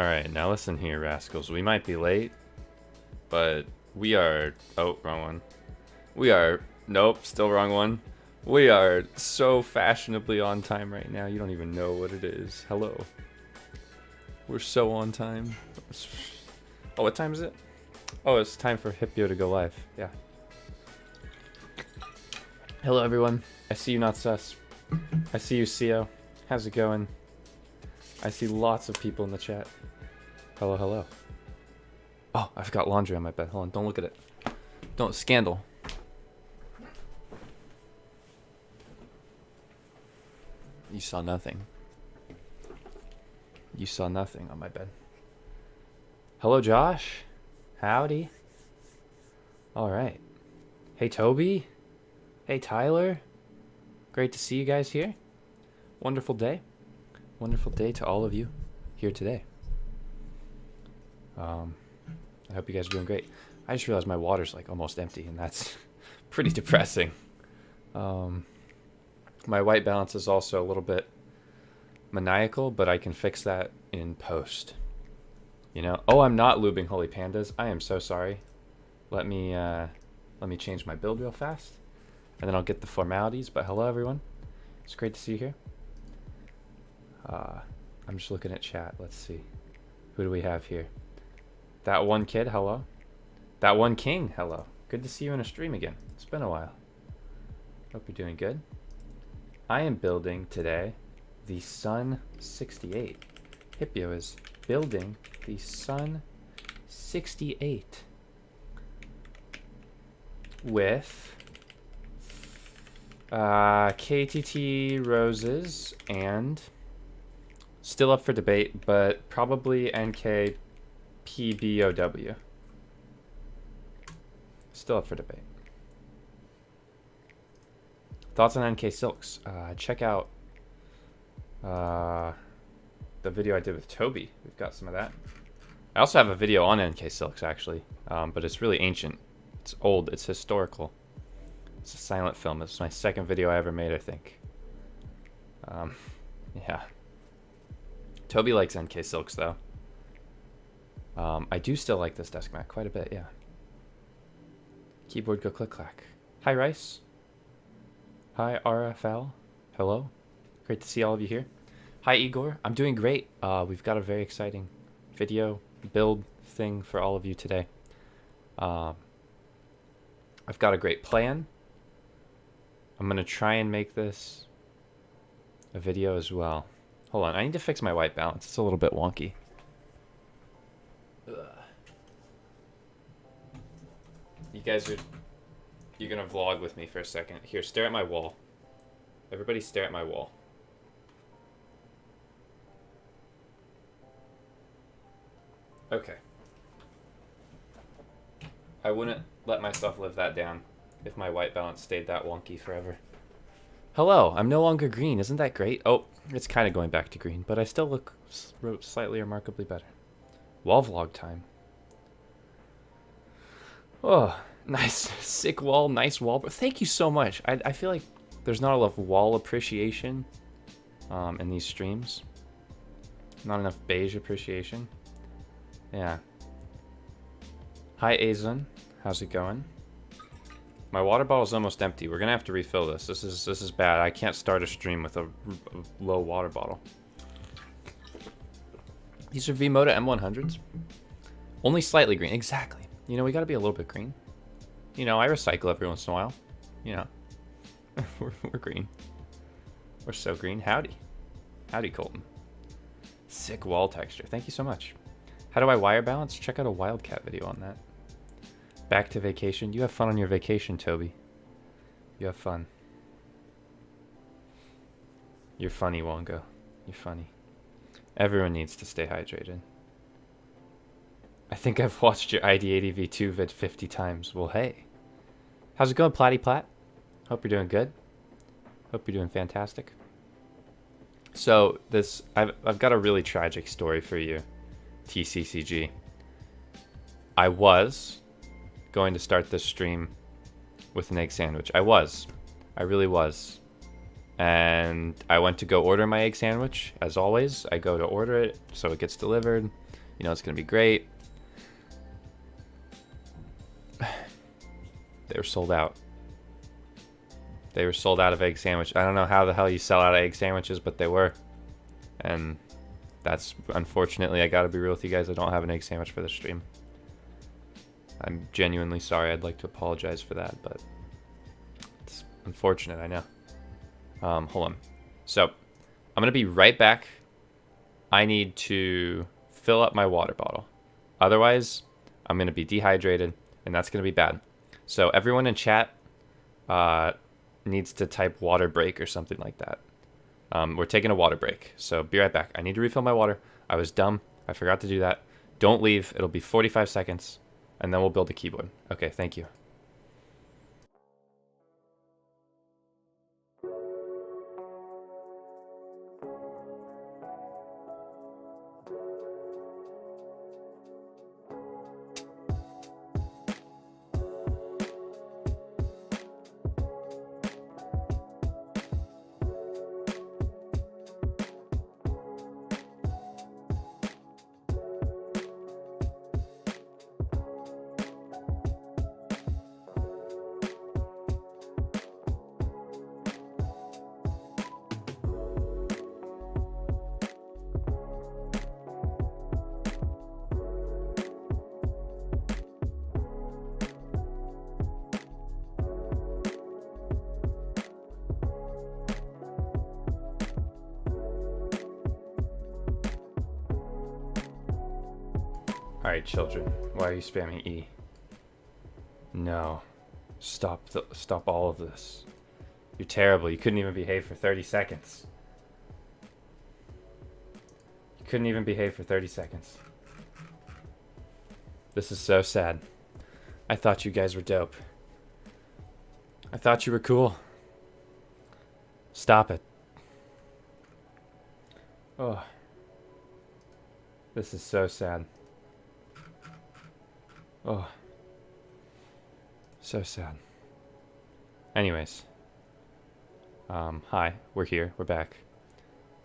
Alright, now listen here, rascals. We might be late, but we are... Oh, wrong one. We are... Nope, still wrong one. We are so fashionably on time right now, you don't even know what it is. Hello. We're so on time. Oh, what time is it? Oh, it's time for Hipyo to go live. Yeah. Hello, everyone. I see you, not sus. I see you, CO. How's it going? I see lots of people in the chat. Hello, hello. Oh, I've got laundry on my bed. Hold on, don't look at it. Don't, scandal. You saw nothing. You saw nothing on my bed. Hello, Josh. Howdy. Alright. Hey, Toby. Hey, Tyler. Great to see you guys here. Wonderful day. Wonderful day to all of you here today. I hope you guys are doing great. I just realized my water's like almost empty, and that's pretty depressing. My white balance is also a little bit maniacal, but I can fix that in post. You know? Oh, I'm not lubing Holy Pandas. I am so sorry. Let me change my build real fast, and then I'll get the formalities. But hello, everyone. It's great to see you here. I'm just looking at chat. Let's see. Who do we have here? That one kid, hello. That one king, hello. Good to see you in a stream again. It's been a while. Hope you're doing good. I am building today the Sun68. Hipyo is building the Sun68 with KTT roses and still up for debate, but probably NK PBOW. Still up for debate. Thoughts on NK Silks? Check out the video I did with Toby. We've got some of that. I also have a video on NK Silks, actually, but it's really ancient. It's old. It's historical. It's a silent film. It's my second video I ever made, I think. Yeah. Toby likes NK Silks, though. I do still like this desk mat quite a bit, yeah. Keyboard go click clack. Hi, Rice. Hi, RFL. Hello. Great to see all of you here. Hi, Igor. I'm doing great. We've got a very exciting video build thing for all of you today. I've got a great plan. I'm going to try and make this a video as well. Hold on, I need to fix my white balance. It's a little bit wonky. Ugh. You guys are... You're gonna vlog with me for a second. Here, stare at my wall. Everybody stare at my wall. Okay. I wouldn't let myself live that down if my white balance stayed that wonky forever. Hello, I'm no longer green. Isn't that great? Oh, it's kind of going back to green, but I still look slightly remarkably better. Wall vlog time. Oh, nice. Sick wall, nice wall. But thank you so much. I feel like there's not enough wall appreciation in these streams. Not enough beige appreciation. Yeah. Hi, Azun. How's it going? My water bottle's almost empty. We're gonna have to refill this. This is bad. I can't start a stream with a low water bottle. These are Vmoda M100s. Only slightly green. Exactly. You know, we gotta be a little bit green. You know, I recycle every once in a while. You know. we're green. We're so green. Howdy. Howdy, Colton. Sick wall texture. Thank you so much. How do I wire balance? Check out a Wildcat video on that. Back to vacation. You have fun on your vacation, Toby. You have fun. You're funny, Wongo. You're funny. Everyone needs to stay hydrated. I think I've watched your ID80V2 vid 50 times. Well, hey. How's it going, Platty Plat? Hope you're doing good. Hope you're doing fantastic. So, I've got a really tragic story for you, TCCG. I was going to start this stream with an egg sandwich. I really was. And I went to go order my egg sandwich. As always, I go to order it, so it gets delivered. You know it's gonna be great. They were sold out. They were sold out of egg sandwich. I don't know how the hell you sell out of egg sandwiches, but they were. And that's, unfortunately, I gotta be real with you guys, I don't have an egg sandwich for this stream. I'm genuinely sorry. I'd like to apologize for that, but it's unfortunate, I know. Hold on. So, I'm gonna be right back. I need to fill up my water bottle. Otherwise, I'm gonna be dehydrated, and that's gonna be bad. So everyone in chat needs to type water break or something like that. We're taking a water break, so be right back. I need to refill my water. I was dumb. I forgot to do that. Don't leave. It'll be 45 seconds, and then we'll build a keyboard. Okay, thank you. Alright, children, why are you spamming E? No. Stop all of this. You're terrible. You couldn't even behave for 30 seconds. You couldn't even behave for 30 seconds. This is so sad. I thought you guys were dope. I thought you were cool. Stop it. Oh. This is so sad. Oh. So sad. Anyways. Hi. We're here. We're back.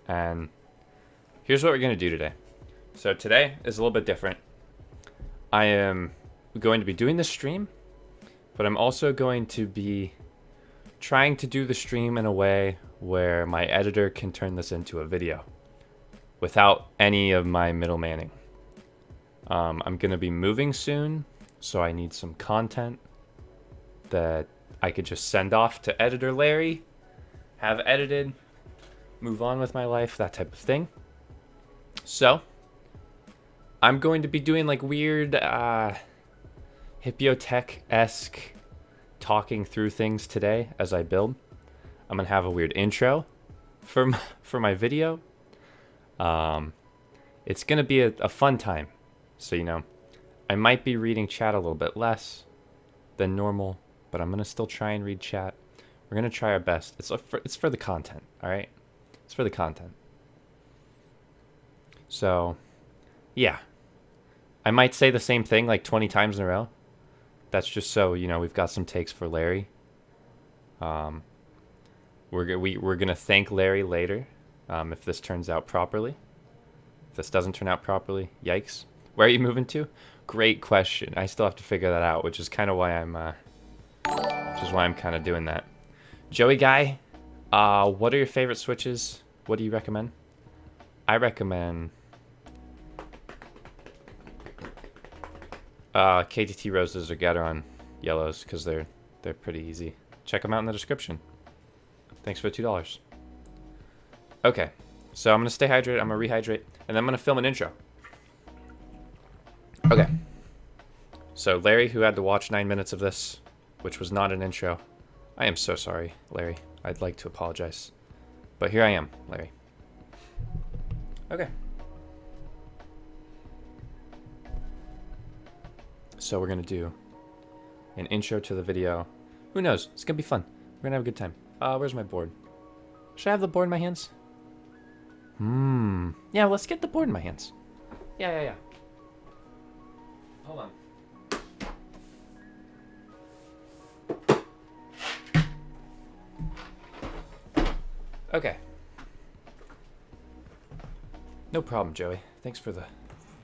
And here's what we're going to do today. So today is a little bit different. I am going to be doing this stream, but I'm also going to be trying to do the stream in a way where my editor can turn this into a video without any of my middlemaning. I'm going to be moving soon, so I need some content that I could just send off to editor Larry, have edited, move on with my life, that type of thing. So, I'm going to be doing like weird Hipyo Tech-esque talking through things today as I build. I'm going to have a weird intro for my video. It's going to be a fun time. So, you know, I might be reading chat a little bit less than normal, but I'm going to still try and read chat. We're going to try our best. It's for the content, all right? It's for the content. So, yeah. I might say the same thing like 20 times in a row. That's just so, you know, we've got some takes for Larry. We're going to thank Larry later if this turns out properly. If this doesn't turn out properly, yikes. Where are you moving to? Great question. I still have to figure that out, which is kind of why I'm kind of doing that. Joey Guy, what are your favorite switches? What do you recommend? I recommend KTT roses or Gateron yellows because they're pretty easy. Check them out in the description. Thanks for the $2. Okay, so I'm gonna stay hydrated. I'm gonna rehydrate, and then I'm gonna film an intro. Okay. So Larry, who had to watch 9 minutes of this, which was not an intro, I am so sorry, Larry. I'd like to apologize, but here I am, Larry. Okay. So we're gonna do an intro to the video. Who knows? It's gonna be fun. We're gonna have a good time. Where's my board? Should I have the board in my hands? Yeah, let's get the board in my hands. Yeah. Hold on. Okay. No problem, Joey. Thanks for the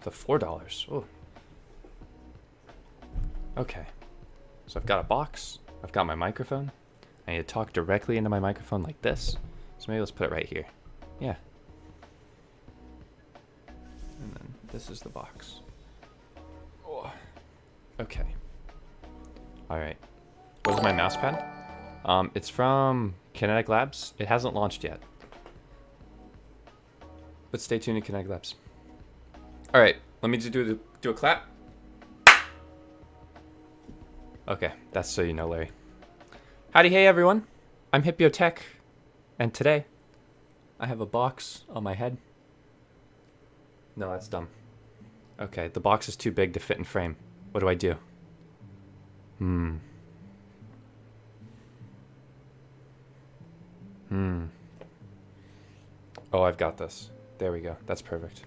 The $4. Oh. Okay. So I've got a box. I've got my microphone. I need to talk directly into my microphone like this. So maybe let's put it right here. Yeah. And then this is the box. Oh. Okay. Alright. What is my mouse pad? It's from Kinetic Labs. It hasn't launched yet. But stay tuned to Kinetic Labs. Alright, let me just do a clap. Okay, that's so you know, Larry. Howdy, hey everyone. I'm Hipyo Tech, and today I have a box on my head. No, that's dumb. Okay, the box is too big to fit in frame. What do I do? Oh, I've got this. There we go. That's perfect.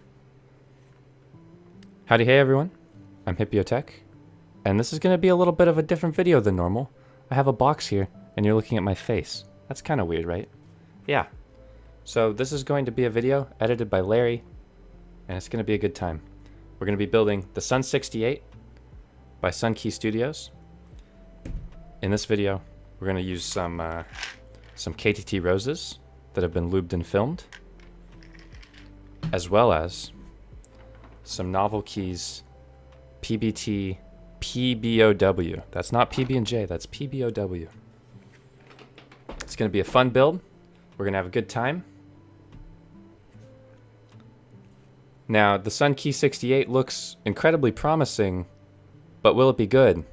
Howdy, hey everyone. I'm Hipyo Tech, and this is going to be a little bit of a different video than normal. I have a box here, and you're looking at my face. That's kind of weird, right? Yeah. So this is going to be a video edited by Larry, and it's going to be a good time. We're going to be building the Sun68 by Sun Key Studios. In this video, we're going to use some KTT roses that have been lubed and filmed, as well as some Novel Keys PBT PBOW. That's not PB&J, that's PBOW. It's going to be a fun build. We're going to have a good time. Now, the Sun Key 68 looks incredibly promising, but will it be good?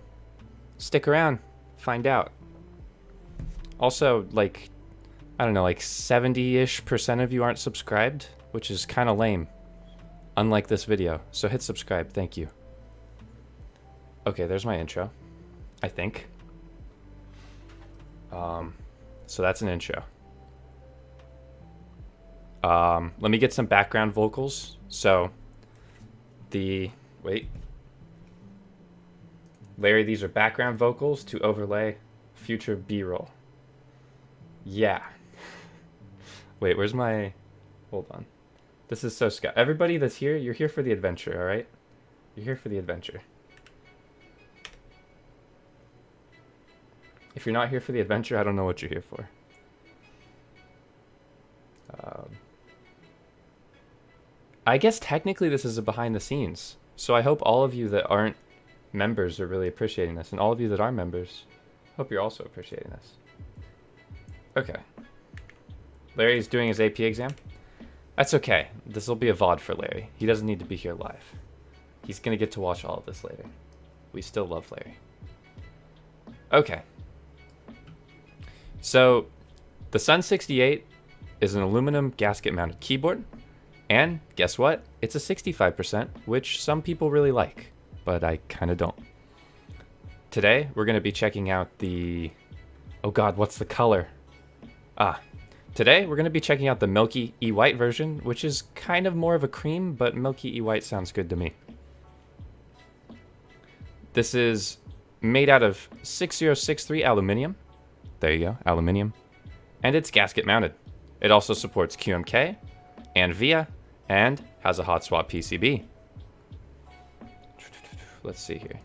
Stick around, find out. Also, like, I don't know, like 70-ish% of you aren't subscribed, which is kind of lame. Unlike this video. So hit subscribe, thank you. Okay, there's my intro, I think. So that's an intro. Let me get some background vocals. So, wait. Larry, these are background vocals to overlay future B-roll. Yeah. Wait, where's my... Hold on. This is so Scott. Everybody that's here, you're here for the adventure, alright? You're here for the adventure. If you're not here for the adventure, I don't know what you're here for. I guess technically this is a behind the scenes. So I hope all of you that aren't members are really appreciating this. And all of you that are members, hope you're also appreciating this. Okay. Larry's doing his AP exam. That's okay. This will be a VOD for Larry. He doesn't need to be here live. He's going to get to watch all of this later. We still love Larry. Okay. So, the Sun68 is an aluminum gasket-mounted keyboard. And guess what? It's a 65%, which some people really like, but I kind of don't. Today, we're going to be checking out the... Oh god, what's the color? Today, we're going to be checking out the Milky E-White version, which is kind of more of a cream, but Milky E-White sounds good to me. This is made out of 6063 aluminum. There you go, aluminum. And it's gasket mounted. It also supports QMK and VIA and has a hot swap PCB. Let's see here.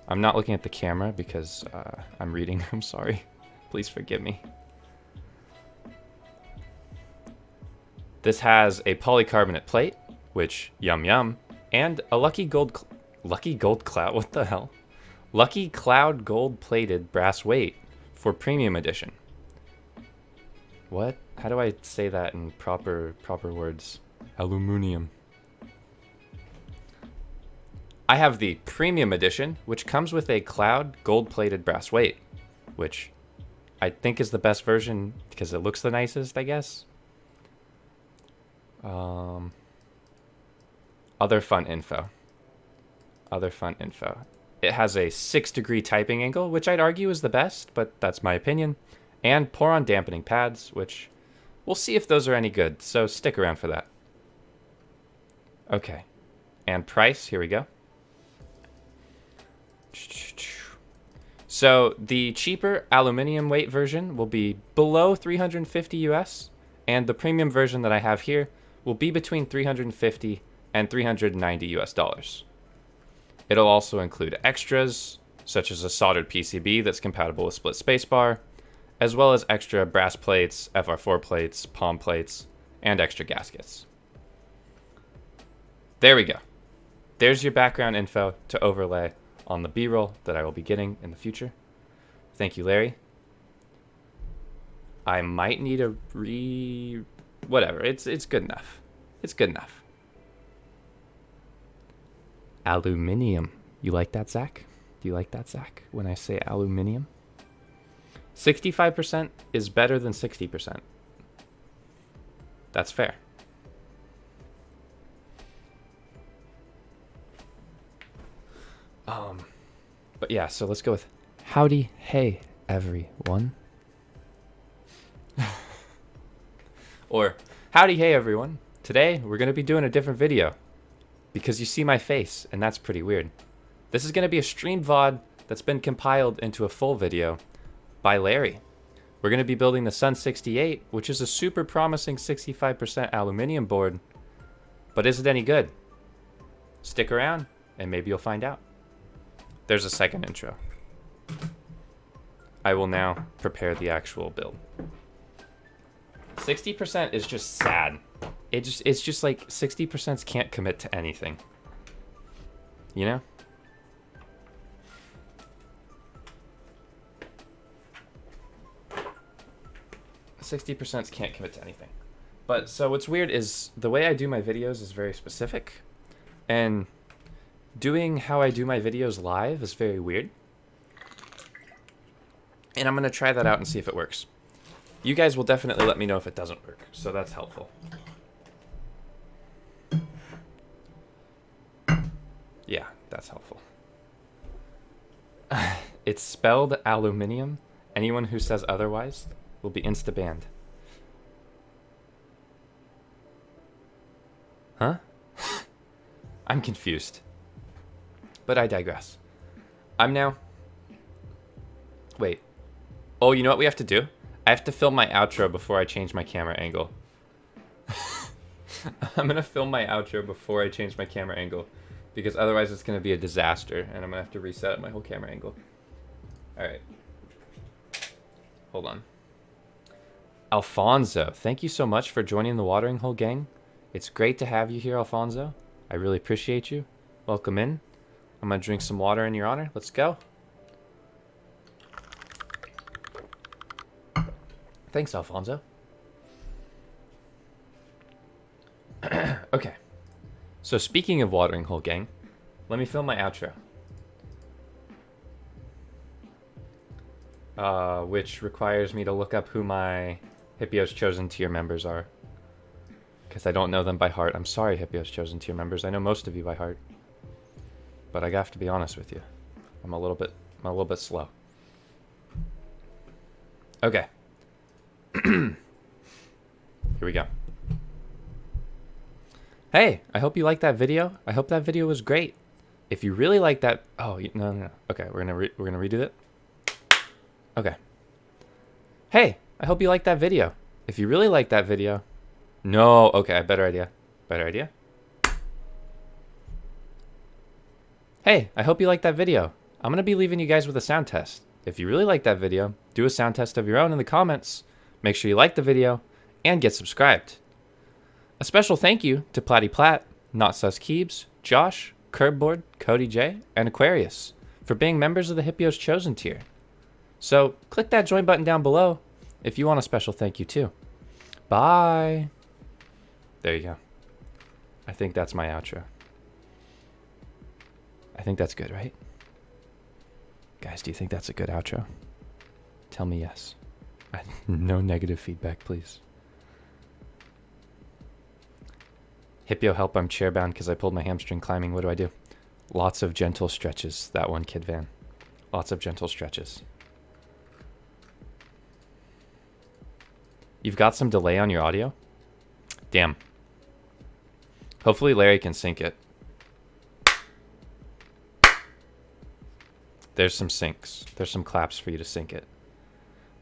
I'm not looking at the camera because I'm reading. I'm sorry. Please forgive me. This has a polycarbonate plate, which yum yum, and a Lucky Cloud, what the hell? Lucky Cloud gold plated brass weight for premium edition. What? How do I say that in proper words? Aluminium. I have the premium edition, which comes with a Cloud gold plated brass weight, which I think is the best version because it looks the nicest, I guess. Other fun info. It has a 6-degree typing angle, which I'd argue is the best, but that's my opinion. And pour-on dampening pads, which we'll see if those are any good, so stick around for that. Okay. And price, here we go. So the cheaper aluminum weight version will be below 350 US, and the premium version that I have here will be between 350 and $390 US. It'll also include extras, such as a soldered PCB that's compatible with split spacebar, as well as extra brass plates, FR4 plates, palm plates, and extra gaskets. There we go. There's your background info to overlay on the B-roll that I will be getting in the future. Thank you, Larry. I might need a whatever. It's good enough. It's good enough. Aluminium. You like that, Zach? Do you like that, Zach, when I say aluminium? 65% is better than 60%. That's fair. But yeah, so let's go with howdy, hey, everyone. Or howdy, hey, everyone. Today, we're going to be doing a different video because you see my face, and that's pretty weird. This is going to be a stream VOD that's been compiled into a full video by Larry. We're going to be building the Sun68, which is a super promising 65% aluminium board. But is it any good? Stick around, and maybe you'll find out. There's a second intro. I will now prepare the actual build. 60% is just sad. It's just like 60% can't commit to anything. You know? %, can't commit to anything. But so what's weird is the way I do my videos is very specific, and doing how I do my videos live is very weird. And I'm gonna try that out and see if it works. You guys will definitely let me know if it doesn't work, so that's helpful. Yeah, that's helpful. It's spelled aluminium. Anyone who says otherwise will be insta-banned. Huh? I'm confused. But I digress. I'm now... Wait. Oh, you know what we have to do? I have to film my outro before I change my camera angle. I'm going to film my outro before I change my camera angle, because otherwise it's going to be a disaster, and I'm going to have to reset my whole camera angle. Alright. Hold on. Alfonso, thank you so much for joining the Watering Hole gang. It's great to have you here, Alfonso. I really appreciate you. Welcome in. I'm going to drink some water in your honor. Let's go. Thanks, Alfonso. Okay. So speaking of Watering Hole gang, let me film my outro. Which requires me to look up who my Hipyo's Chosen tier members are, because I don't know them by heart. I'm sorry, Hipyo's Chosen tier members. I know most of you by heart, but I have to be honest with you. I'm a little bit slow. Okay. Here we go. Hey, I hope you liked that video. I hope that video was great. If you really like that, no. Okay, we're gonna redo it. Okay. Hey, I hope you liked that video. If you really like that video, no. Okay, better idea. Better idea. Hey, I hope you liked that video. I'm gonna be leaving you guys with a sound test. If you really like that video, do a sound test of your own in the comments. Make sure you like the video and get subscribed. A special thank you to Platty Platt, Not Sus Keebs, Josh, Curbboard, Cody J, and Aquarius for being members of the Hipyo's Chosen tier. So click that join button down below if you want a special thank you too. Bye. There you go. I think that's my outro. I think that's good, right? Guys, do you think that's a good outro? Tell me yes. No negative feedback, please. Hipyo, help, I'm chairbound because I pulled my hamstring climbing. What do I do? Lots of gentle stretches, that one, Kid Van. Lots of gentle stretches. You've got some delay on your audio? Damn. Hopefully Larry can sync it. There's some syncs. There's some claps for you to sync it.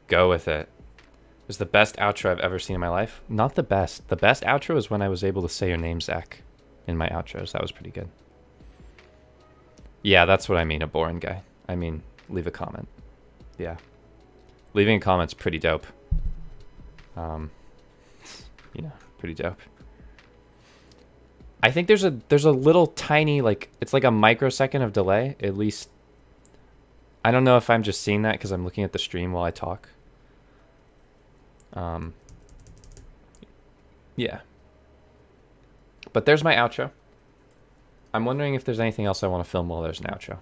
Go with it. It was the best outro I've ever seen in my life. Not the best. The best outro is when I was able to say your name, Zach. in my outros. That was pretty good. Yeah, that's what I mean, a boring guy. I mean, leave a comment. Yeah. Leaving a comment's pretty dope. You know, pretty dope. I think there's a little tiny, like, it's like a microsecond of delay, at least. I don't know if I'm just seeing that because I'm looking at the stream while I talk. Yeah. But there's my outro. I'm wondering if there's anything else I want to film while there's an outro.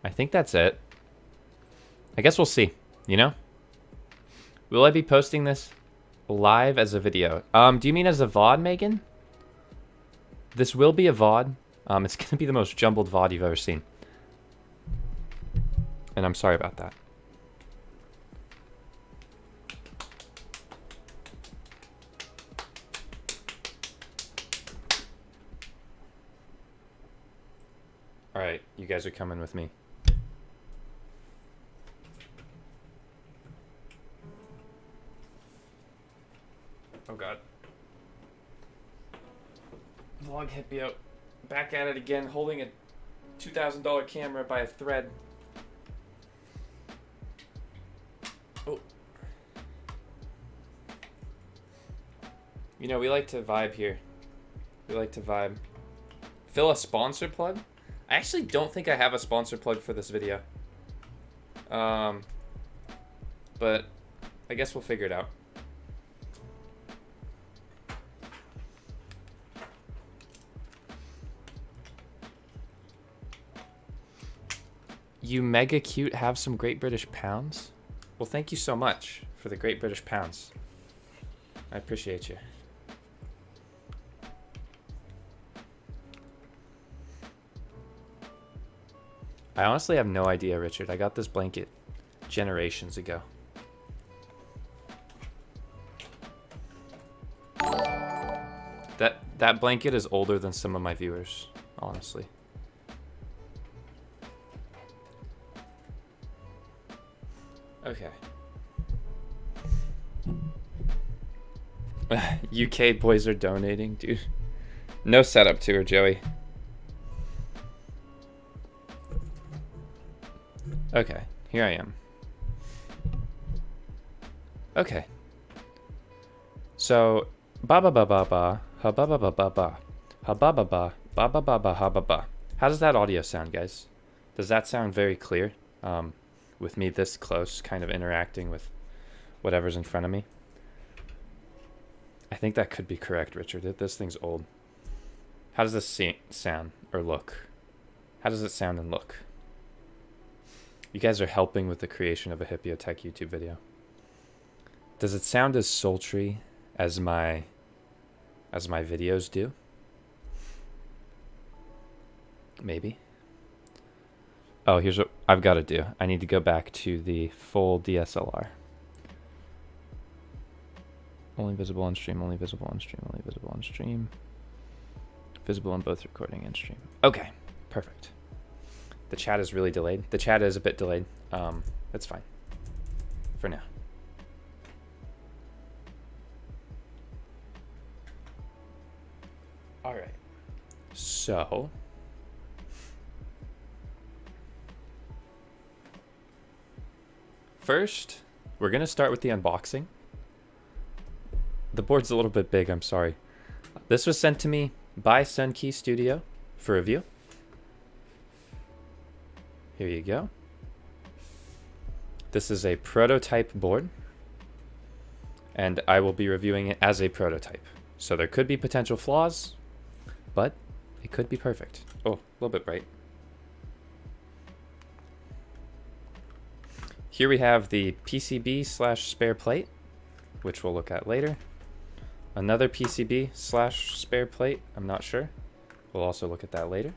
I think that's it. I guess we'll see, you know? Will I be posting this live as a video? Do you mean as a VOD, Megan? This will be a VOD. It's going to be the most jumbled VOD you've ever seen. And I'm sorry about that. Alright, you guys are coming with me. Oh god. Vlog Hipyo. Back at it again, holding a $2,000 camera by a thread. Oh. You know, we like to vibe here. We like to vibe. Fill a sponsor plug? I actually don't think I have a sponsor plug for this video. But I guess we'll figure it out. You mega cute have some Great British pounds? Well, thank you so much for the Great British pounds. I appreciate you. I honestly have no idea, Richard. I got this blanket generations ago. That blanket is older than some of my viewers, honestly. Okay. UK boys are donating, dude. No setup tour, Joey. Okay, here I am. Okay. So, ba ba ba ba ba, ha ba ba ba ba ba, ha ba ba ba, ba ba ba ba, ha ba ba. How does that audio sound, guys? Does that sound very clear? With me this close, kind of interacting with whatever's in front of me. I think that could be correct, Richard. This thing's old. How does this sound or look? How does it sound and look? You guys are helping with the creation of a Hipyo Tech YouTube video. Does it sound as sultry as my videos do? Maybe. Oh, here's what I've got to do. I need to go back to the full DSLR. Only visible on stream, only visible on stream, only visible on stream. Visible on both recording and stream. Okay, perfect. The chat is really delayed. The chat is a bit delayed. That's fine. For now. All right. So... first, we're going to start with the unboxing. The board's a little bit big, I'm sorry. This was sent to me by Sunkey Studio for review. Here you go. This is a prototype board, and I will be reviewing it as a prototype. So there could be potential flaws, but it could be perfect. Oh, a little bit bright. Here we have the PCB/spare plate, which we'll look at later. Another PCB/spare plate, I'm not sure. We'll also look at that later.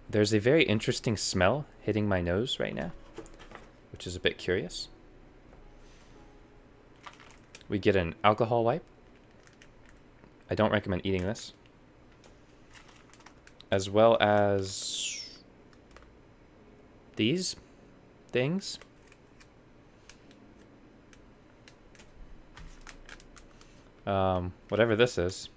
There's a very interesting smell hitting my nose right now, which is a bit curious. We get an alcohol wipe. I don't recommend eating this. As well as these things. Whatever this is.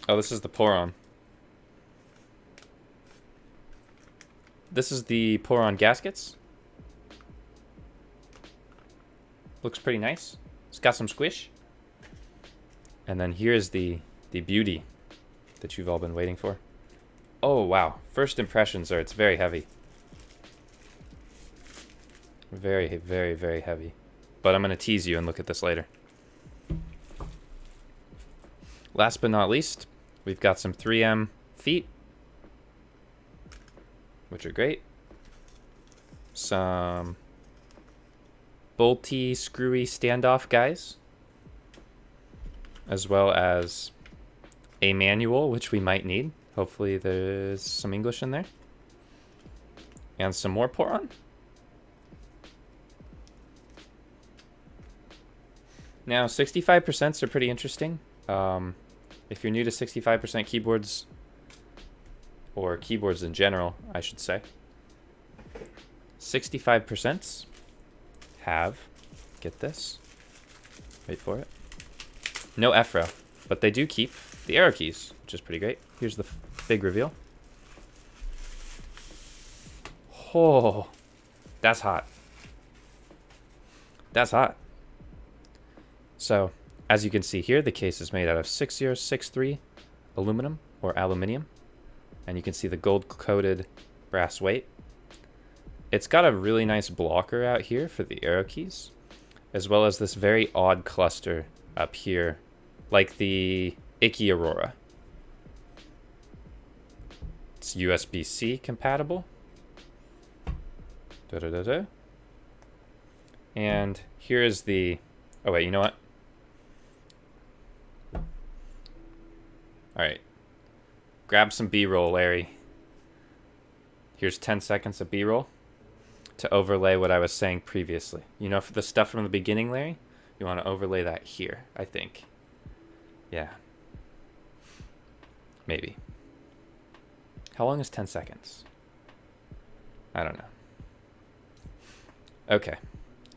Oh, this is the pour-on. This is the pour-on gaskets. Looks pretty nice. It's got some squish. And then here's the beauty that you've all been waiting for. Oh, wow. First impressions are it's very heavy. Very, very, very heavy. But I'm going to tease you and look at this later. Last but not least, we've got some 3M feet, which are great. Some bolty, screwy standoff guys, as well as a manual, which we might need. Hopefully there's some English in there. And some more pour-on. Now, 65% are pretty interesting. If you're new to 65% keyboards, or keyboards in general, I should say, 65% have, get this, wait for it, no F-row, but they do keep the arrow keys, which is pretty great. Here's the big reveal. Oh, that's hot. That's hot. So, as you can see here, the case is made out of 6063 aluminum or aluminium. And you can see the gold-coated brass weight. It's got a really nice blocker out here for the arrow keys, as well as this very odd cluster up here, like the Icky Aurora. It's USB-C compatible. Da-da-da-da. And here is the... Oh, wait, you know what? Alright. Grab some B-roll, Larry. Here's 10 seconds of B-roll to overlay what I was saying previously. You know, for the stuff from the beginning, Larry, you want to overlay that here, I think. Yeah. Maybe. How long is 10 seconds? I don't know. Okay.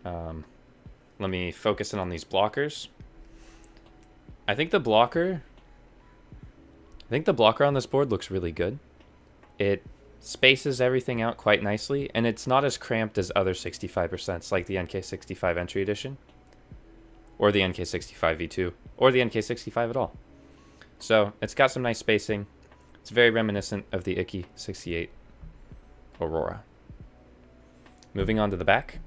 Let me focus in on these blockers. I think the blocker on this board looks really good. It spaces everything out quite nicely, and it's not as cramped as other 65%, like the NK65 Entry Edition, or the NK65 V2, or the NK65 at all. So it's got some nice spacing. It's very reminiscent of the Icky 68 Aurora. Moving on to the back.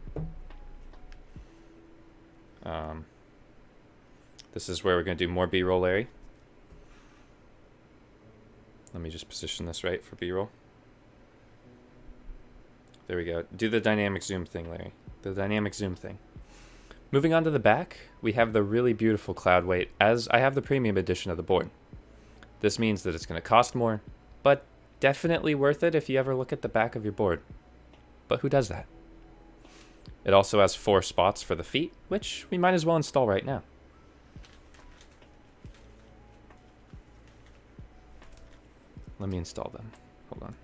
This is where we're going to do more B-roll, Larry. Let me just position this right for B-roll. There we go. Do the dynamic zoom thing, Larry. The dynamic zoom thing. Moving on to the back, we have the really beautiful cloud weight, as I have the premium edition of the board. This means that it's going to cost more, but definitely worth it if you ever look at the back of your board. But who does that? It also has 4 spots for the feet, which we might as well install right now. Let me install them. Hold on.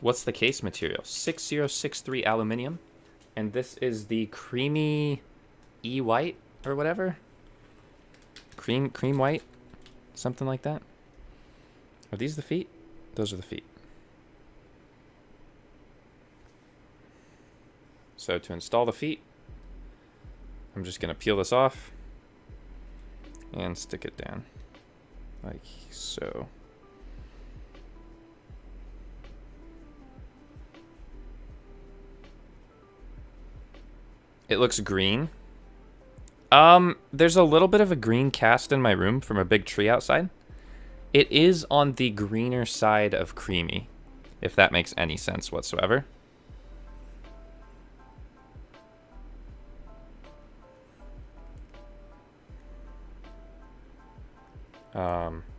What's the case material? 6063 aluminum. And this is the creamy E-white or whatever. Cream white. Something like that. Are these the feet? Those are the feet. So to install the feet, I'm just going to peel this off and stick it down. Like so. It looks green. There's a little bit of a green cast in my room from a big tree outside. It is on the greener side of creamy, if that makes any sense whatsoever.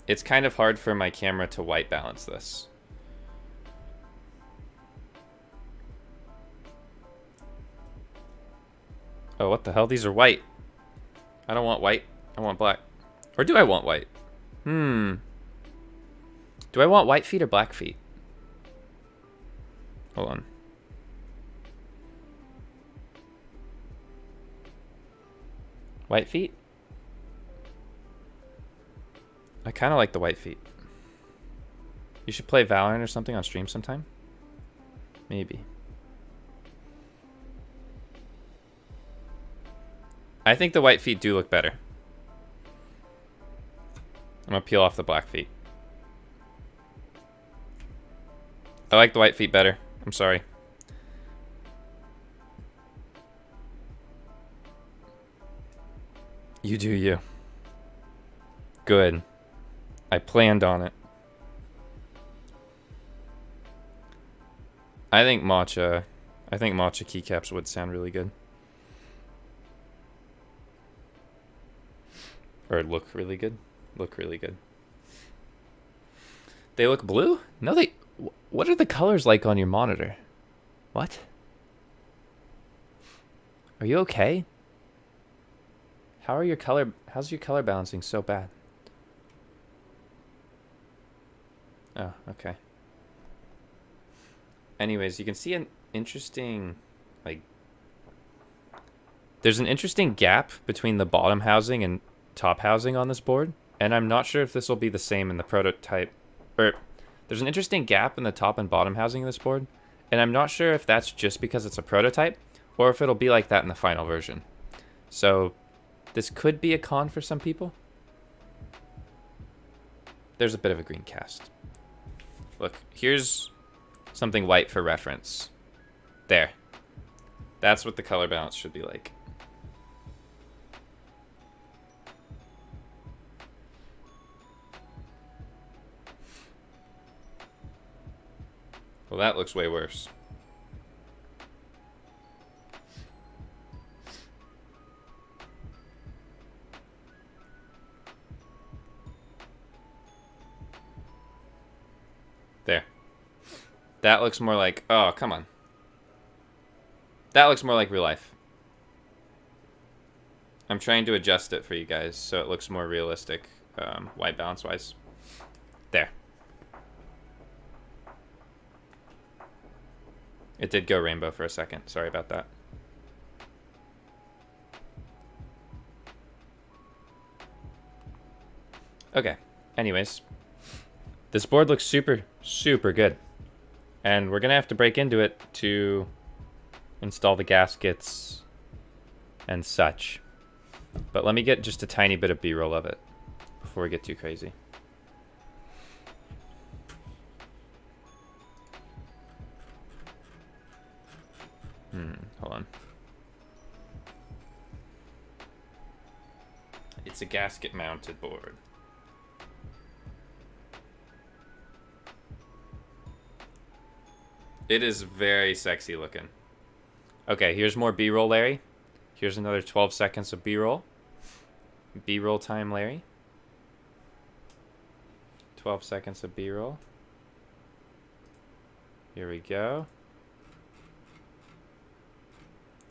It's kind of hard for my camera to white balance this. Oh, what the hell? These are white. I don't want white. I want black. Or do I want white? Do I want white feet or black feet? Hold on. White feet? I kind of like the white feet. You should play Valorant or something on stream sometime. Maybe. I think the white feet do look better. I'm gonna peel off the black feet. I like the white feet better. I'm sorry. You do you. Good. I planned on it. I think matcha keycaps would sound really good. Or look really good. Look really good. They look blue? No, they... What are the colors like on your monitor? What? Are you okay? How's your color balancing so bad? Oh, okay. Anyways, you can see an interesting, like... There's an interesting gap between the bottom housing and top housing on this board. And I'm not sure if this will be the same in the prototype. Or, there's an interesting gap in the top and bottom housing of this board. And I'm not sure if that's just because it's a prototype, or if it'll be like that in the final version. So, this could be a con for some people. There's a bit of a green cast. Look, here's something white for reference. There. That's what the color balance should be like. Well, that looks way worse. There. That looks more like... Oh, come on. That looks more like real life. I'm trying to adjust it for you guys so it looks more realistic, white balance-wise. There. It did go rainbow for a second. Sorry about that. Okay. Anyways. This board looks super, super good. And we're going to have to break into it to install the gaskets and such. But let me get just a tiny bit of B-roll of it before we get too crazy. Hold on. It's a gasket mounted board. It is very sexy looking. Okay, here's more B-roll, Larry. Here's another 12 seconds of B-roll. B-roll time, Larry. 12 seconds of B-roll. Here we go.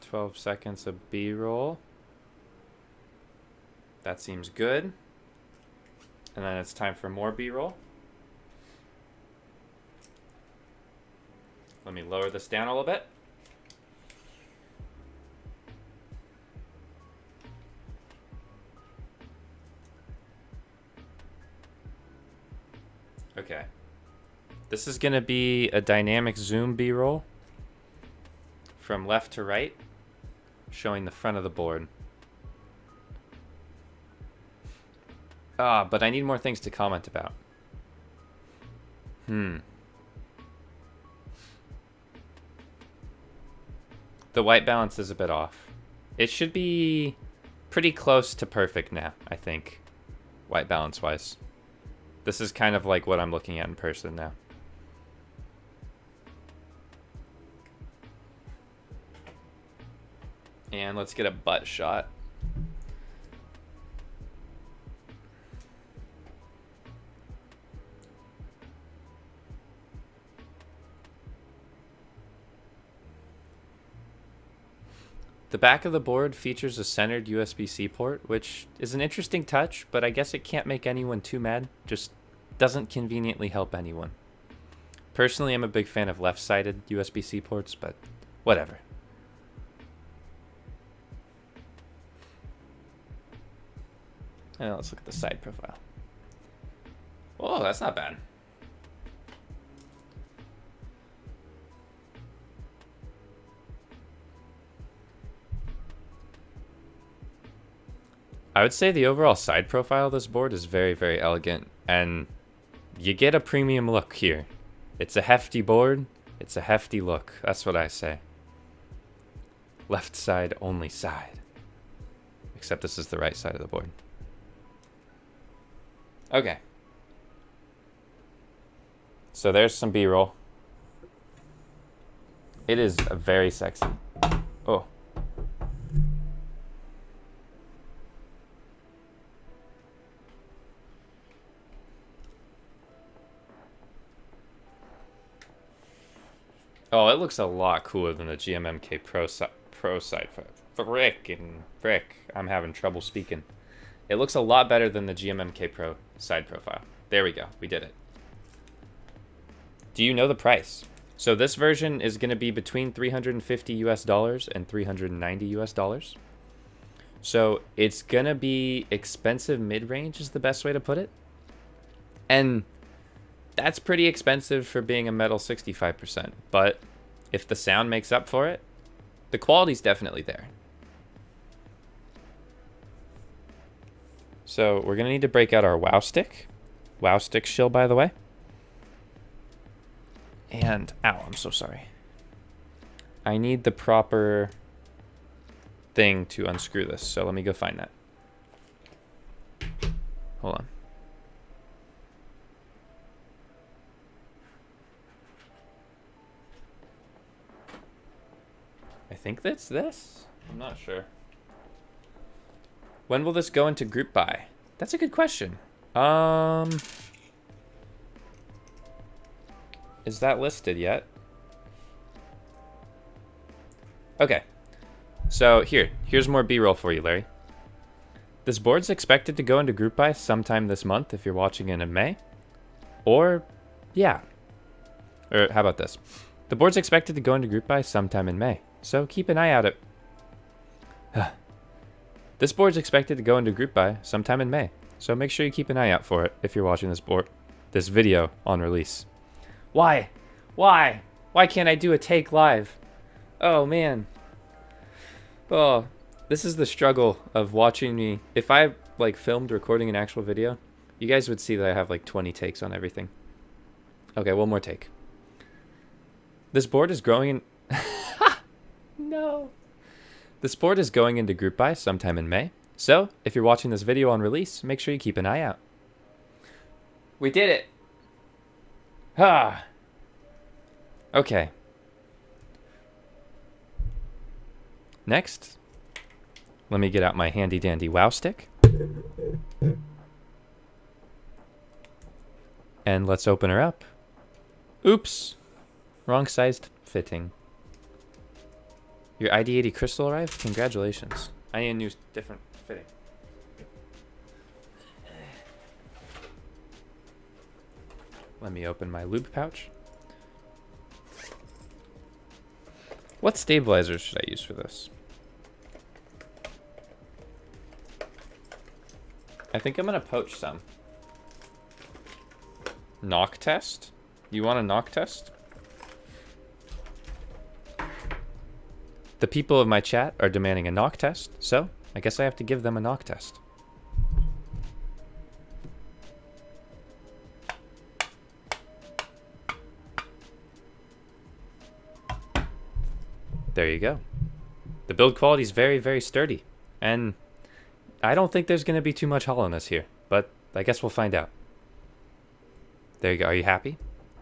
12 seconds of B-roll. That seems good. And then it's time for more B-roll. Let me lower this down a little bit. Okay. This is going to be a dynamic zoom B-roll from left to right, showing the front of the board. But I need more things to comment about. The white balance is a bit off. It should be pretty close to perfect now, I think, white balance-wise. This is kind of like what I'm looking at in person now. And let's get a butt shot. The back of the board features a centered USB-C port, which is an interesting touch, but I guess it can't make anyone too mad. Just doesn't conveniently help anyone. Personally, I'm a big fan of left-sided USB-C ports, but whatever. And let's look at the side profile. Oh, that's not bad. I would say the overall side profile of this board is very, very elegant, and you get a premium look here. It's a hefty board, it's a hefty look. That's what I say. Left side, only side. Except this is the right side of the board. Okay. So there's some B-roll. It is very sexy. Oh. Oh, it looks a lot cooler than the GMMK Pro side. Frick. I'm having trouble speaking. It looks a lot better than the GMMK Pro side profile. There we go. We did it. Do you know the price? So this version is going to be between $350 and $390. So it's going to be expensive mid-range is the best way to put it. And that's pretty expensive for being a metal 65%, but if the sound makes up for it, the quality's definitely there. So we're gonna need to break out our WoW stick. WoW stick shill, by the way. And, ow, I'm so sorry. I need the proper thing to unscrew this, so let me go find that. Hold on. I think that's this. I'm not sure. When will this go into group buy? That's a good question. Is that listed yet? Okay. So here's more B-roll for you, Larry. This board's expected to go into group buy sometime this month if you're watching it in May. Or, yeah. Or how about this? The board's expected to go into group buy sometime in May. So keep an eye out at... This board's expected to go into group buy sometime in May. So make sure you keep an eye out for it if you're watching this video on release. Why? Why? Why can't I do a take live? Oh, man. Oh, this is the struggle of watching me. If I like filmed recording an actual video, you guys would see that I have like 20 takes on everything. Okay, one more take. This board is growing in... No. This board is going into group buy sometime in May. So, if you're watching this video on release, make sure you keep an eye out. We did it. Okay. Next, let me get out my handy dandy WoW stick. And let's open her up. Oops. Wrong sized fitting. Your ID80 crystal arrived? Congratulations. I need a new different fitting. Let me open my lube pouch. What stabilizers should I use for this? I think I'm gonna poach some. Knock test? You want a knock test? The people of my chat are demanding a knock test, so I guess I have to give them a knock test. There you go. The build quality is very, very sturdy, and I don't think there's going to be too much hollowness here, but I guess we'll find out. There you go. Are you happy?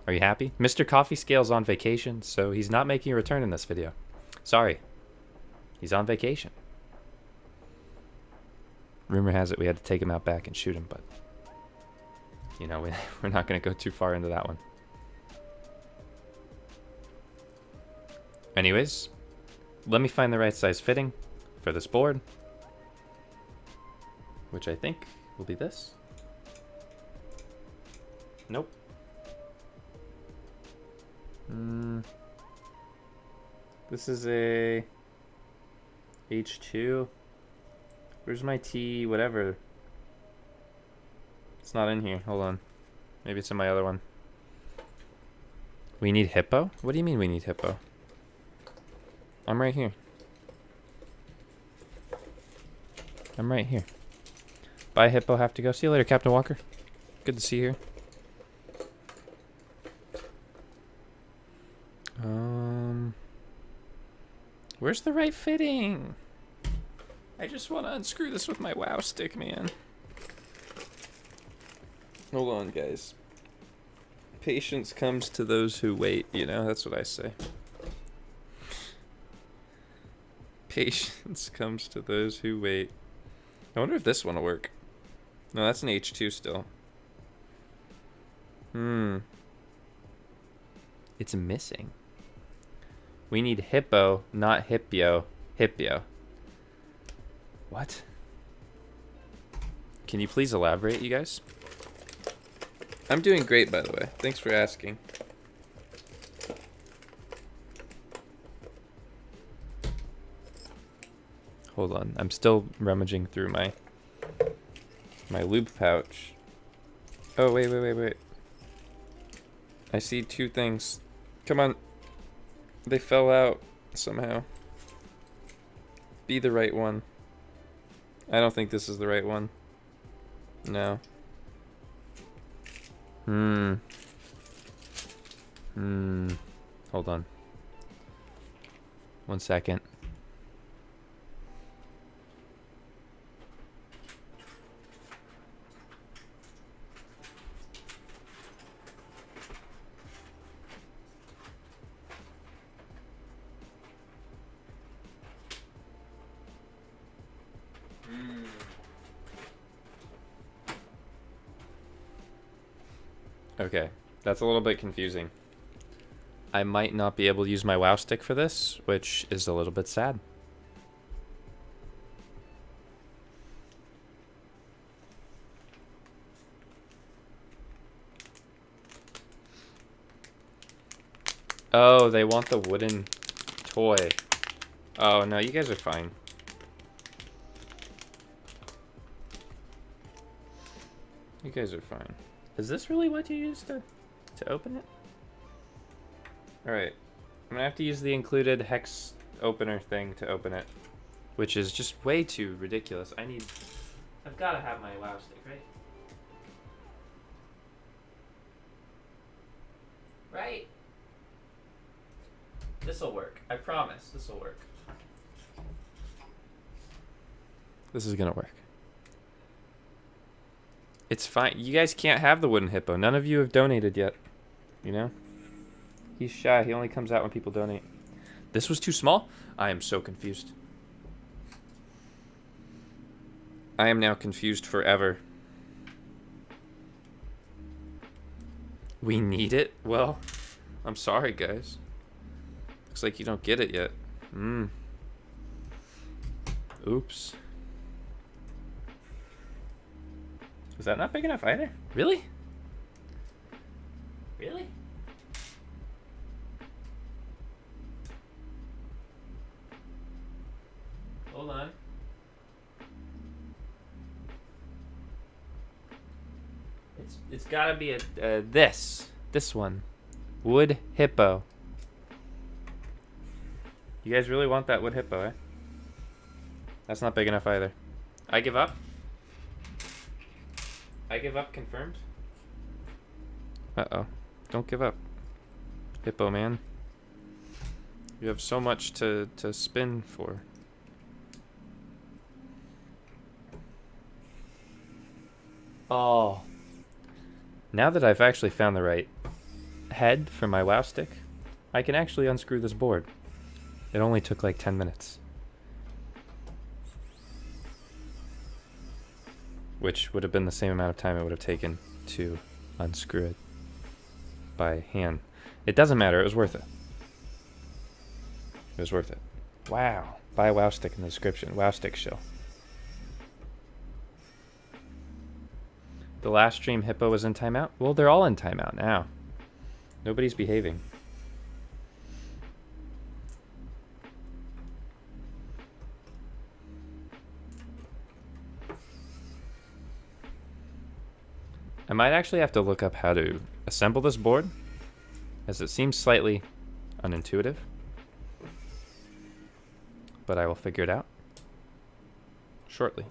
Are you happy? Mr. Coffee Scale's on vacation, so he's not making a return in this video. Sorry. He's on vacation. Rumor has it we had to take him out back and shoot him, but you know, we're not going to go too far into that one. Anyways, let me find the right size fitting for this board, which I think will be this. Nope. This is a H2. Where's my T whatever? It's not in here. Hold on. Maybe it's in my other one. We need Hipyo? What do you mean we need Hipyo? I'm right here. I'm right here. Bye, Hipyo. Have to go. See you later, Captain Walker. Good to see you here. Where's the right fitting? I just want to unscrew this with my WoW stick, man. Hold on, guys. Patience comes to those who wait, you know? That's what I say. Patience comes to those who wait. I wonder if this one will work. No, that's an H2 still. It's missing. We need Hipyo, not Hipyo. Hipyo. What? Can you please elaborate, you guys? I'm doing great, by the way. Thanks for asking. Hold on. I'm still rummaging through my lube pouch. Oh, wait. I see two things. Come on. They fell out somehow. Be the right one. I don't think this is the right one. No. Hold on. 1 second. Okay, that's a little bit confusing. I might not be able to use my WoW stick for this, which is a little bit sad. Oh, they want the wooden toy. Oh, no, you guys are fine. You guys are fine. Is this really what you use to open it? Alright. I'm gonna have to use the included hex opener thing to open it. Which is just way too ridiculous. I've gotta have my WoW stick, right? Right? This'll work. I promise. This'll work. This is gonna work. It's fine. You guys can't have the wooden Hipyo. None of you have donated yet. You know? He's shy. He only comes out when people donate. This was too small? I am so confused. I am now confused forever. We need it? Well, I'm sorry, guys. Looks like you don't get it yet. Oops. Is that not big enough either? Really? Really? Hold on. It's gotta be this one. Wood Hipyo. You guys really want that wood Hipyo, eh? That's not big enough either. I give up. I give up, confirmed. Uh-oh. Don't give up. Hipyo, man. You have so much to spin for. Oh. Now that I've actually found the right head for my WoW stick, I can actually unscrew this board. It only took like 10 minutes. Which would have been the same amount of time it would have taken to unscrew it by hand. It doesn't matter, it was worth it. It was worth it. Wow. Buy a WoW stick in the description. WoW stick shill. The last stream Hippo was in timeout? Well, they're all in timeout now. Nobody's behaving. I might actually have to look up how to assemble this board, as it seems slightly unintuitive. But I will figure it out shortly.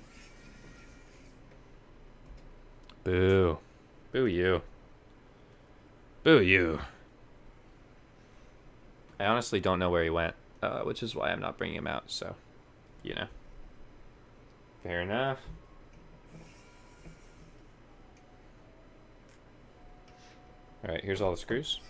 Boo. Boo you. Boo you. I honestly don't know where he went, which is why I'm not bringing him out, so, you know. Fair enough. Alright, here's all the screws.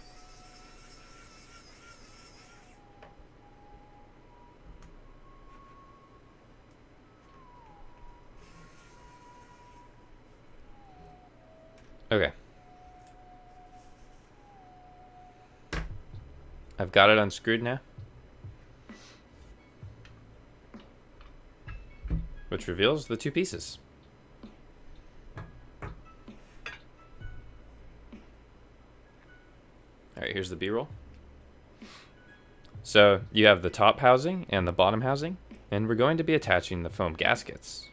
Okay. I've got it unscrewed now. Which reveals the two pieces. Alright, here's the B-roll. So you have the top housing and the bottom housing, and we're going to be attaching the foam gaskets.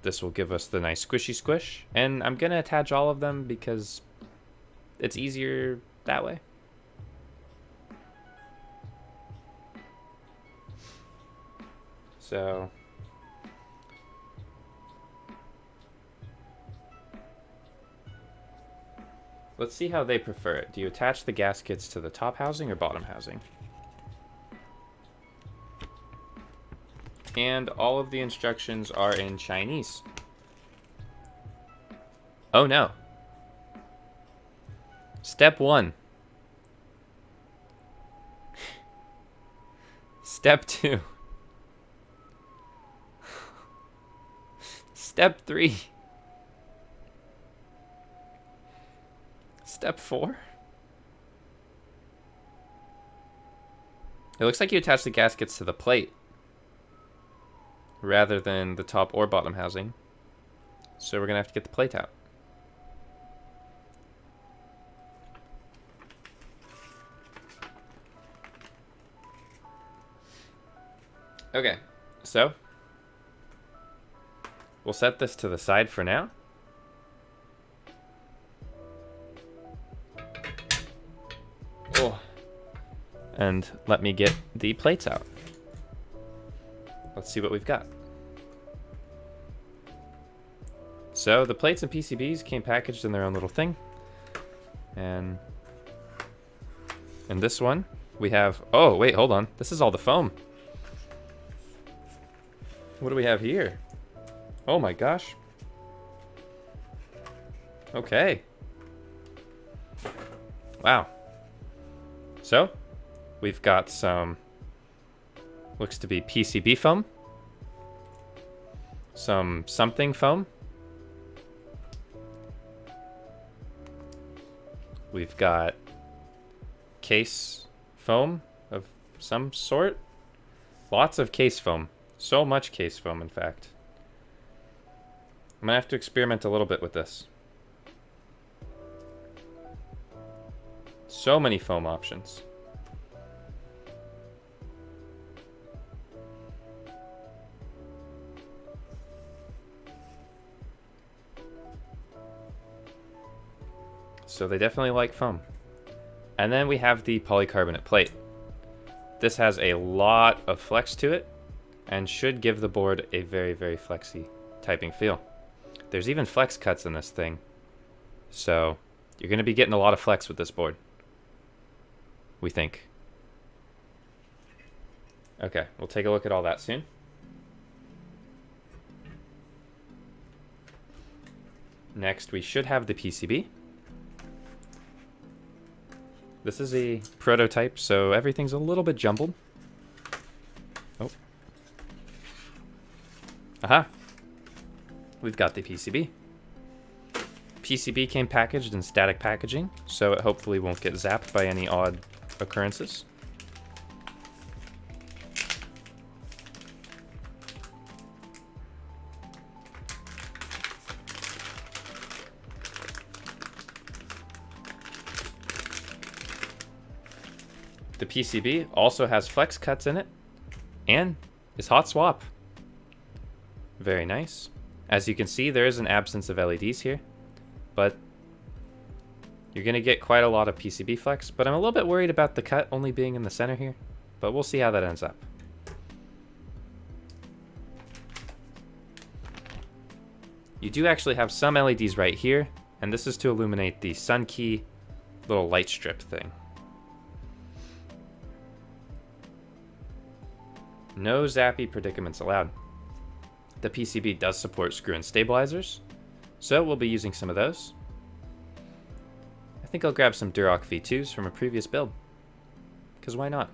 This will give us the nice squishy squish, and I'm going to attach all of them because it's easier that way. So let's see how they prefer it. Do you attach the gaskets to the top housing or bottom housing? And all of the instructions are in Chinese. Oh no. Step 1. Step 2. Step 3. Step 4. It looks like you attach the gaskets to the plate rather than the top or bottom housing. So we're gonna have to get the plate out. Okay, so we'll set this to the side for now. Oh. And let me get the plates out. Let's see what we've got. So the plates and PCBs came packaged in their own little thing. And in this one, we have... Oh, wait, hold on. This is all the foam. What do we have here? Oh my gosh. Okay. Wow. So, we've got some... Looks to be PCB foam. Some something foam. We've got case foam of some sort. Lots of case foam. So much case foam, in fact. I'm gonna have to experiment a little bit with this. So many foam options. So they definitely like foam. And then we have the polycarbonate plate. This has a lot of flex to it and should give the board a very, very flexy typing feel. There's even flex cuts in this thing. So you're going to be getting a lot of flex with this board, we think. Okay, we'll take a look at all that soon. Next, we should have the PCB. This is a prototype, so everything's a little bit jumbled. Oh. Aha. We've got the PCB. PCB came packaged in static packaging, so it hopefully won't get zapped by any odd occurrences. The PCB also has flex cuts in it and is hot swap. Very nice. As you can see, there is an absence of LEDs here, but you're going to get quite a lot of PCB flex, but I'm a little bit worried about the cut only being in the center here, but we'll see how that ends up. You do actually have some LEDs right here, and this is to illuminate the Sun key little light strip thing. No zappy predicaments allowed. The PCB does support screw-in stabilizers, so we'll be using some of those. I think I'll grab some Duroc V2s from a previous build, because why not?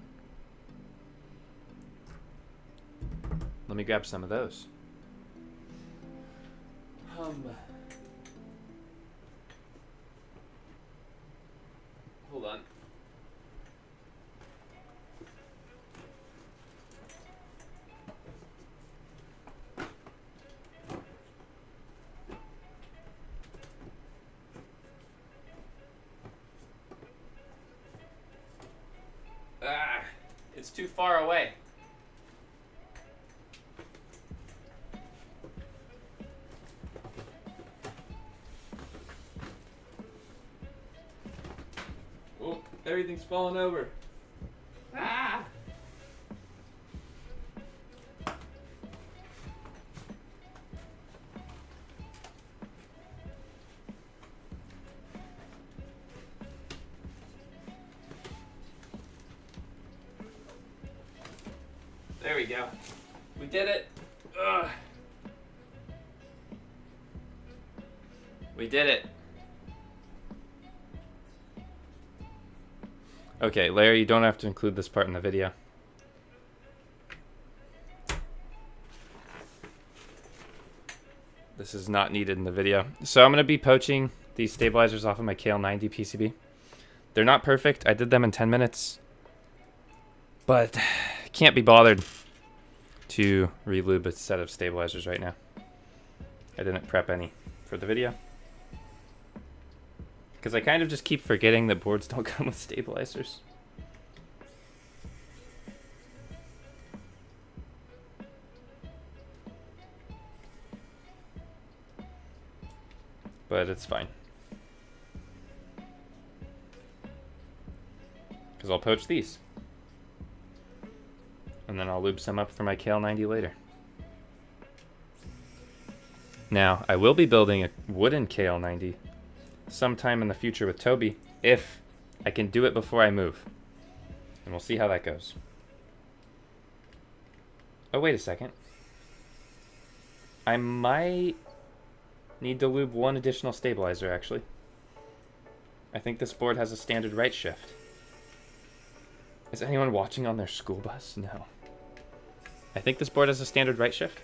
Let me grab some of those. Hold on. Ah, it's too far away. Oh, everything's falling over. Ah! There we go. We did it. Ugh. We did it. Okay, Larry, you don't have to include this part in the video. This is not needed in the video. So I'm going to be poaching these stabilizers off of my KL90 PCB. They're not perfect. I did them in 10 minutes. But can't be bothered to relube a set of stabilizers right now. I didn't prep any for the video, because I kind of just keep forgetting that boards don't come with stabilizers. But it's fine, because I'll poach these. And then I'll lube some up for my KL90 later. Now, I will be building a wooden KL90 sometime in the future with Toby, if I can do it before I move. And we'll see how that goes. Oh, wait a second. I might need to lube one additional stabilizer, actually. I think this board has a standard right shift. Is anyone watching on their school bus? No. I think this board has a standard right shift.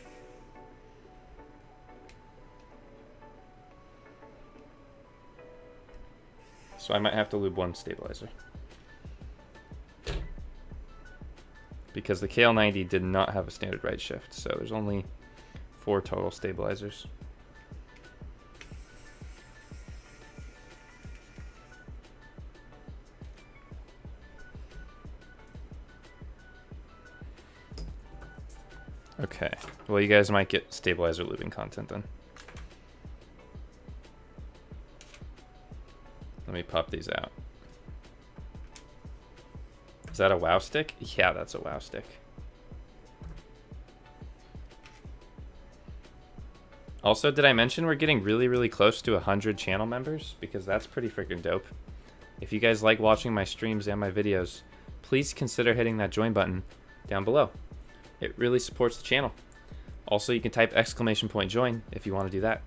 So I might have to lube one stabilizer, because the KL90 did not have a standard right shift, so there's only 4 total stabilizers. Okay, well, you guys might get stabilizer lubing content then. Let me pop these out. Is that a WoW stick? Yeah, that's a WoW stick. Also, did I mention we're getting really, really close to 100 channel members? Because that's pretty freaking dope. If you guys like watching my streams and my videos, please consider hitting that join button down below. It really supports the channel. Also, you can type !join if you want to do that.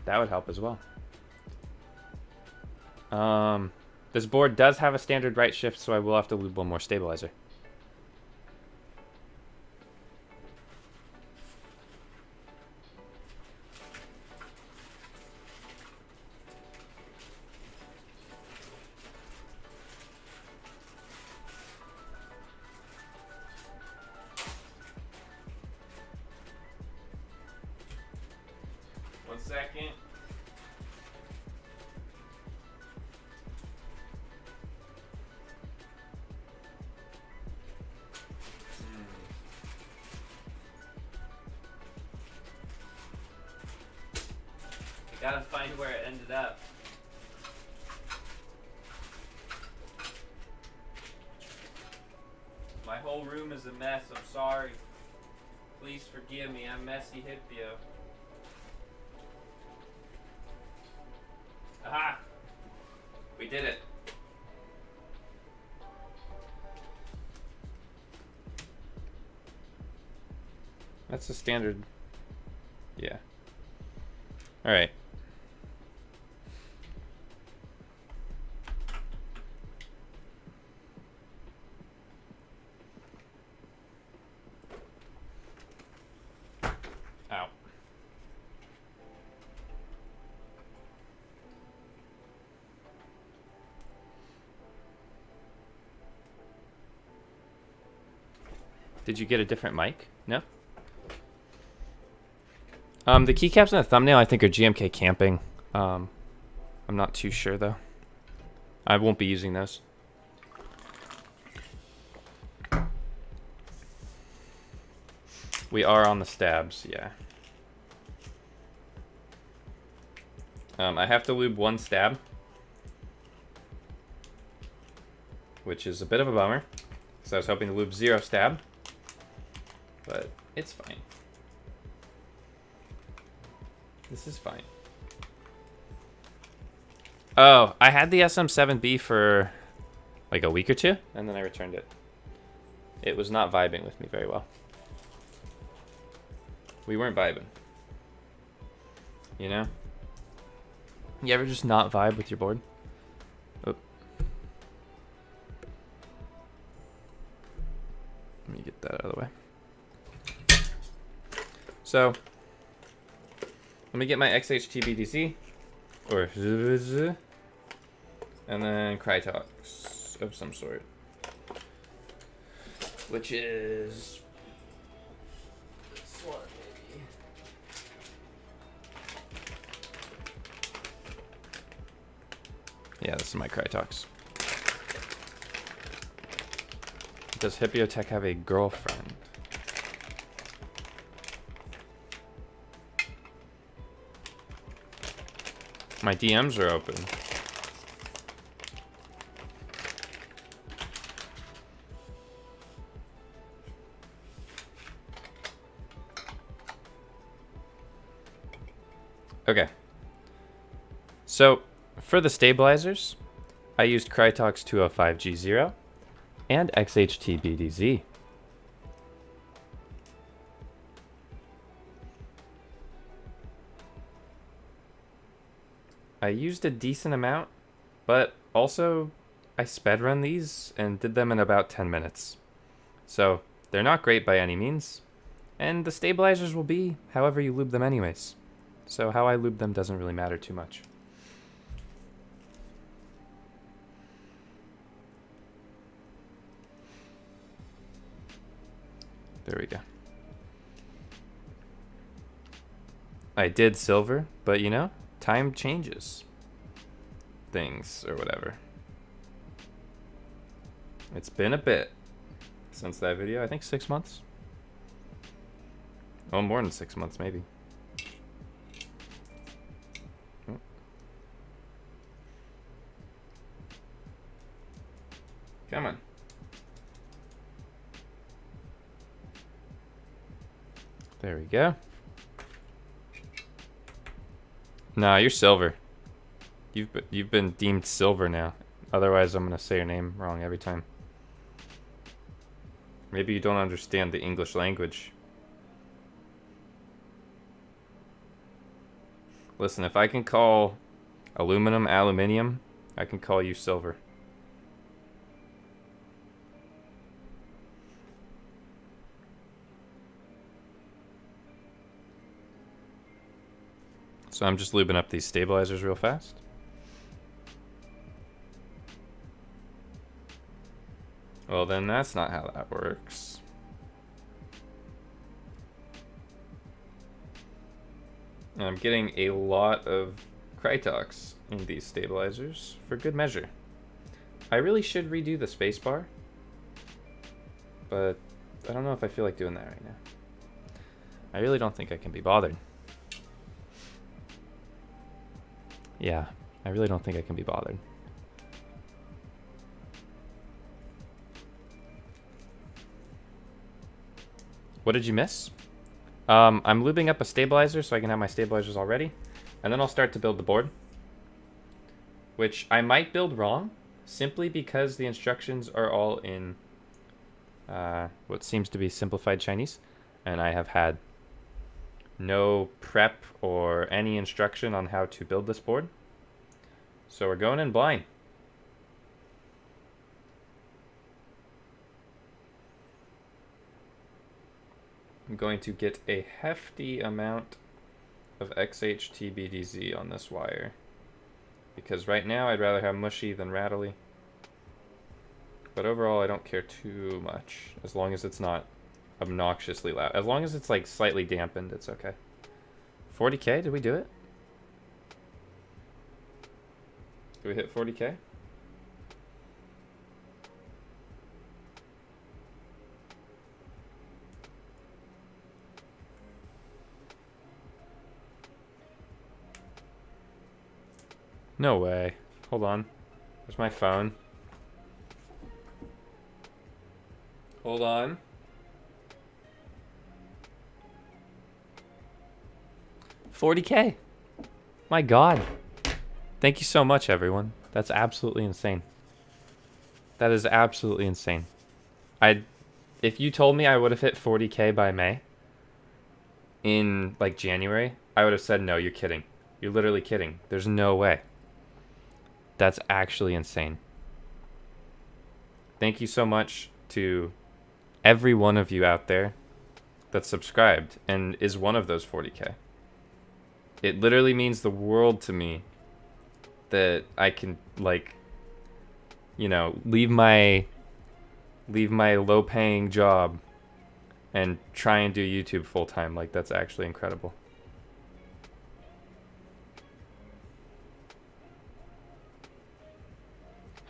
That would help as well. This board does have a standard right shift, so I will have to lube one more stabilizer. One second. Gotta find where it ended up. My whole room is a mess. I'm sorry. Please forgive me. I'm messy Hipyo. Aha! We did it. That's the standard. Yeah. All right. Ow. Did you get a different mic? No? The keycaps in the thumbnail I think are GMK camping. I'm not too sure though. I won't be using those. We are on the stabs, yeah. I have to lube one stab, which is a bit of a bummer, because I was hoping to lube 0 stab, but it's fine. This is fine. Oh, I had the SM7B for like a week or two, and then I returned it. It was not vibing with me very well. We weren't vibing. You know? You ever just not vibe with your board? Oh. Let me get that out of the way. So, let me get my XHTBDC, or and then Crytox of some sort, which is this one maybe. Yeah, this is my Crytox. Does Hipyo Tech have a girlfriend? My DMs are open. Okay. So, for the stabilizers, I used Crytox 205G0 and XHTBDZ. I used a decent amount, but also I sped run these and did them in about 10 minutes. So they're not great by any means, and the stabilizers will be however you lube them anyways. So how I lube them doesn't really matter too much. There we go. I did silver, but you know, time changes things or whatever. It's been a bit since that video. I think 6 months. Oh, more than 6 months maybe. Oh. Come on. There we go. Nah, you're silver. You've been deemed silver now. Otherwise, I'm gonna say your name wrong every time. Maybe you don't understand the English language. Listen, if I can call aluminum aluminium, I can call you silver. So I'm just lubing up these stabilizers real fast. Well, then that's not how that works. I'm getting a lot of Crytox in these stabilizers for good measure. I really should redo the spacebar, but I don't know if I feel like doing that right now. I really don't think I can be bothered. Yeah, I really don't think I can be bothered. What did you miss? I'm lubing up a stabilizer so I can have my stabilizers all ready. And then I'll start to build the board. Which I might build wrong, simply because the instructions are all in what seems to be simplified Chinese. And I have had no prep or any instruction on how to build this board. So we're going in blind. I'm going to get a hefty amount of XHTBDZ on this wire. Because right now I'd rather have mushy than rattly. But overall I don't care too much, as long as it's not obnoxiously loud. As long as it's like slightly dampened, it's okay. 40k, did we do it? Did we hit 40k? No way. Hold on. Where's my phone? Hold on. $40K. My God. Thank you so much, everyone. That's absolutely insane. That is absolutely insane. If you told me I would have hit 40K by May, in like January, I would have said, no, you're kidding. You're literally kidding. There's no way. That's actually insane. Thank you so much to every one of you out there that's subscribed and is one of those 40K. It literally means the world to me that I can, like, you know, leave my low-paying job and try and do YouTube full-time. Like, that's actually incredible.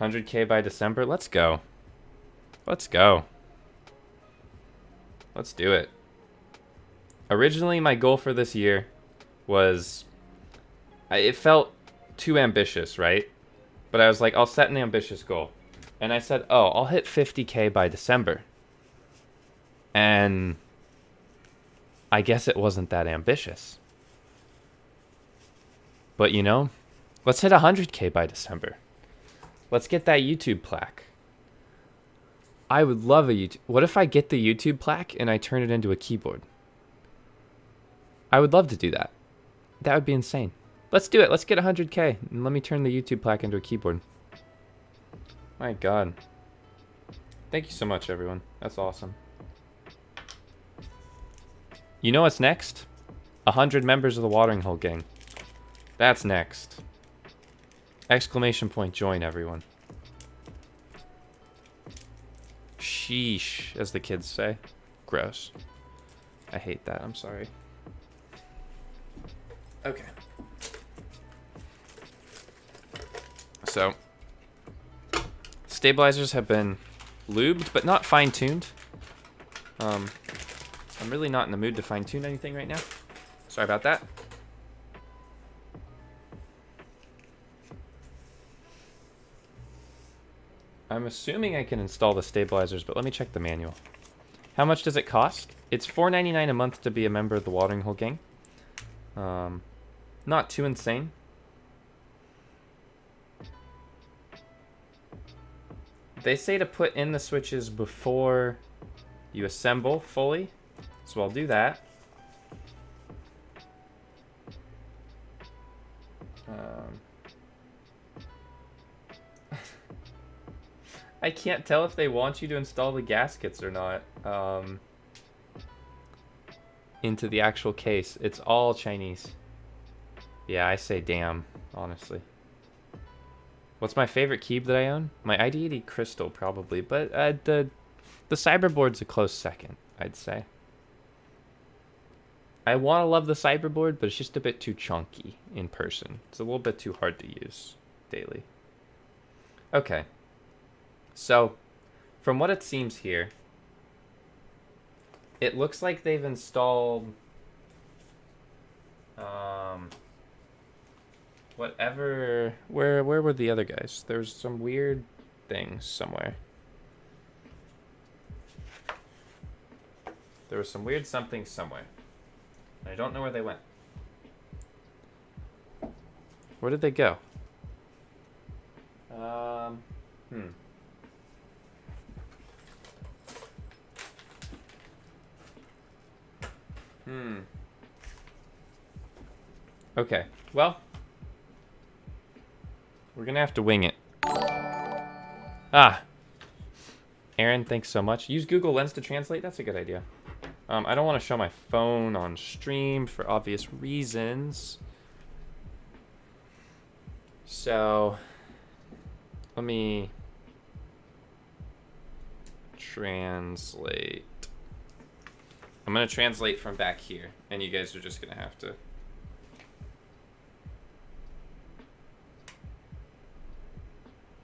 $100K by December? Let's go. Let's go. Let's do it. Originally, my goal for this year was... It felt too ambitious, right? But I was like, I'll set an ambitious goal. And I said, oh, I'll hit 50K by December. And I guess it wasn't that ambitious. But, you know, let's hit 100K by December. Let's get that YouTube plaque. I would love a YouTube... What if I get the YouTube plaque and I turn it into a keyboard? I would love to do that. That would be insane. Let's do it. Let's get 100K. And let me turn the YouTube plaque into a keyboard. My God. Thank you so much, everyone. That's awesome. You know what's next? 100 members of the Watering Hole Gang. That's next. Exclamation point join, everyone. Sheesh, as the kids say. Gross. I hate that. I'm sorry. Okay. So, stabilizers have been lubed, but not fine-tuned. I'm really not in the mood to fine-tune anything right now. Sorry about that. I'm assuming I can install the stabilizers, but let me check the manual. How much does it cost? It's $4.99 a month to be a member of the Watering Hole Gang. Not too insane. They say to put in the switches before you assemble fully, so I'll do that. I can't tell if they want you to install the gaskets or not into the actual case. It's all Chinese. Yeah, I say damn, honestly. What's my favorite keyb that I own? My ID80 Crystal, probably, but the Cyberboard's a close second, I'd say. I want to love the Cyberboard, but it's just a bit too chunky in person. It's a little bit too hard to use daily. Okay. So, from what it seems here, it looks like they've installed Whatever. Where were the other guys? There's some weird things somewhere. There was some weird something somewhere. I don't know where they went. Where did they go? Okay, well, we're gonna have to wing it. Ah, Aaron, thanks so much. Use Google Lens to translate. That's a good idea. I don't want to show my phone on stream for obvious reasons. So, let me translate. I'm going to translate from back here, and you guys are just going to have to...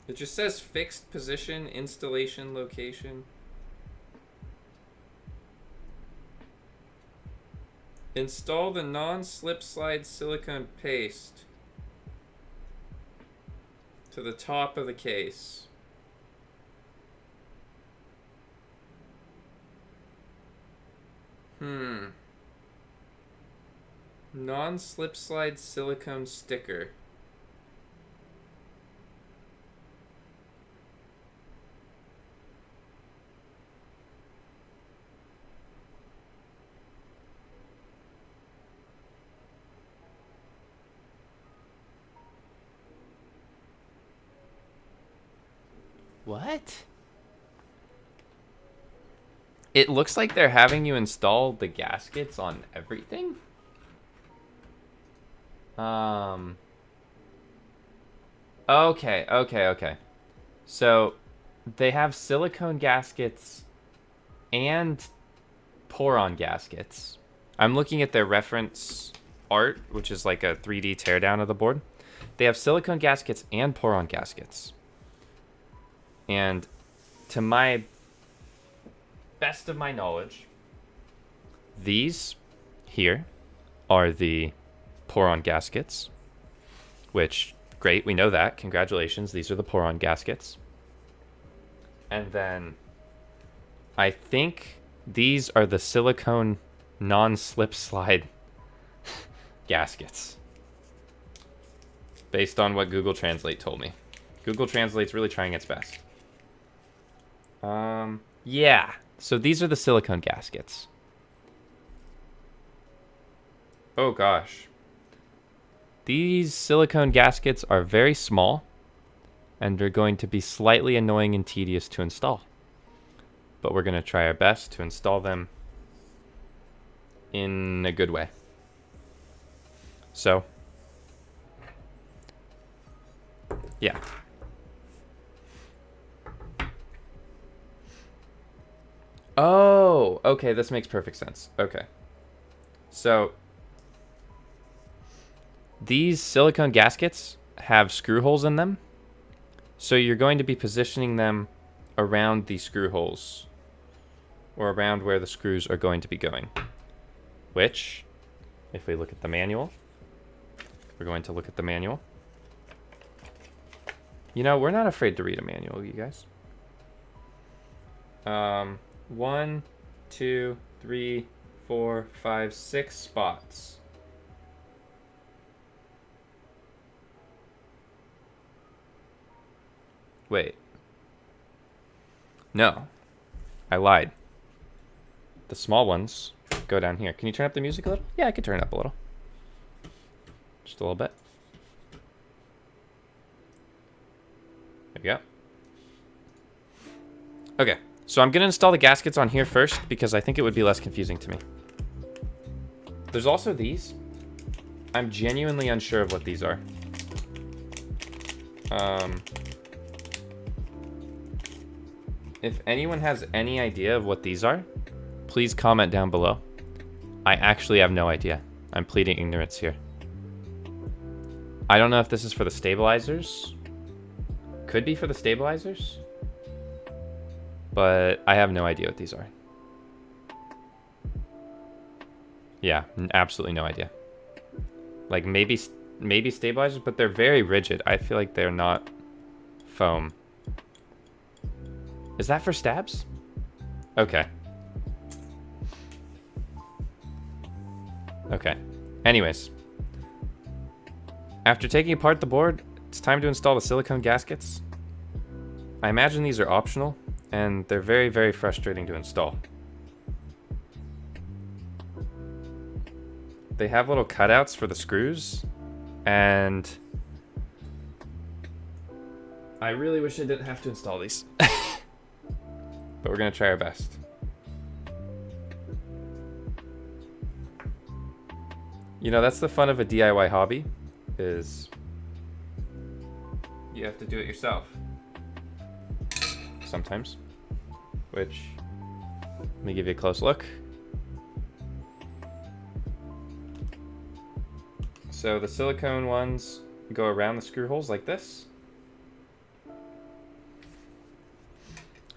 It just says fixed position, installation location. Install the non-slip slide silicone paste to the top of the case. Non-slip slide silicone sticker. What? It looks like they're having you install the gaskets on everything? Okay. So, they have silicone gaskets and pour-on gaskets. I'm looking at their reference art, which is like a 3D teardown of the board. They have silicone gaskets and pour-on gaskets. And to my best of my knowledge, these here are the pour-on gaskets, which, great, we know that. Congratulations, these are the pour-on gaskets. And then I think these are the silicone non-slip slide gaskets, based on what Google Translate told me. Google Translate's really trying its best. Yeah. So these are the silicone gaskets. Oh gosh. These silicone gaskets are very small, and they're going to be slightly annoying and tedious to install. But we're going to try our best to install them in a good way. So, yeah. Oh, okay, this makes perfect sense. Okay. So, these silicone gaskets have screw holes in them. So you're going to be positioning them around the screw holes, or around where the screws are going to be going. Which, if we look at the manual, we're going to look at the manual. You know, we're not afraid to read a manual, you guys. 1, 2, 3, 4, 5, 6 spots. Wait. No. I lied. The small ones go down here. Can you turn up the music a little? Yeah, I can turn it up a little. Just a little bit. There we go. Okay. So I'm going to install the gaskets on here first because I think it would be less confusing to me. There's also these. I'm genuinely unsure of what these are. If anyone has any idea of what these are, please comment down below. I actually have no idea. I'm pleading ignorance here. I don't know if this is for the stabilizers. Could be for the stabilizers. But I have no idea what these are. Yeah, absolutely no idea. Like maybe maybe stabilizers, but they're very rigid. I feel like they're not foam. Is that for stabs? Okay. Okay. Anyways. After taking apart the board, it's time to install the silicone gaskets. I imagine these are optional, and they're very, very frustrating to install. They have little cutouts for the screws, and I really wish I didn't have to install these. But we're gonna try our best. You know, that's the fun of a DIY hobby, is you have to do it yourself. Sometimes. Which, let me give you a close look. So the silicone ones go around the screw holes like this.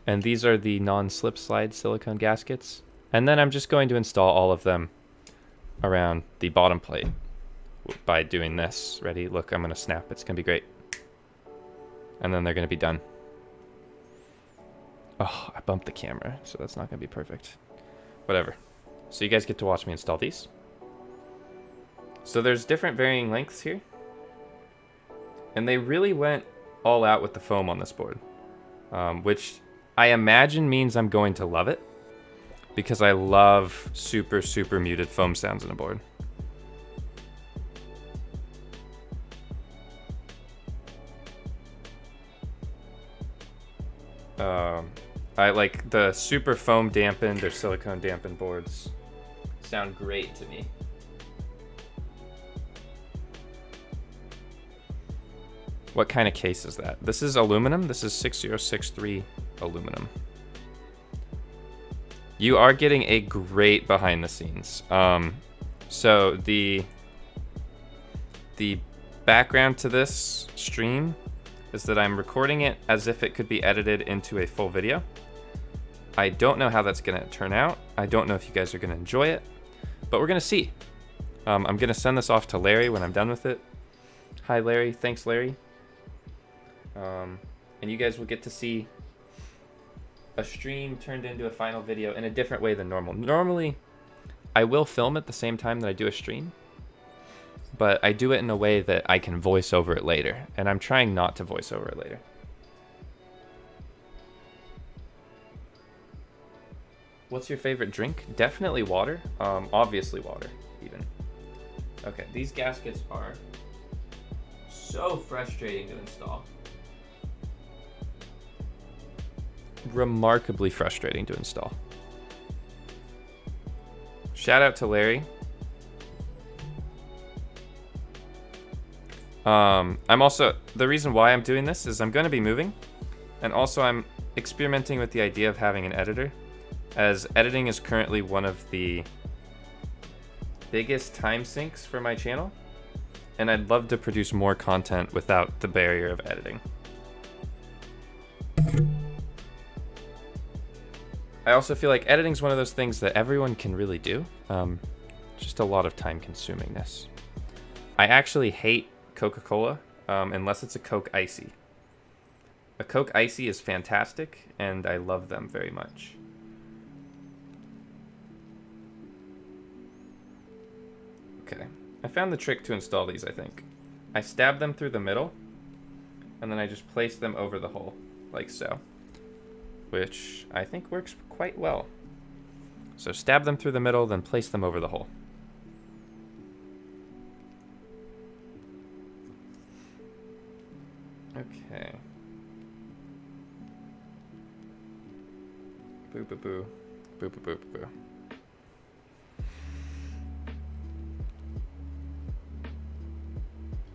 And these are the non-slip slide silicone gaskets. And then I'm just going to install all of them around the bottom plate by doing this. Ready? Look, I'm gonna snap. It's gonna be great. And then they're gonna be done. Oh, I bumped the camera, so that's not gonna be perfect. Whatever. So you guys get to watch me install these. So there's different varying lengths here. And they really went all out with the foam on this board. Which I imagine means I'm going to love it. Because I love super, super muted foam sounds in a board. I like the super foam dampened or silicone dampened boards. Sound great to me. What kind of case is that? This is aluminum. This is 6063 aluminum. You are getting a great behind the scenes. So the background to this stream is that I'm recording it as if it could be edited into a full video. I don't know how that's gonna turn out. I don't know if you guys are gonna enjoy it, but we're gonna see. I'm gonna send this off to Larry when I'm done with it. Hi Larry, thanks Larry. And you guys will get to see a stream turned into a final video in a different way than normal. Normally, I will film at the same time that I do a stream, but I do it in a way that I can voice over it later, and I'm trying not to voice over it later. What's your favorite drink? Definitely water. Obviously water, even. Okay, these gaskets are so frustrating to install. Remarkably frustrating to install. Shout out to Larry. I'm also, the reason why I'm doing this is I'm going to be moving, and also I'm experimenting with the idea of having an editor, as editing is currently one of the biggest time sinks for my channel, and I'd love to produce more content without the barrier of editing. I also feel like editing is one of those things that everyone can really do. Just a lot of time consumingness. I actually hate Coca-Cola unless it's a Coke Icy. A Coke Icy is fantastic, and I love them very much. Okay, I found the trick to install these, I think. I stab them through the middle, and then I just place them over the hole, like so. Which I think works quite well. So stab them through the middle, then place them over the hole. Okay. Boo boo boo. Boo boo boo boo boo.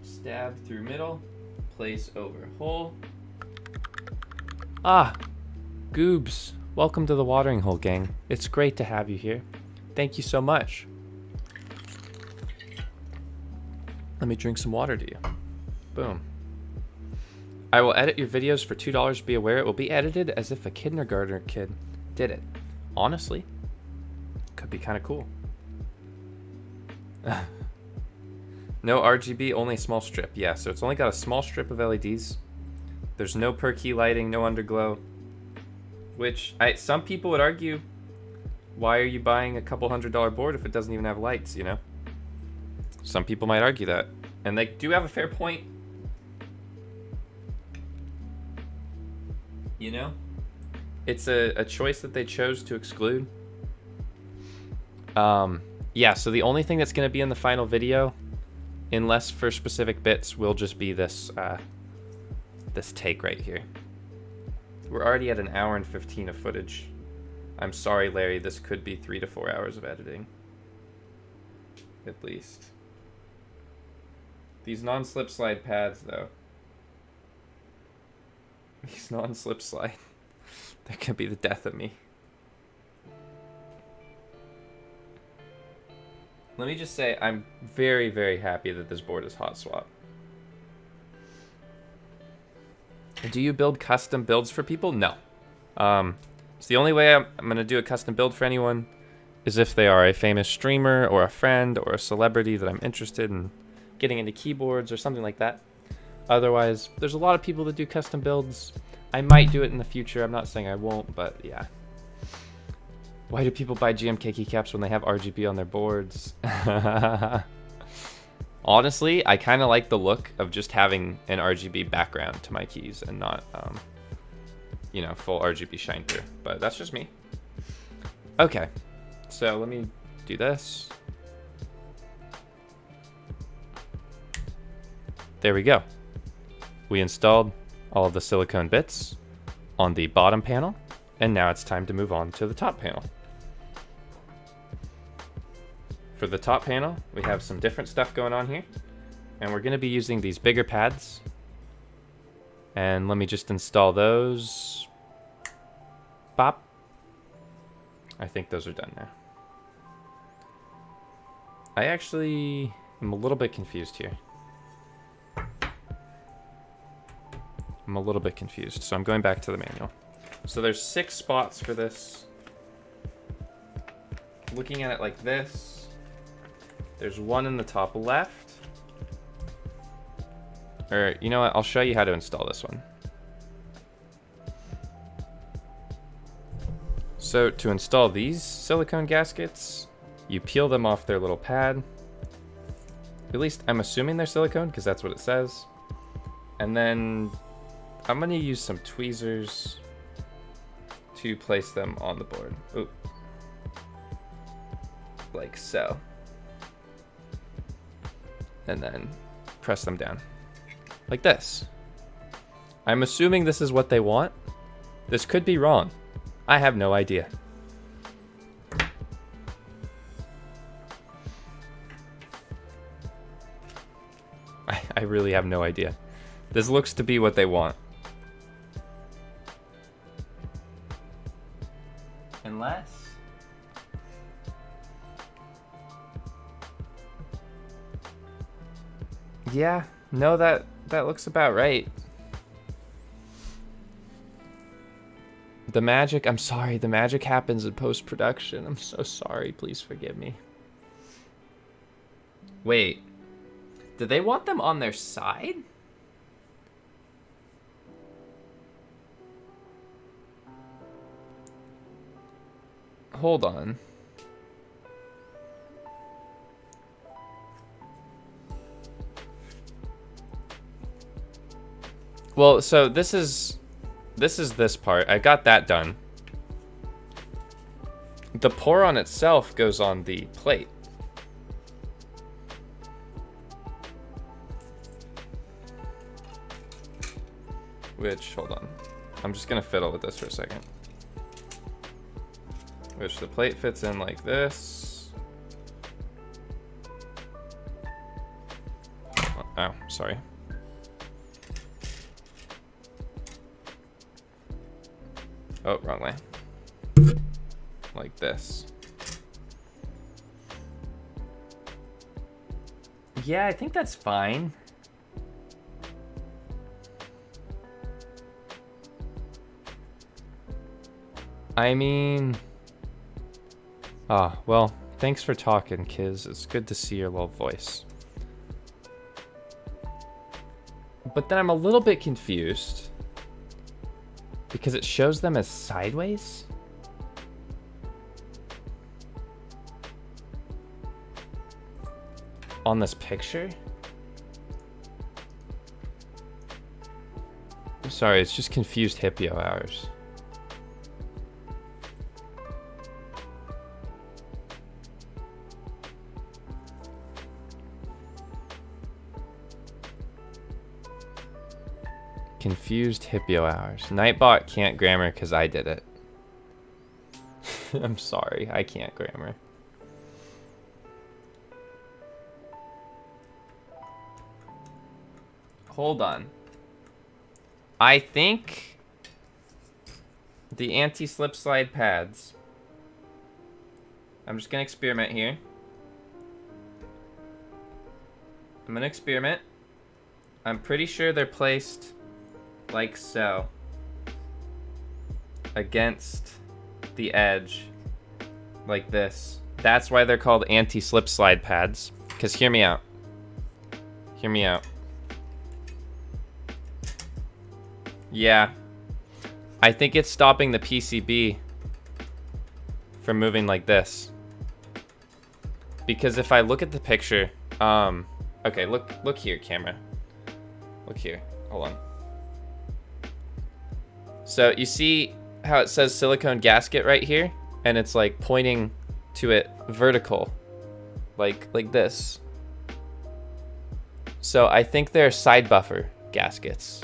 Stab through middle, place over hole. Ah! Goobs, welcome to the watering hole, gang. It's great to have you here. Thank you so much. Let me drink some water to you. Boom. I will edit your videos for $2. Be aware it will be edited as if a kindergartner kid did it. Honestly, could be kind of cool. No RGB, only a small strip. Yeah, so it's only got a small strip of LEDs. There's no per key lighting, no underglow. Which, some people would argue, why are you buying a couple $100 board if it doesn't even have lights, you know? Some people might argue that. And they do have a fair point. You know? It's a choice that they chose to exclude. Yeah, so the only thing that's going to be in the final video, unless for specific bits, will just be this this take right here. We're already at 1 hour and 15 of footage. I'm sorry, Larry, this could be 3 to 4 hours of editing. At least. These non-slip slide pads, though. These non-slip slide. They're gonna be the death of me. Let me just say, I'm very, very happy that this board is hot swap. Do you build custom builds for people? No. So the only way I'm gonna do a custom build for anyone is if they are a famous streamer or a friend or a celebrity that I'm interested in getting into keyboards or something like that. Otherwise, there's a lot of people that do custom builds. I might do it in the future. I'm not saying I won't, but yeah. Why do people buy GMK keycaps when they have RGB on their boards? Honestly, I kind of like the look of just having an RGB background to my keys and not, you know, full RGB shine through. But that's just me. Okay, so let me do this. There we go. We installed all of the silicone bits on the bottom panel, and now it's time to move on to the top panel. For the top panel, we have some different stuff going on here, and we're going to be using these bigger pads. And let me just install those. Bop. I think those are done now. I actually am a little bit confused here. I'm a little bit confused, so I'm going back to the manual. So there's 6 spots for this. Looking at it like this, there's one in the top left. Or, you know what, I'll show you how to install this one. So to install these silicone gaskets, you peel them off their little pad. At least I'm assuming they're silicone because that's what it says. And then I'm gonna use some tweezers to place them on the board. Ooh. Like so. And then press them down. Like this. I'm assuming this is what they want. This could be wrong. I have no idea. I really have no idea. This looks to be what they want. Unless... Yeah, no, that looks about right. The magic, I'm sorry, the magic happens in post-production. I'm so sorry, please forgive me. Wait, do they want them on their side? Hold on. Well, so this is this part. I got that done. The Poron itself goes on the plate. Which, hold on. I'm just gonna fiddle with this for a second. Which the plate fits in like this. Oh, sorry. Oh, wrong way. Like this. Yeah, I think that's fine. I mean... Ah, well, thanks for talking, Kiz. It's good to see your little voice. But then I'm a little bit confused because it shows them as sideways. On this picture. I'm sorry, it's just confused Hipyo hours. Confused Hipyo hours. Nightbot can't grammar because I did it. I'm sorry, I can't grammar. Hold on. I think the anti-slip slide pads. I'm just gonna experiment here. I'm gonna experiment. I'm pretty sure they're placed like so against the edge like this. That's why they're called anti-slip slide pads. Because hear me out. Hear me out. Yeah. I think it's stopping the PCB from moving like this. Because if I look at the picture, okay, look here, camera. Look here. Hold on. So you see how it says silicone gasket right here? And it's like pointing to it vertical. Like this. So I think they're side buffer gaskets.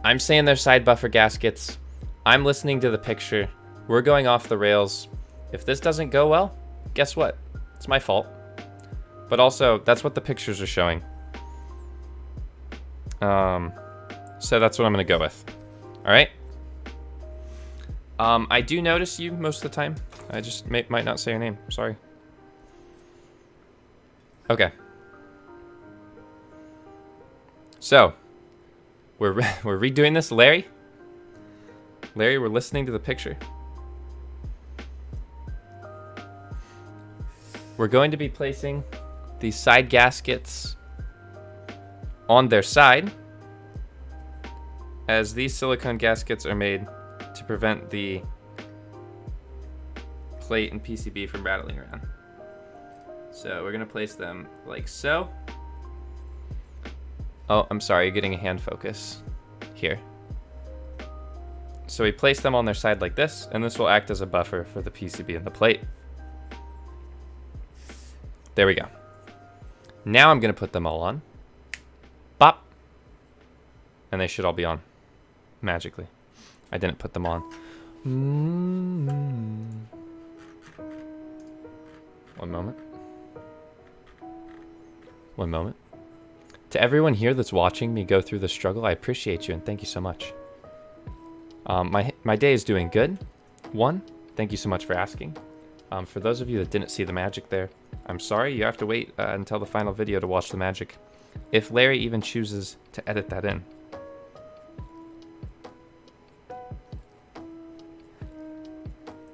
I'm saying they're side buffer gaskets. I'm listening to the picture. We're going off the rails. If this doesn't go well, guess what? It's my fault. But also, that's what the pictures are showing. So that's what I'm gonna go with. All right. I do notice you most of the time. I just might not say your name. Sorry. Okay. So, we're redoing this, Larry. Larry, we're listening to the picture. We're going to be placing these side gaskets on their side, as these silicone gaskets are made to prevent the plate and PCB from rattling around. So we're gonna place them like so. Oh, I'm sorry, you're getting a hand focus here. So we place them on their side like this, and this will act as a buffer for the PCB and the plate. There we go. Now I'm gonna put them all on. Bop. And they should all be on magically. I didn't put them on. One moment. One moment. To everyone here that's watching me go through the struggle, I appreciate you and thank you so much. My day is doing good. Thank you so much for asking. For those of you that didn't see the magic there, I'm sorry, you have to wait until the final video to watch the magic. If Larry even chooses to edit that in.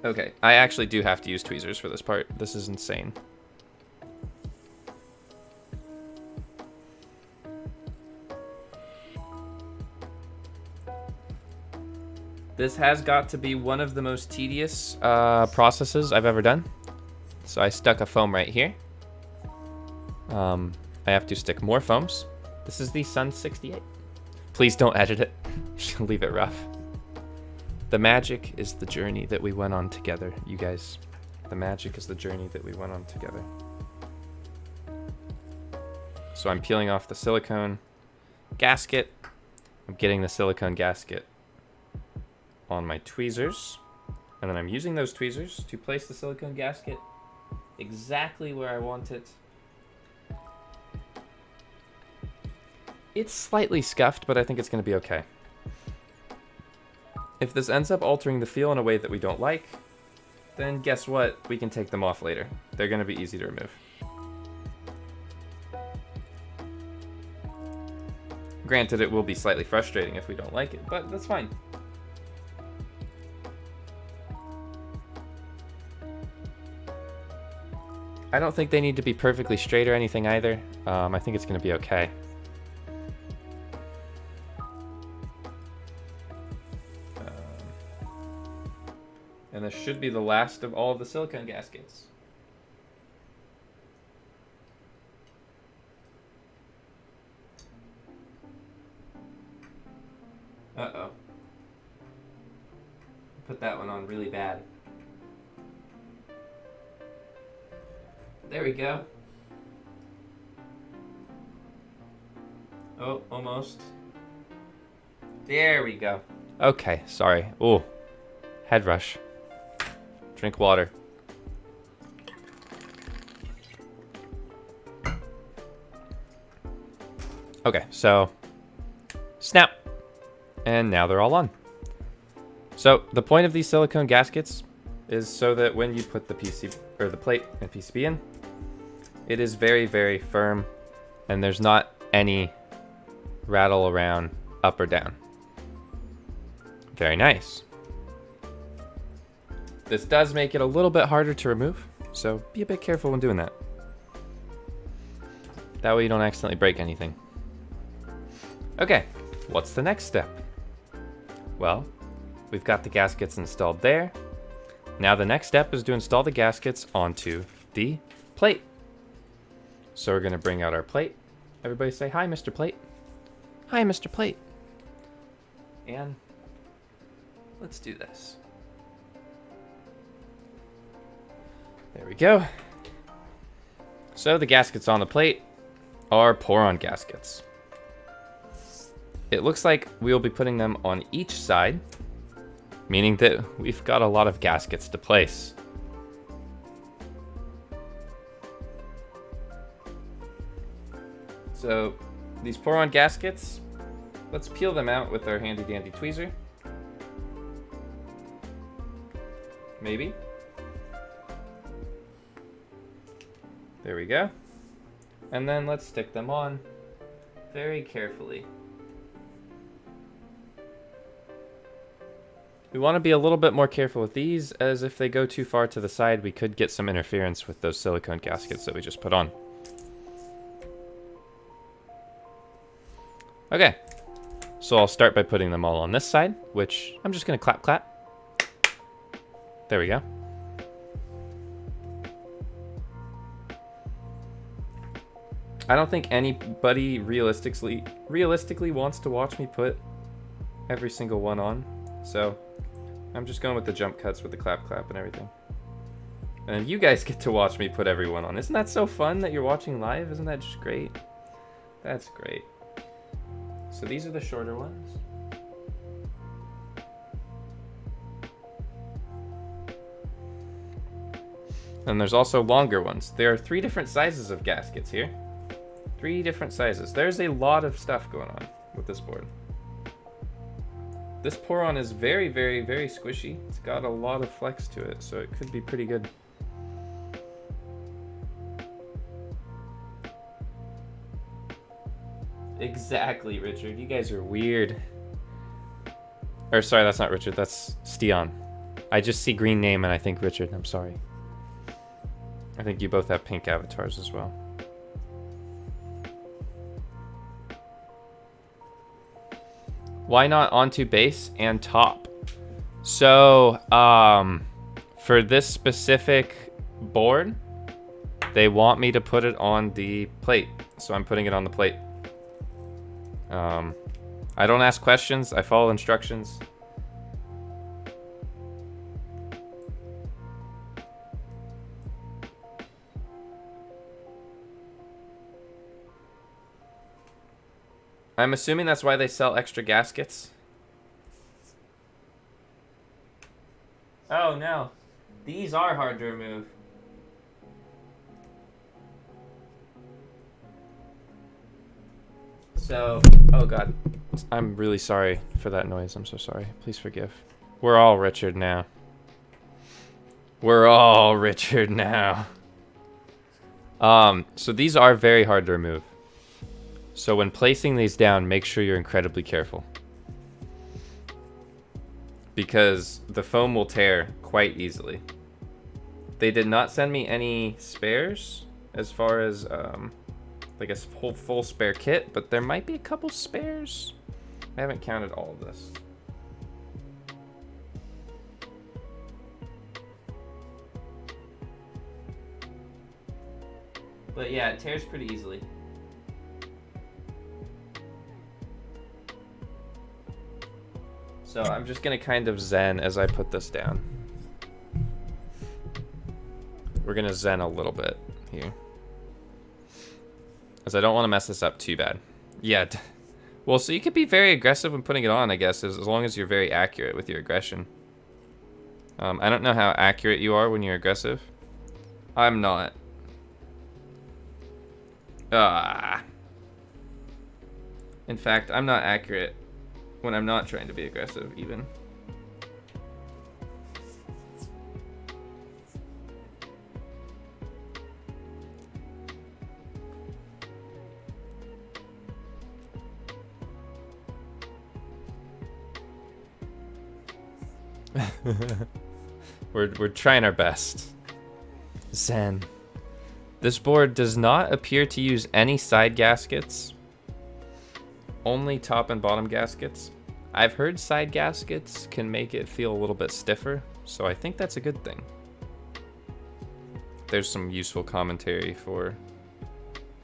Okay, I actually do have to use tweezers for this part. This is insane. This has got to be one of the most tedious processes I've ever done. So I stuck a foam right here. I have to stick more foams. This is the Sun68. Please don't edit it. Leave it rough. The magic is the journey that we went on together, you guys. The magic is the journey that we went on together. So I'm peeling off the silicone gasket. I'm getting the silicone gasket on my tweezers. And then I'm using those tweezers to place the silicone gasket exactly where I want it. It's slightly scuffed, but I think it's going to be okay. If this ends up altering the feel in a way that we don't like, then guess what? We can take them off later. They're going to be easy to remove. Granted, it will be slightly frustrating if we don't like it, but that's fine. I don't think they need to be perfectly straight or anything either. I think it's going to be okay. And this should be the last of all of the silicone gaskets. Uh-oh. Put that one on really bad. There we go. Oh, almost. There we go. Okay, sorry. Ooh, head rush. Drink water. Okay, so snap. And now they're all on. So the point of these silicone gaskets is so that when you put the PC or the plate and PCB in, it is very, very firm and there's not any rattle around up or down. Very nice. This does make it a little bit harder to remove, so be a bit careful when doing that. That way you don't accidentally break anything. Okay, what's the next step? Well, we've got the gaskets installed there. Now the next step is to install the gaskets onto the plate. So we're gonna bring out our plate. Everybody say hi, Mr. Plate. Hi, Mr. Plate. And let's do this. There we go. So the gaskets on the plate are pour-on gaskets. It looks like we'll be putting them on each side, meaning that we've got a lot of gaskets to place. So these pour-on gaskets, let's peel them out with our handy-dandy tweezer. Maybe. There we go. And then let's stick them on very carefully. We want to be a little bit more careful with these, as if they go too far to the side, we could get some interference with those silicone gaskets that we just put on. Okay, so I'll start by putting them all on this side, which I'm just going to clap, clap. There we go. I don't think anybody realistically wants to watch me put every single one on, so I'm just going with the jump cuts with the clap clap and everything. And you guys get to watch me put everyone on. Isn't that so fun that you're watching live? Isn't that just great? That's great. So these are the shorter ones. And there's also longer ones. There are 3 different sizes of gaskets here. 3 different sizes. There's a lot of stuff going on with this board. This pour-on is very, very, very squishy. It's got a lot of flex to it, so it could be pretty good. Exactly, Richard. You guys are weird. Or sorry, that's not Richard. That's Steon. I just see green name and I think Richard. I'm sorry. I think you both have pink avatars as well. Why not onto base and top? So, for this specific board, they want me to put it on the plate. So I'm putting it on the plate. I don't ask questions, I follow instructions. I'm assuming that's why they sell extra gaskets. Oh no, these are hard to remove. So, oh god, I'm really sorry for that noise. I'm so sorry. Please forgive. We're all Richard now. We're all Richard now. So these are very hard to remove. So when placing these down, make sure you're incredibly careful. Because the foam will tear quite easily. They did not send me any spares as far as like a full spare kit, but there might be a couple spares. I haven't counted all of this. But yeah, it tears pretty easily. So I'm just gonna kind of zen as I put this down. We're gonna zen a little bit here. As I don't want to mess this up too bad. Yeah. Well, so you could be very aggressive when putting it on, I guess, as long as you're very accurate with your aggression. I don't know how accurate you are when you're aggressive. I'm not. In fact, I'm not accurate when I'm not trying to be aggressive, even. We're trying our best. Zen. This board does not appear to use any side gaskets. Only top and bottom gaskets. I've heard side gaskets can make it feel a little bit stiffer, so I think that's a good thing. There's some useful commentary for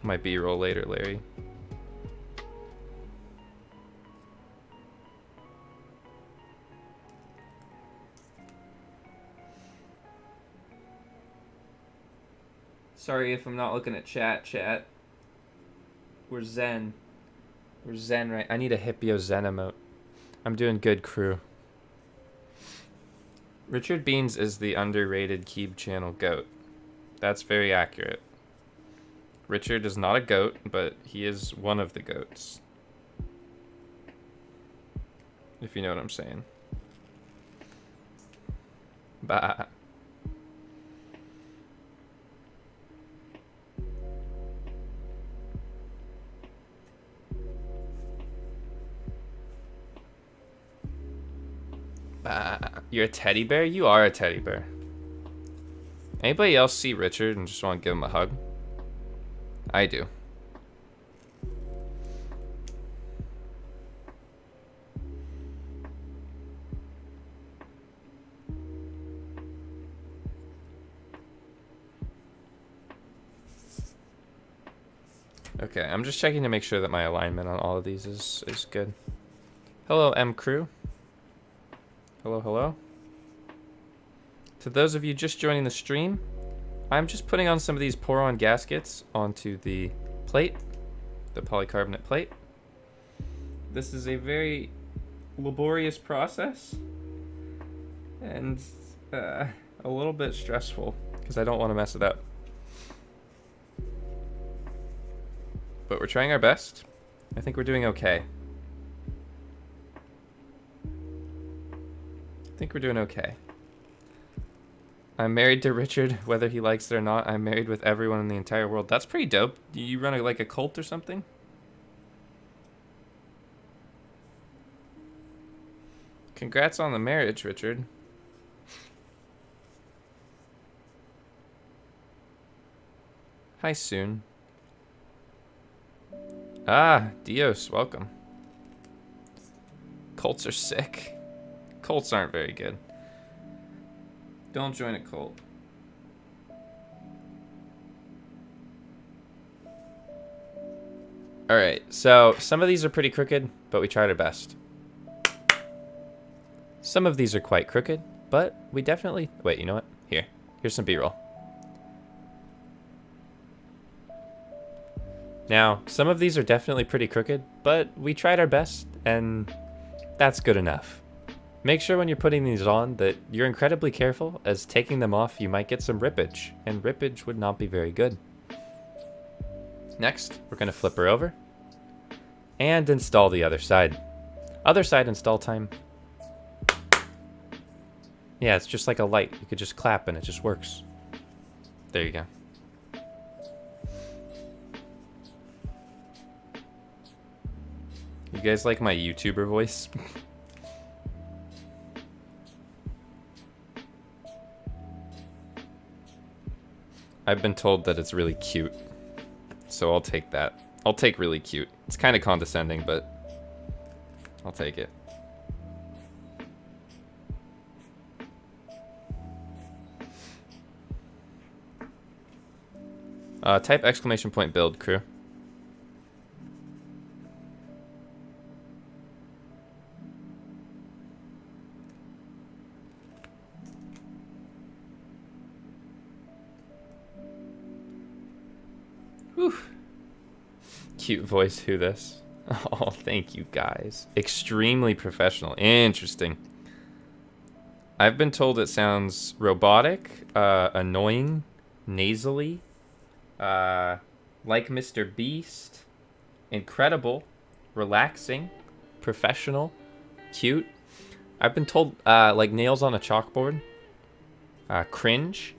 my B-roll later, Larry. Sorry if I'm not looking at chat. We're zen. We're zen, right? I need a Hipyo zen emote. I'm doing good, crew. Richard Beans is the underrated Keeb channel goat. That's very accurate. Richard is not a goat, but he is one of the goats. If you know what I'm saying. Bah. You're a teddy bear? You are a teddy bear. Anybody else see Richard and just want to give him a hug? I do. Okay, I'm just checking to make sure that my alignment on all of these is good. Hello, M Crew. Hello, hello. To those of you just joining the stream, I'm just putting on some of these pour-on gaskets onto the plate, the polycarbonate plate. This is a very laborious process and a little bit stressful because I don't want to mess it up. But we're trying our best. I think we're doing okay. I think we're doing okay. I'm married to Richard, whether he likes it or not. I'm married with everyone in the entire world. That's pretty dope. Do you run like a cult or something? Congrats on the marriage, Richard. Hi, Soon. Ah, Dios, welcome. Cults are sick. Cults aren't very good. Don't join a cult. Alright, so some of these are pretty crooked, but we tried our best. Some of these are quite crooked, but we definitely... Wait, you know what? Here's some B-roll. Now, some of these are definitely pretty crooked, but we tried our best, and that's good enough. Make sure when you're putting these on that you're incredibly careful, as taking them off you might get some rippage, and rippage would not be very good. Next, we're going to flip her over and install the other side. Other side install time. Yeah, it's just like a light. You could just clap and it just works. There you go. You guys like my YouTuber voice? I've been told that it's really cute, so I'll take that. I'll take really cute. It's kind of condescending, but I'll take it. Type exclamation point build, crew. Whew. Cute voice, who this? Oh, thank you guys. Extremely professional. Interesting. I've been told it sounds robotic, annoying, nasally, like Mr. Beast, incredible, relaxing, professional, cute. I've been told like nails on a chalkboard, cringe.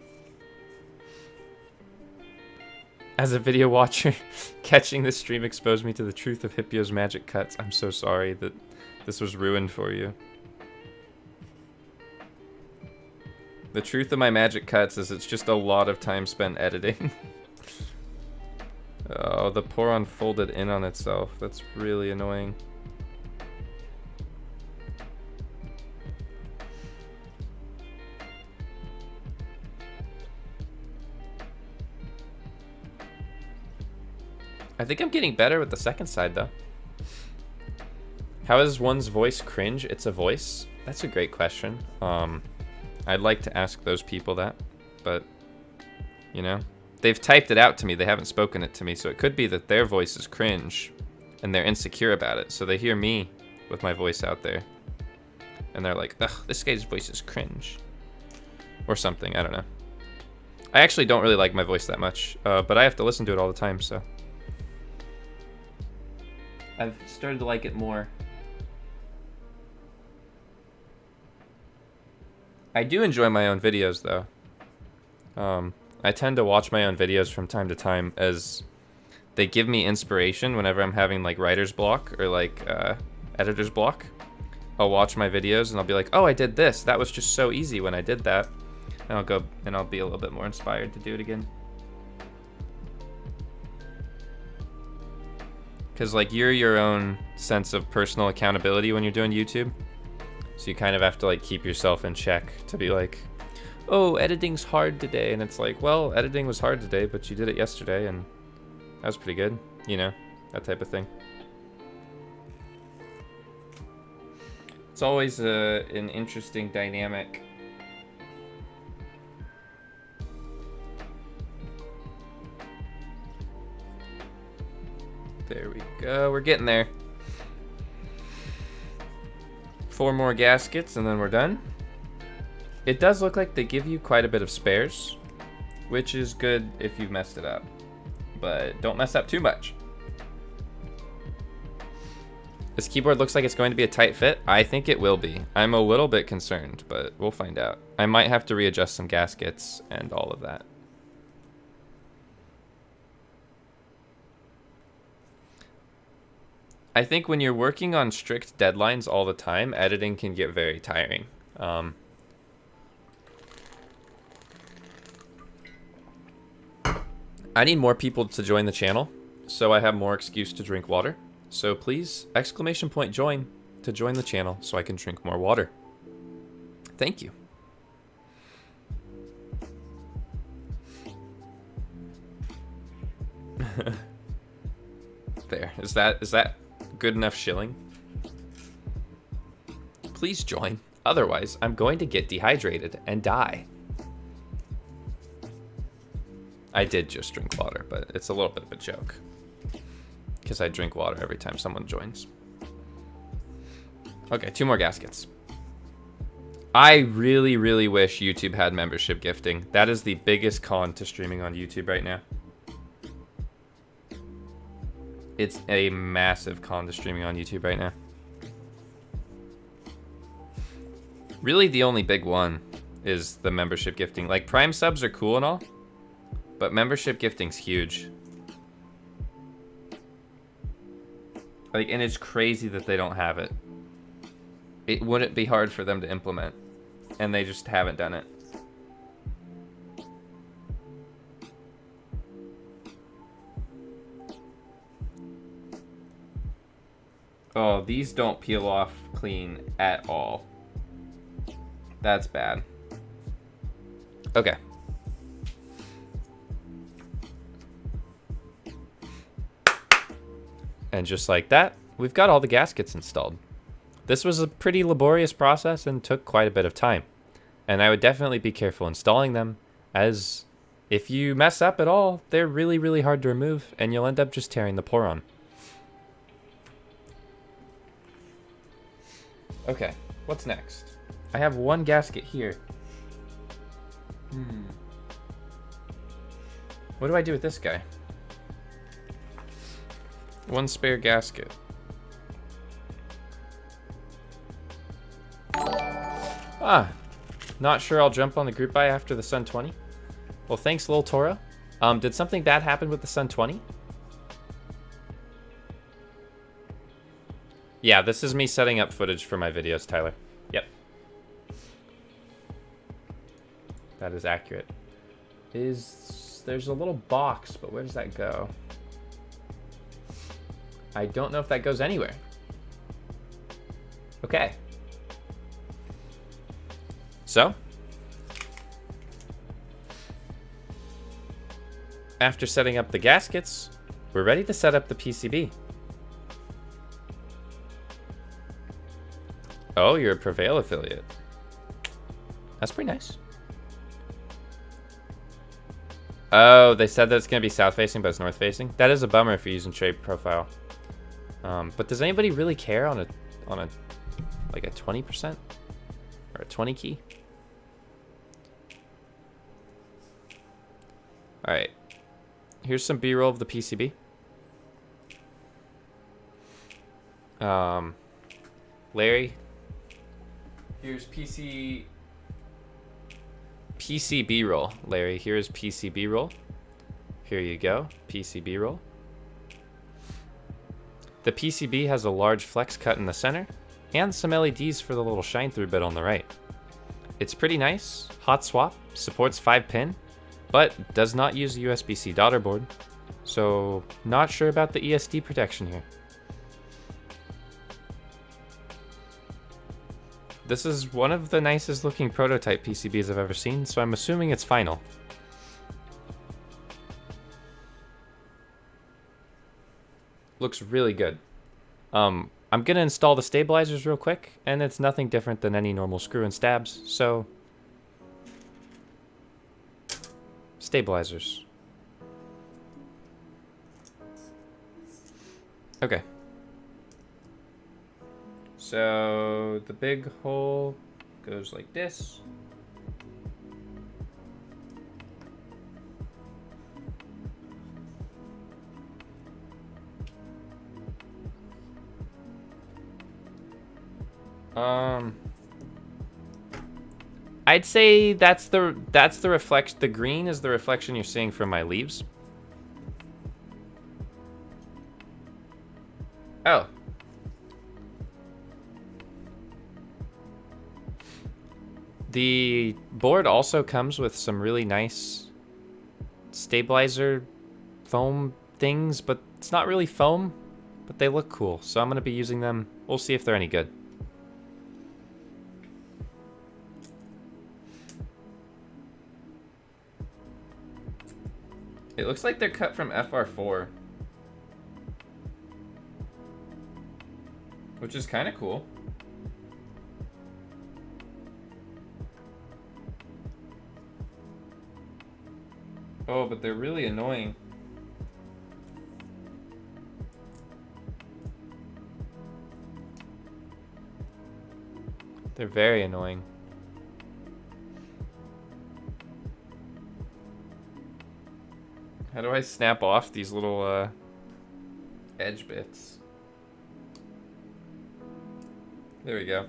As a video watcher, catching this stream exposed me to the truth of Hipyo's magic cuts. I'm so sorry that this was ruined for you. The truth of my magic cuts is it's just a lot of time spent editing. Oh, the pour unfolded in on itself. That's really annoying. I think I'm getting better with the second side, though. How is one's voice cringe? It's a voice? That's a great question. I'd like to ask those people that, but, you know, they've typed it out to me. They haven't spoken it to me, so it could be that their voice is cringe, and they're insecure about it. So they hear me with my voice out there, and they're like, ugh, this guy's voice is cringe. Or something, I don't know. I actually don't really like my voice that much, but I have to listen to it all the time, so. I've started to like it more. I do enjoy my own videos, though. I tend to watch my own videos from time to time as they give me inspiration whenever I'm having like writer's block or like editor's block. I'll watch my videos and I'll be like, oh, I did this. That was just so easy when I did that. And I'll go and I'll be a little bit more inspired to do it again. Because like you're your own sense of personal accountability when you're doing YouTube. So you kind of have to like keep yourself in check to be like, oh, editing's hard today. And it's like, well, editing was hard today, but you did it yesterday and that was pretty good. You know, that type of thing. It's always an interesting dynamic. There we go. We're getting there. 4 more gaskets and then we're done. It does look like they give you quite a bit of spares, which is good if you've messed it up. But don't mess up too much. This keyboard looks like it's going to be a tight fit. I think it will be. I'm a little bit concerned, but we'll find out. I might have to readjust some gaskets and all of that. I think when you're working on strict deadlines all the time, editing can get very tiring. I need more people to join the channel, so I have more excuse to drink water. So please, exclamation point join to join the channel so I can drink more water. Thank you. There, is that good enough shilling? Please join, otherwise I'm going to get dehydrated and die. I did just drink water, but it's a little bit of a joke. Because I drink water every time someone joins. Okay, 2 more gaskets. I really, really wish YouTube had membership gifting. That is the biggest con to streaming on YouTube right now. It's a massive con to streaming on YouTube right now. Really, the only big one is the membership gifting. Like, Prime subs are cool and all, but membership gifting's huge. Like, and it's crazy that they don't have it. It wouldn't be hard for them to implement, and they just haven't done it. Oh, these don't peel off clean at all. That's bad. Okay. And just like that, we've got all the gaskets installed. This was a pretty laborious process and took quite a bit of time. And I would definitely be careful installing them, as if you mess up at all, they're really, really hard to remove, and you'll end up just tearing the poron. Okay, what's next? I have one gasket here. What do I do with this guy? One spare gasket. Not sure I'll jump on the group buy after the Sun 20. Well, thanks, Lil Toro. Did something bad happen with the Sun 20? Yeah, this is me setting up footage for my videos, Tyler. Yep. That is accurate. There's a little box, but where does that go? I don't know if that goes anywhere. Okay. So, after setting up the gaskets, we're ready to set up the PCB. Oh, you're a Prevail affiliate. That's pretty nice. Oh, they said that it's going to be south facing, but it's north facing. That is a bummer if you're using trade profile. But does anybody really care on a like a 20% or a 20 key? All right. Here's some B-roll of the PCB. Larry, here's PCB roll. Larry, here's PCB roll. Here you go, PCB roll. The PCB has a large flex cut in the center and some LEDs for the little shine through bit on the right. It's pretty nice, hot swap, supports 5-pin, but does not use a USB-C daughter board, so not sure about the ESD protection here. This is one of the nicest looking prototype PCBs I've ever seen, so I'm assuming it's final. Looks really good. I'm gonna install the stabilizers real quick, and it's nothing different than any normal screw and stabs, so stabilizers. Okay. So the big hole goes like this. I'd say that's the reflection. The green is the reflection you're seeing from my leaves. Oh. The board also comes with some really nice stabilizer foam things, but it's not really foam, but they look cool. So I'm going to be using them. We'll see if they're any good. It looks like they're cut from FR4, which is kind of cool. Oh, but they're really annoying. They're very annoying. How do I snap off these little edge bits? There we go.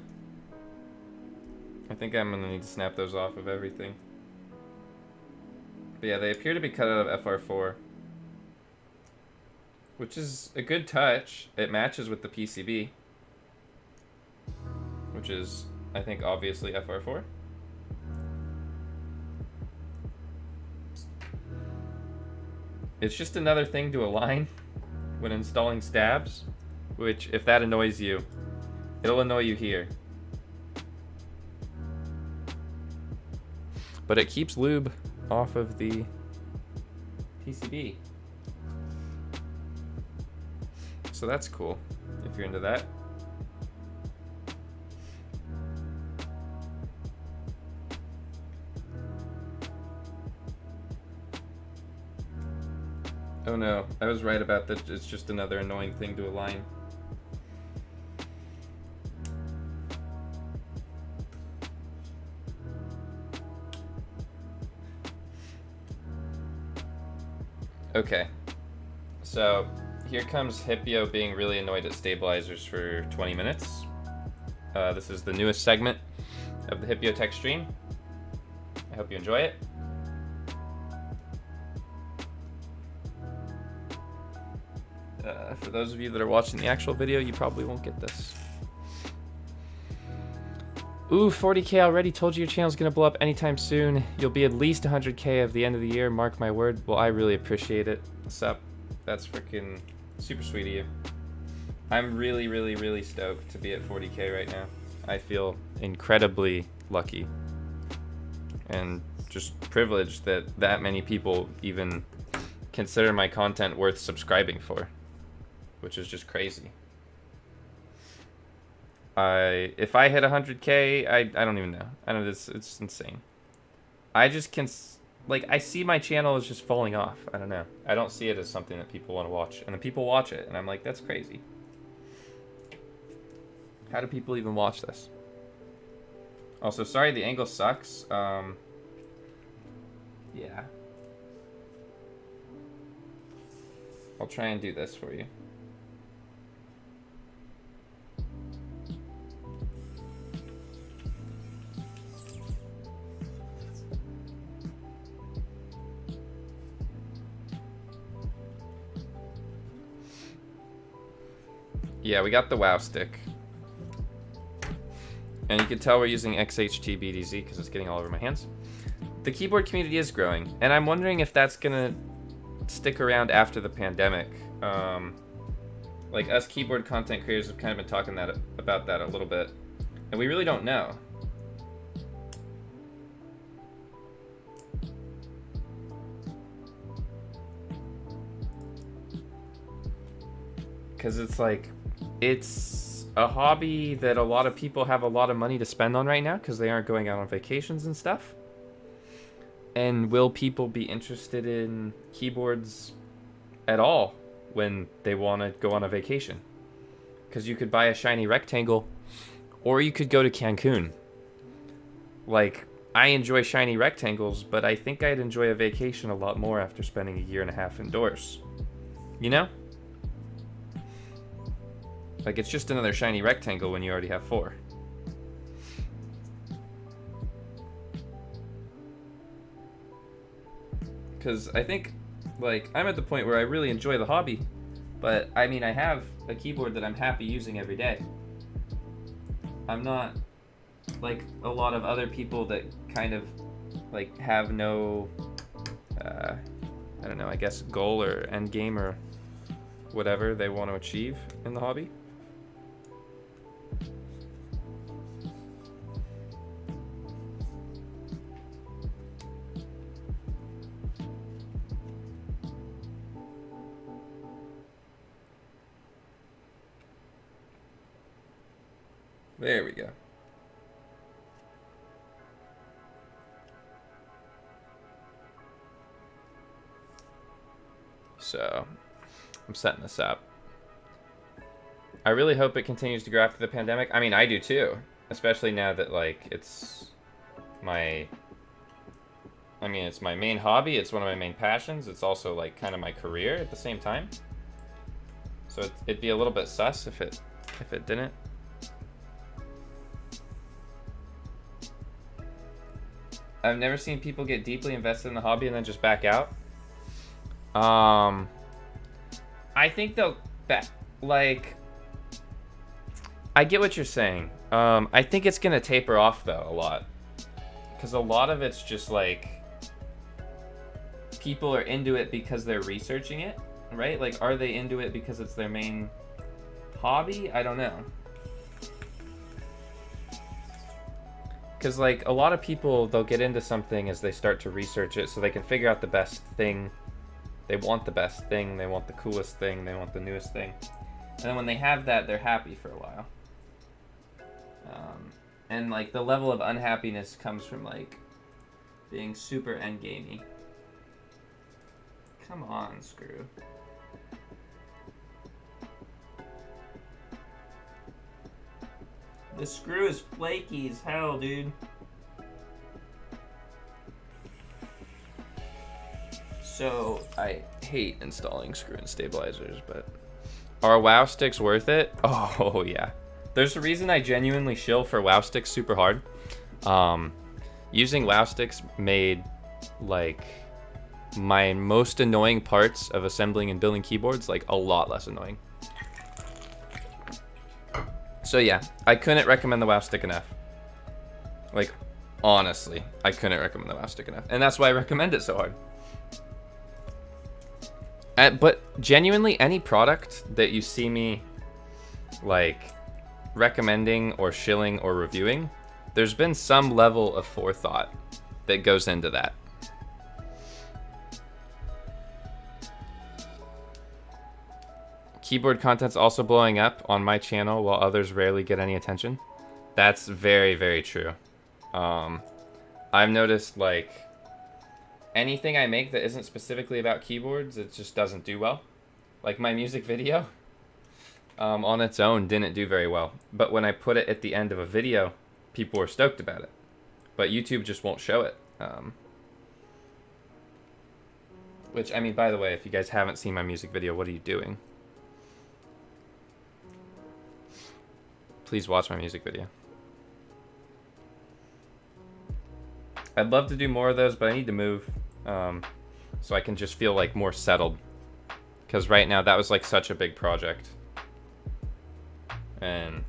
I think I'm gonna need to snap those off of everything. But yeah, they appear to be cut out of FR4, which is a good touch. It matches with the PCB, which is, I think, obviously FR4. It's just another thing to align when installing stabs, which, if that annoys you, it'll annoy you here. But it keeps lube off of the PCB. So that's cool, if you're into that. Oh no, I was right about that. It's just another annoying thing to align. Okay, so here comes Hipyo being really annoyed at stabilizers for 20 minutes. This is the newest segment of the Hipyo Tech stream. I hope you enjoy it. For those of you that are watching the actual video, you probably won't get this. Ooh, 40K already. Told you your channel's gonna blow up anytime soon. You'll be at least 100K at the end of the year, mark my word. Well, I really appreciate it. What's up? That's freaking super sweet of you. I'm really, really, really stoked to be at 40K right now. I feel incredibly lucky and just privileged that that many people even consider my content worth subscribing for, which is just crazy. If I hit 100K, I don't even know. I don't know, it's insane. I just can, like, I see my channel is just falling off. I don't know. I don't see it as something that people want to watch. And then people watch it, and I'm like, that's crazy. How do people even watch this? Also, sorry, the angle sucks. Yeah. I'll try and do this for you. Yeah, we got the WoW stick. And you can tell we're using XHT BDZ because it's getting all over my hands. The keyboard community is growing, and I'm wondering if that's gonna stick around after the pandemic. Like, us keyboard content creators have kind of been talking about that a little bit, and we really don't know. Because it's like, it's a hobby that a lot of people have a lot of money to spend on right now because they aren't going out on vacations and stuff. And will people be interested in keyboards at all when they want to go on a vacation? Because you could buy a shiny rectangle, or you could go to Cancun. Like, I enjoy shiny rectangles, but I think I'd enjoy a vacation a lot more after spending a year and a half indoors. You know? Like, it's just another shiny rectangle when you already have 4. Because I think, like, I'm at the point where I really enjoy the hobby, but I mean, I have a keyboard that I'm happy using every day. I'm not like a lot of other people that kind of like have no, I don't know, I guess goal or end game or whatever they want to achieve in the hobby. There we go. So, I'm setting this up. I really hope it continues to grow after the pandemic. I mean, I do too. Especially now that, like, it's my... I mean, it's my main hobby. It's one of my main passions. It's also, like, kind of my career at the same time. So it'd be a little bit sus if it didn't. I've never seen people get deeply invested in the hobby and then just back out. I think they'll like, I get what you're saying. I think it's gonna taper off though a lot, because a lot of it's just like people are into it because they're researching it, right? Like, are they into it because it's their main hobby? I don't know. Because, like, a lot of people, they'll get into something as they start to research it so they can figure out the best thing. They want the best thing, they want the coolest thing, they want the newest thing. And then when they have that, they're happy for a while. And like the level of unhappiness comes from like being super endgamey. Come on, screw. The screw is flaky as hell, dude. So, I hate installing screw and stabilizers, but are WoW sticks worth it? Oh, yeah. There's a reason I genuinely shill for WoW sticks super hard. Using WoW sticks made, like, my most annoying parts of assembling and building keyboards, like, a lot less annoying. So yeah, I couldn't recommend the WoW stick enough. Like, honestly, I couldn't recommend the WoW stick enough. And that's why I recommend it so hard. But genuinely, any product that you see me, like, recommending or shilling or reviewing, there's been some level of forethought that goes into that. Keyboard content's also blowing up on my channel while others rarely get any attention. That's very, very true. I've noticed, like, anything I make that isn't specifically about keyboards, it just doesn't do well. Like my music video, on its own didn't do very well. But when I put it at the end of a video, people were stoked about it. But YouTube just won't show it. Which, I mean, by the way, if you guys haven't seen my music video, what are you doing? Please watch my music video. I'd love to do more of those, but I need to move so I can just feel like more settled. Because right now that was like such a big project. And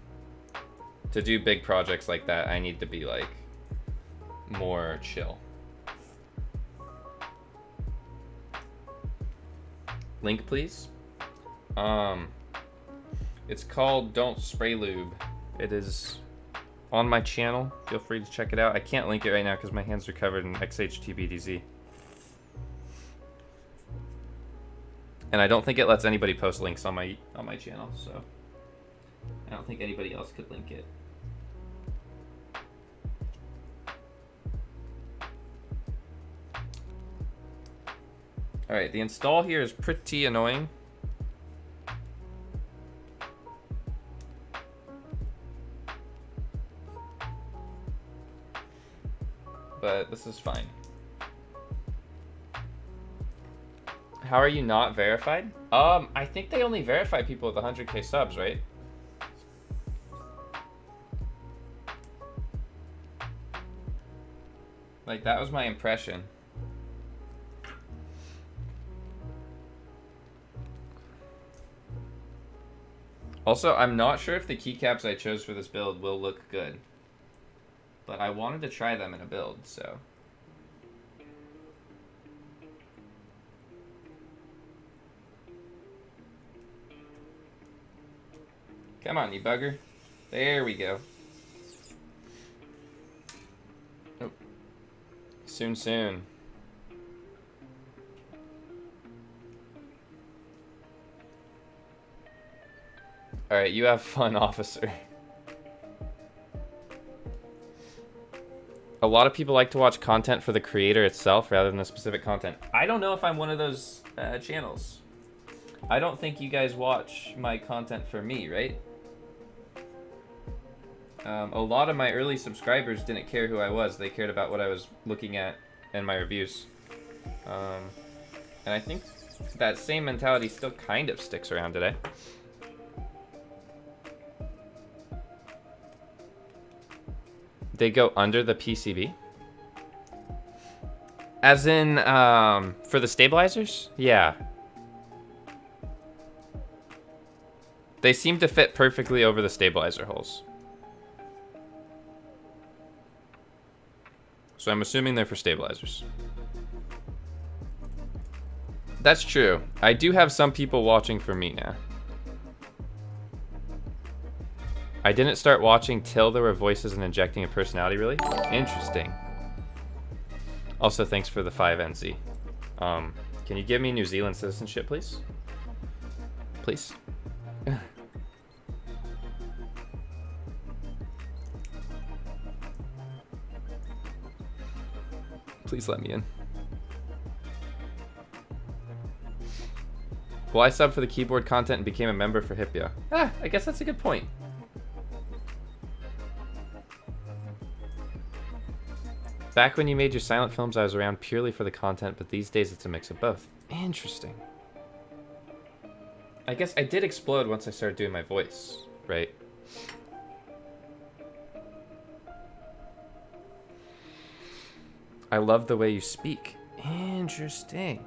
to do big projects like that, I need to be like more chill. Link, please. It's called Don't Spray Lube. It is on my channel. Feel free to check it out. I can't link it right now because my hands are covered in XHTBDZ. And I don't think it lets anybody post links on my channel, so I don't think anybody else could link it. Alright, the install here is pretty annoying. But this is fine. How are you not verified? I think they only verify people with 100k subs, right? Like, that was my impression. Also, I'm not sure if the keycaps I chose for this build will look good. But I wanted to try them in a build, so. Come on, you bugger. There we go. Oh. Soon, soon. Alright, you have fun, officer. A lot of people like to watch content for the creator itself rather than the specific content. I don't know if I'm one of those channels. I don't think you guys watch my content for me, right? A lot of my early subscribers didn't care who I was. They cared about what I was looking at in my reviews. And I think that same mentality still kind of sticks around today. They go under the PCB? As in, for the stabilizers? Yeah. They seem to fit perfectly over the stabilizer holes. So I'm assuming they're for stabilizers. That's true. I do have some people watching for me now. I didn't start watching till there were voices and injecting a personality, really? Interesting. Also, thanks for the 5NZ. Can you give me New Zealand citizenship, please? Please? Please let me in. Well, I subbed for the keyboard content and became a member for Hipyo. Ah, I guess that's a good point. Back when you made your silent films, I was around purely for the content, but these days it's a mix of both. Interesting. I guess I did explode once I started doing my voice, right? I love the way you speak. Interesting.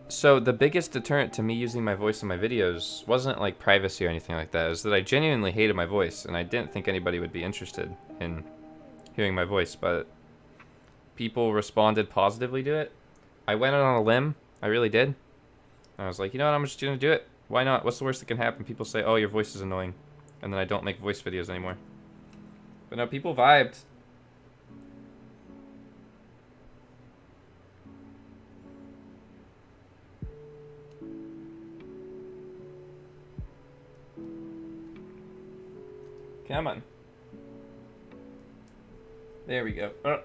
So the biggest deterrent to me using my voice in my videos wasn't like privacy or anything like that. It was that I genuinely hated my voice, and I didn't think anybody would be interested in hearing my voice, but people responded positively to it. I went out on a limb. I really did. I was like, you know what, I'm just gonna do it. Why not? What's the worst that can happen? People say, oh, your voice is annoying, and then I don't make voice videos anymore. But no, people vibed. Come on. There we go. Oh.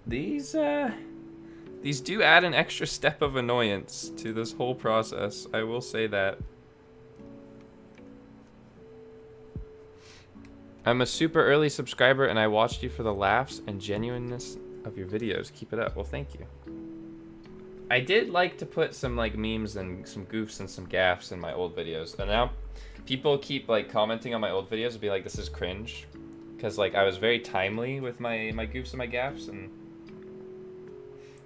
These do add an extra step of annoyance to this whole process. I will say that. I'm a super early subscriber and I watched you for the laughs and genuineness of your videos. Keep it up. Well, thank you. I did like to put some like memes and some goofs and some gaffs in my old videos. And now people keep like commenting on my old videos and be like, this is cringe. Because like I was very timely with my goofs and my gaffs, and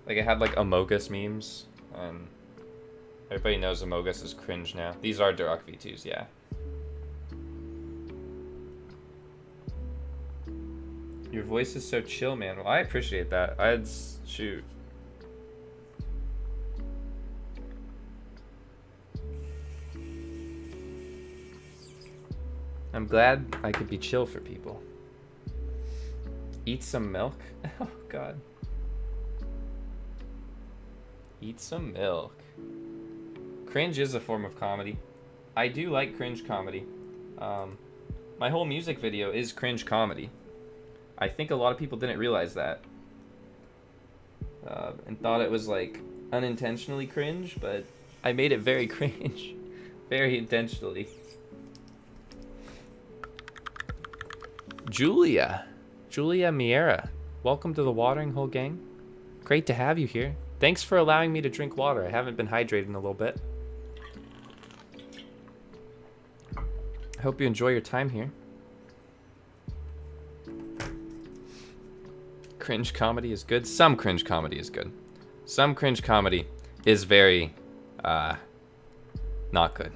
like I had like Amogus memes, and everybody knows Amogus is cringe now. These are Duroc V2s, yeah. Your voice is so chill, man. Well, I appreciate that. Shoot. I'm glad I could be chill for people. Eat some milk? Oh, God. Eat some milk. Cringe is a form of comedy. I do like cringe comedy. My whole music video is cringe comedy. I think a lot of people didn't realize that. And thought it was like unintentionally cringe, but I made it very cringe. Very intentionally. Julia Miera, welcome to the Watering Hole gang. Great to have you here. Thanks for allowing me to drink water. I haven't been hydrated in a little bit. I hope you enjoy your time here. Cringe comedy is good. Some cringe comedy is good. Some cringe comedy is very, not good.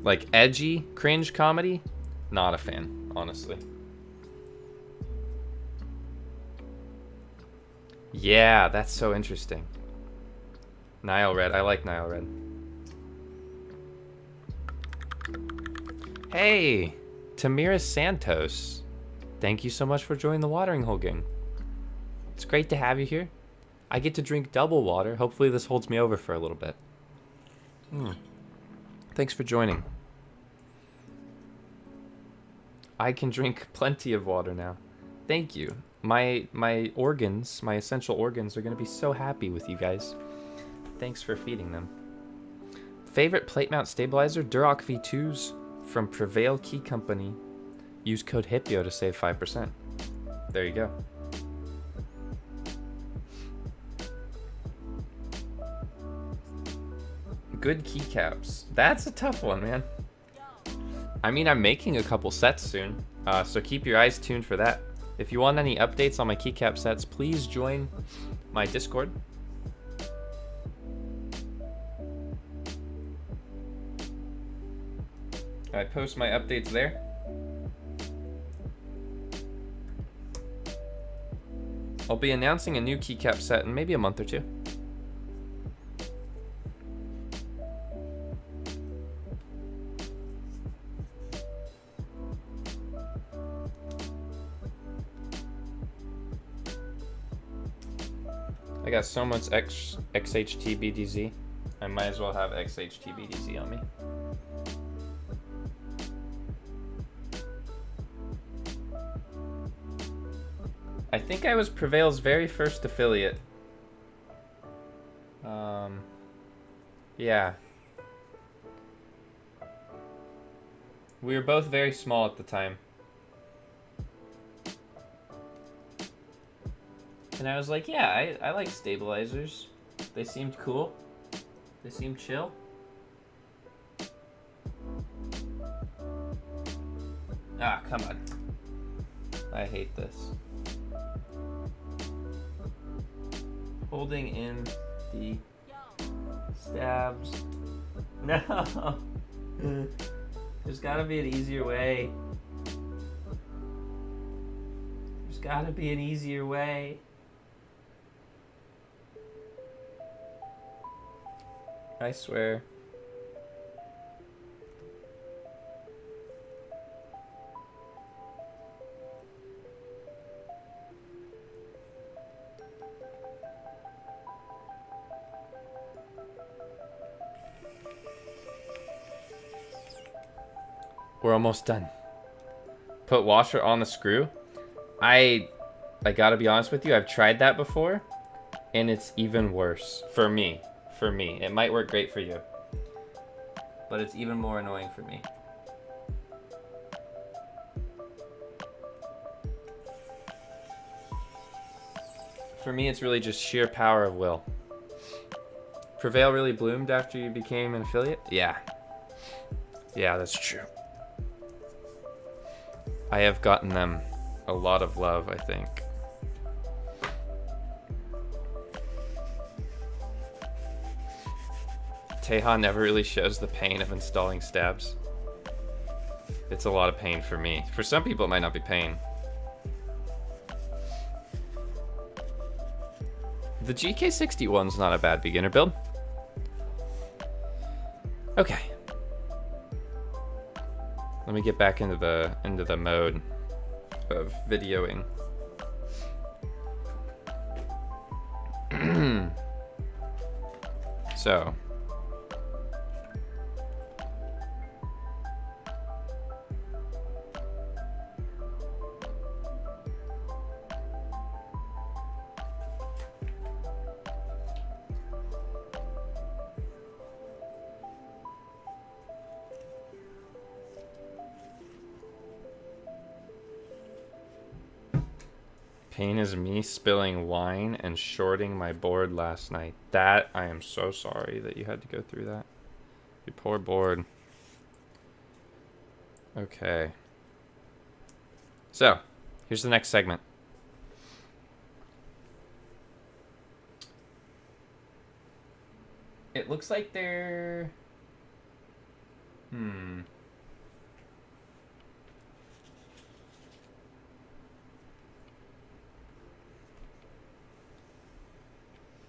Like edgy cringe comedy, not a fan, honestly. Yeah, that's so interesting. Nile Red, I like Nile Red. Hey, Tamira Santos. Thank you so much for joining the Watering Hole gang. It's great to have you here. I get to drink double water. Hopefully this holds me over for a little bit. Thanks for joining. I can drink plenty of water now. Thank you. My organs, my essential organs are going to be so happy with you guys. Thanks for feeding them. Favorite plate mount stabilizer? Duroc V2s from Prevail Key Company. Use code Hipyo to save 5%. There you go. Good keycaps. That's a tough one, man. I mean, I'm making a couple sets soon, so keep your eyes tuned for that. If you want any updates on my keycap sets, please join my Discord. I post my updates there. I'll be announcing a new keycap set in maybe a month or two. I got so much XHTBDZ. I might as well have XHTBDZ on me. I think I was Prevail's very first affiliate. Yeah. We were both very small at the time. And I was like, yeah, I like stabilizers. They seemed cool. They seemed chill. Ah, come on. I hate this. Holding in the stabs. No! There's gotta be an easier way. There's gotta be an easier way. I swear. We're almost done. Put washer on the screw. I gotta be honest with you, I've tried that before, and it's even worse for me. For me. It might work great for you, but it's even more annoying for me. For me, it's really just sheer power of will. Prevail really bloomed after you became an affiliate? Yeah. Yeah, that's true. I have gotten them a lot of love, I think. Teha never really shows the pain of installing stabs. It's a lot of pain for me. For some people, it might not be pain. The GK61's not a bad beginner build. Okay. Let me get back into the mode of videoing. So. Pain is me spilling wine and shorting my board last night. That, I am so sorry that you had to go through that. Your poor board. Okay. So, here's the next segment. It looks like they're...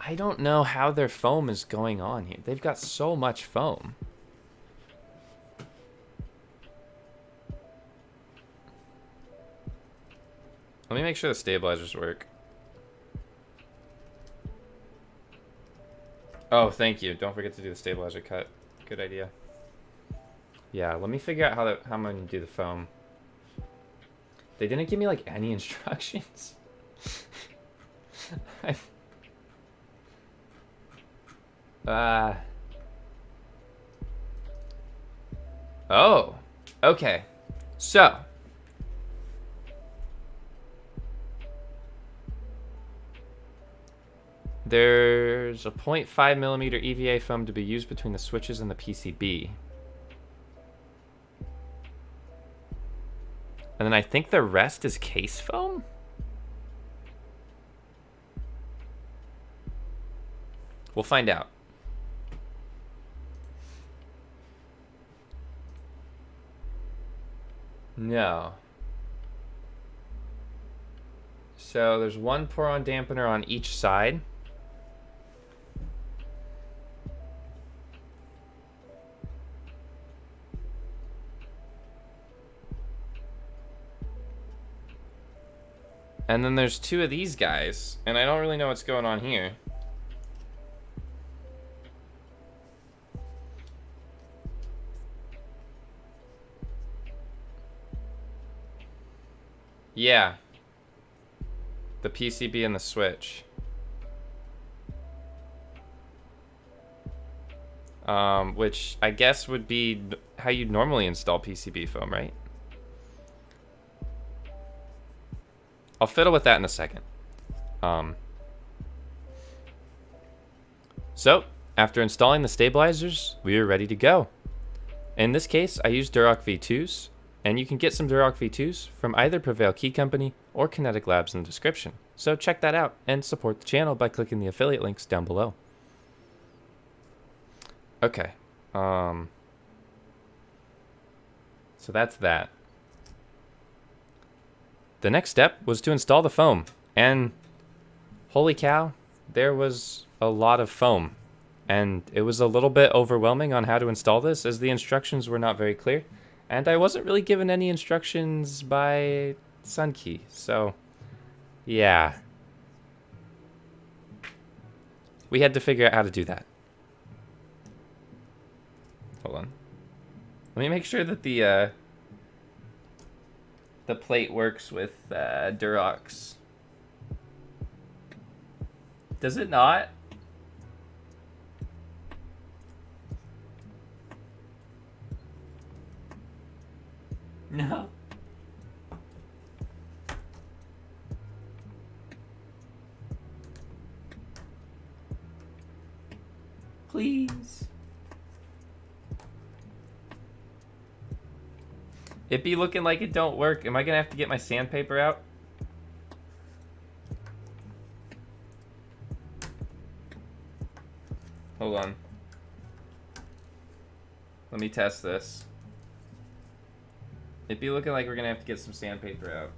I don't know how their foam is going on here. They've got so much foam. Let me make sure the stabilizers work. Oh, thank you. Don't forget to do the stabilizer cut. Good idea. Yeah, let me figure out how I'm going to do the foam. They didn't give me like any instructions. Oh, okay. So, there's a 0.5 millimeter EVA foam to be used between the switches and the PCB. And then I think the rest is case foam? We'll find out. No. So there's one pour-on dampener on each side. And then there's two of these guys, and I don't really know what's going on here. Yeah. the PCB and the switch. Which I guess would be how you'd normally install PCB foam, right? I'll fiddle with that in a second. So, after installing the stabilizers, we are ready to go. In this case, I used Durock V2s, and you can get some Durock V2s from either Prevail Key Company or Kinetic Labs in the description. So check that out and support the channel by clicking the affiliate links down below. Okay. So that's that. The next step was to install the foam, and holy cow, there was a lot of foam, and it was a little bit overwhelming on how to install this as the instructions were not very clear, and I wasn't really given any instructions by Sunkey, so yeah. We had to figure out how to do that. Hold on. Let me make sure that the plate works with Durox. Does it not? No. Please. It be looking like it don't work. Am I gonna have to get my sandpaper out? Hold on. Let me test this. It be looking like we're gonna have to get some sandpaper out.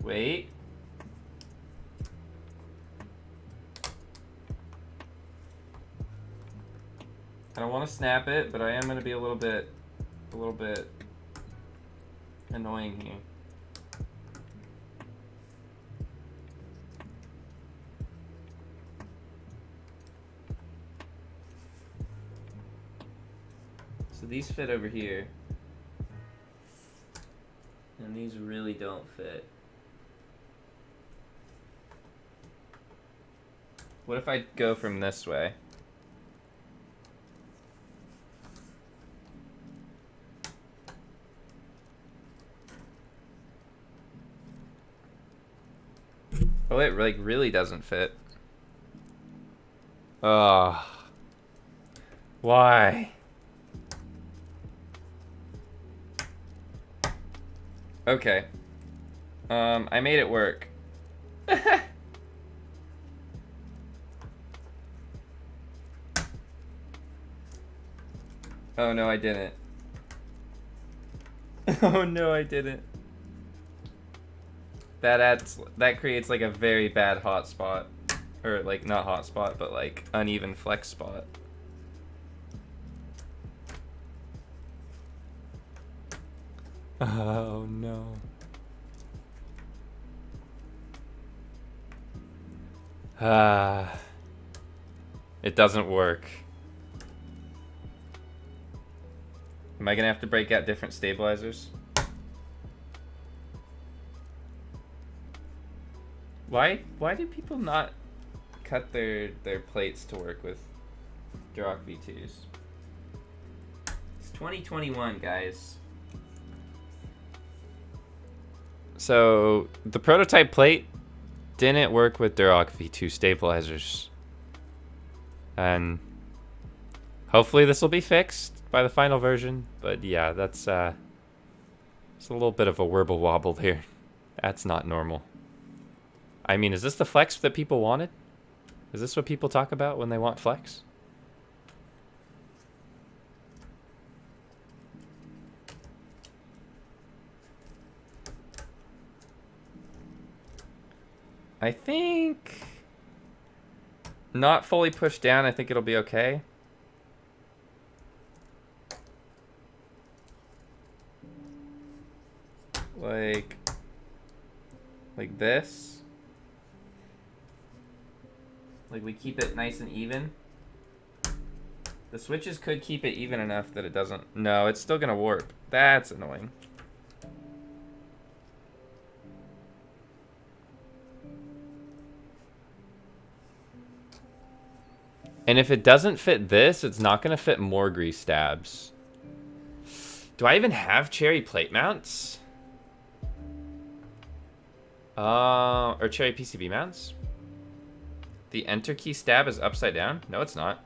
Wait. I don't want to snap it, but I am going to be a little bit annoying here. So these fit over here, and these really don't fit. What if I go from this way? Oh, it like really doesn't fit. Ugh. Why? Okay. I made it work. Oh no, I didn't. Oh no, I didn't. That creates like a very bad hot spot. Or like not hot spot, but like uneven flex spot. Oh no. It doesn't work. Am I gonna have to break out different stabilizers? Why do people not cut their plates to work with Durock V2s? It's 2021, guys. So the prototype plate didn't work with Durock V2 stabilizers. And hopefully this will be fixed by the final version, but yeah, that's it's a little bit of a wibble wobble here. That's not normal. I mean, is this the flex that people wanted? Is this what people talk about when they want flex? I think not fully pushed down, I think it'll be okay. Like this. Like we keep it nice and even. The switches could keep it even enough that it doesn't... No, it's still gonna warp. That's annoying. And if it doesn't fit this, it's not gonna fit more grease stabs. Do I even have cherry plate mounts? Or cherry PCB mounts? The enter key stab is upside down? No, it's not.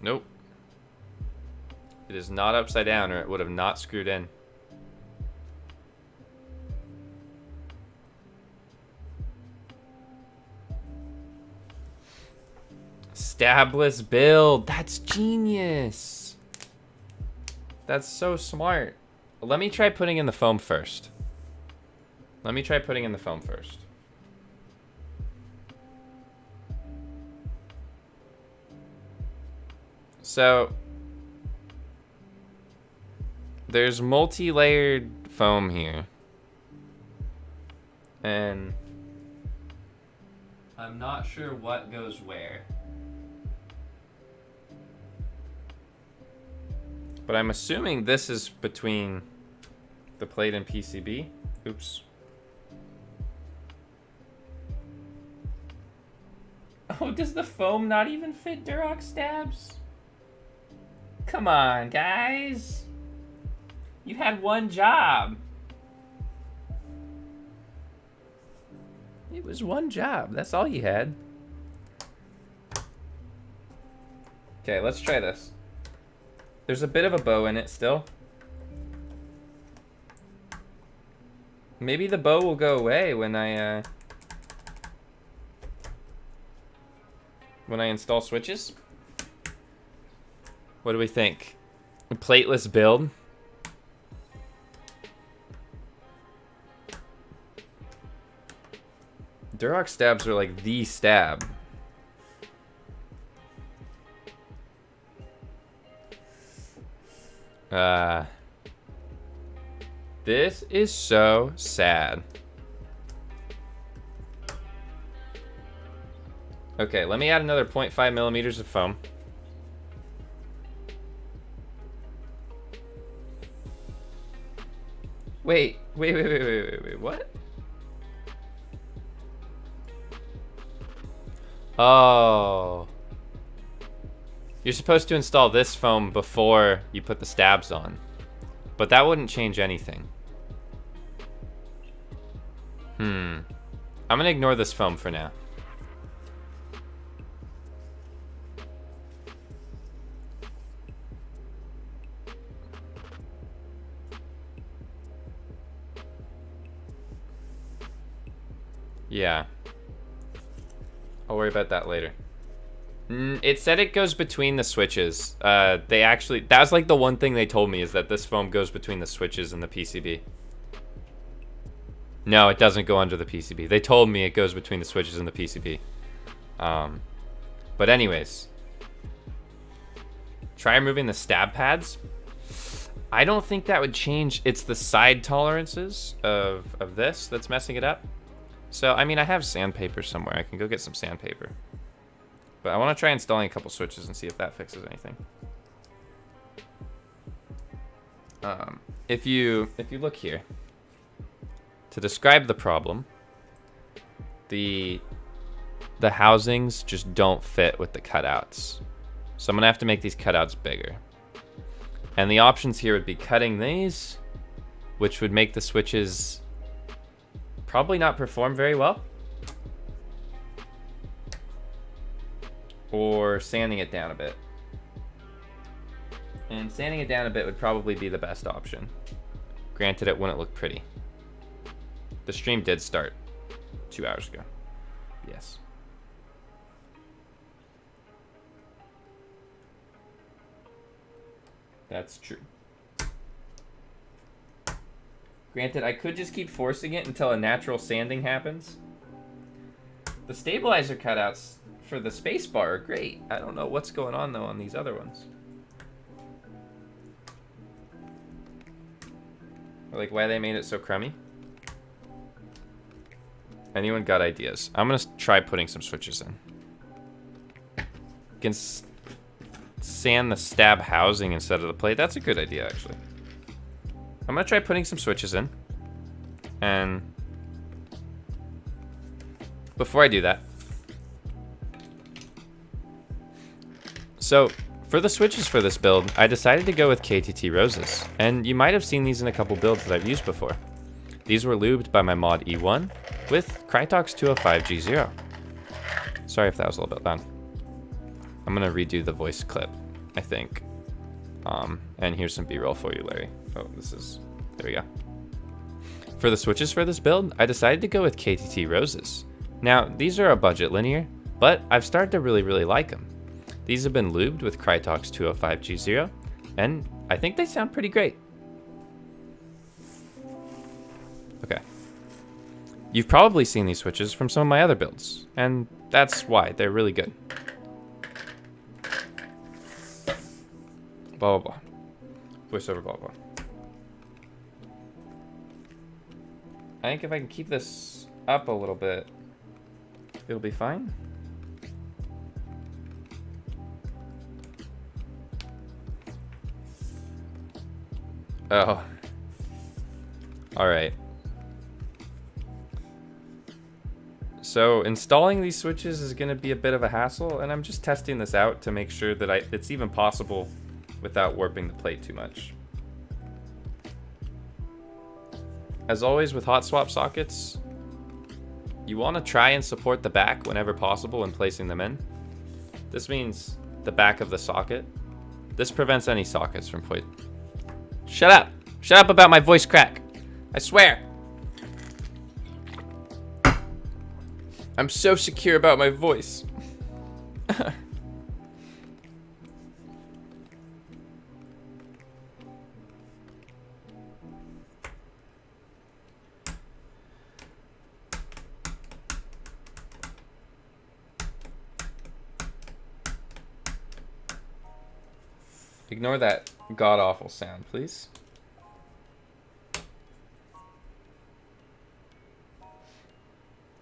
Nope. It is not upside down, or it would have not screwed in. Stabless build. That's genius. That's so smart. Let me try putting in the foam first. Let me try putting in the foam first. So there's multi-layered foam here. And I'm not sure what goes where. But I'm assuming this is between the plate and PCB. Oops. Oh, does the foam not even fit Durox stabs? Come on, guys. You had one job. It was one job. That's all you had. Okay, let's try this. There's a bit of a bow in it still. Maybe the bow will go away when I install switches. What do we think? A plateless build? Durox stabs are like the stab. This is so sad. Okay, let me add another 0.5 millimeters of foam. Wait, what? Oh. You're supposed to install this foam before you put the stabs on. But that wouldn't change anything. I'm gonna ignore this foam for now. Yeah. I'll worry about that later. It said it goes between the switches. They actually... That's like the one thing they told me, is that this foam goes between the switches and the PCB. No, it doesn't go under the PCB. They told me it goes between the switches and the PCB. But anyways. Try removing the stab pads. I don't think that would change. It's the side tolerances of this that's messing it up. So, I mean, I have sandpaper somewhere. I can go get some sandpaper. But I want to try installing a couple switches and see if that fixes anything. If you look here, to describe the problem, the housings just don't fit with the cutouts. So I'm gonna have to make these cutouts bigger. And the options here would be cutting these, which would make the switches probably not perform very well, or sanding it down a bit. And sanding it down a bit would probably be the best option. Granted, it wouldn't look pretty. The stream did start 2 hours ago. Yes. That's true. Granted, I could just keep forcing it until a natural sanding happens. The stabilizer cutouts for the spacebar are great. I don't know what's going on, though, on these other ones. Or like, why they made it so crummy. Anyone got ideas? I'm gonna try putting some switches in. You can sand the stab housing instead of the plate. That's a good idea, actually. I'm gonna try putting some switches in. And before I do that, so for the switches for this build, I decided to go with KTT roses. And you might have seen these in a couple builds that I've used before. These were lubed by my mod E1 with Krytox 205G0. Sorry if that was a little bit loud. I'm gonna redo the voice clip, I think. And here's some B-roll for you, Larry. Oh, there we go. For the switches for this build, I decided to go with KTT roses. Now, these are a budget linear, but I've started to really like them. These have been lubed with Krytox 205G0, and I think they sound pretty great. Okay. You've probably seen these switches from some of my other builds, and that's why they're really good. Blah, blah, blah. Voiceover, blah, blah. I think if I can keep this up a little bit, it'll be fine. Oh. Alright. So installing these switches is going to be a bit of a hassle, and I'm just testing this out to make sure that it's even possible without warping the plate too much. As always with hot swap sockets, you want to try and support the back whenever possible when placing them in. This means the back of the socket. This prevents any sockets from Shut up! Shut up about my voice crack! I swear! I'm so secure about my voice. Ignore that god-awful sound, please.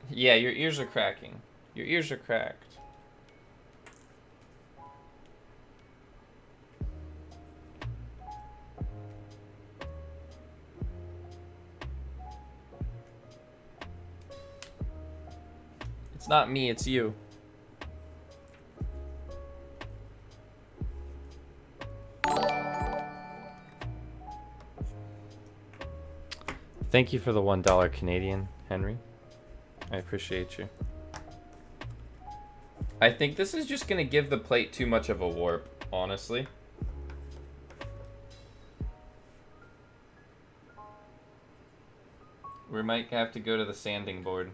Yeah, your ears are cracking. Your ears are cracked. It's not me, it's you. Thank you for the $1 Canadian, Henry. I appreciate you. I think this is just gonna give the plate too much of a warp, honestly. We might have to go to the sanding board.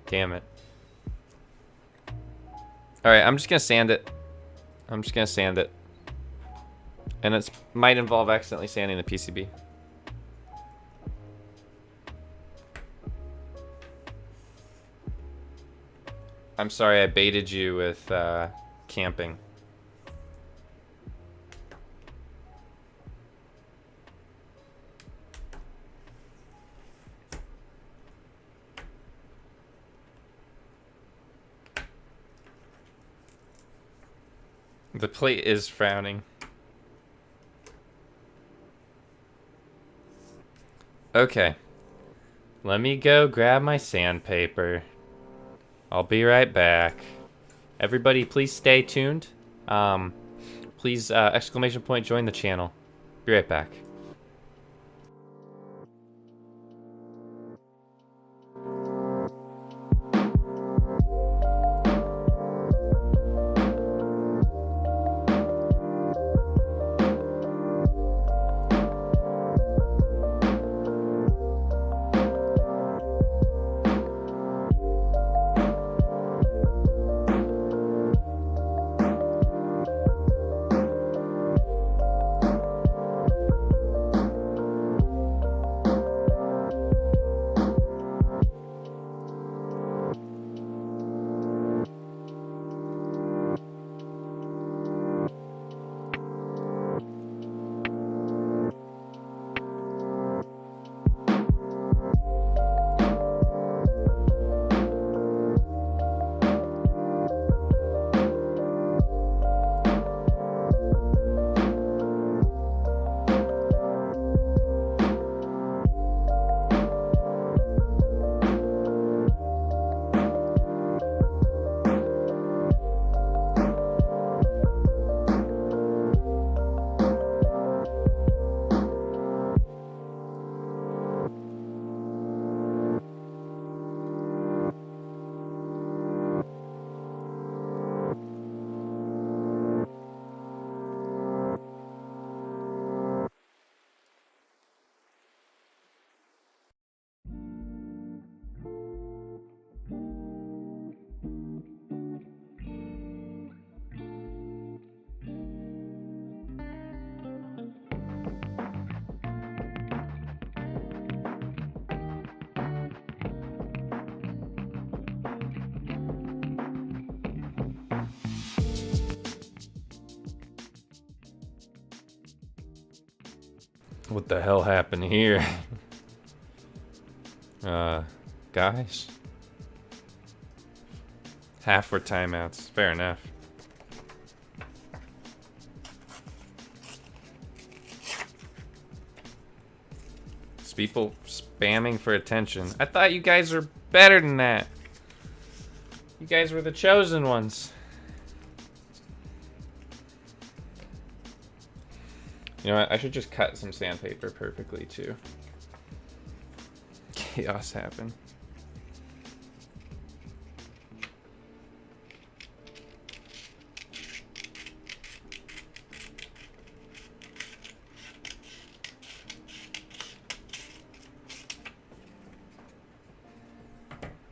Damn it. Alright, I'm just gonna sand it. I'm just gonna sand it. And it might involve accidentally sanding the PCB. I'm sorry I baited you with camping. The plate is frowning. Okay. Let me go grab my sandpaper. I'll be right back. Everybody, please stay tuned. Please, exclamation point, join the channel. Be right back. What the hell happened here? Guys? Half were timeouts. Fair enough. It's people spamming for attention. I thought you guys were better than that. You guys were the chosen ones. You know what? I should just cut some sandpaper perfectly too. Chaos happened.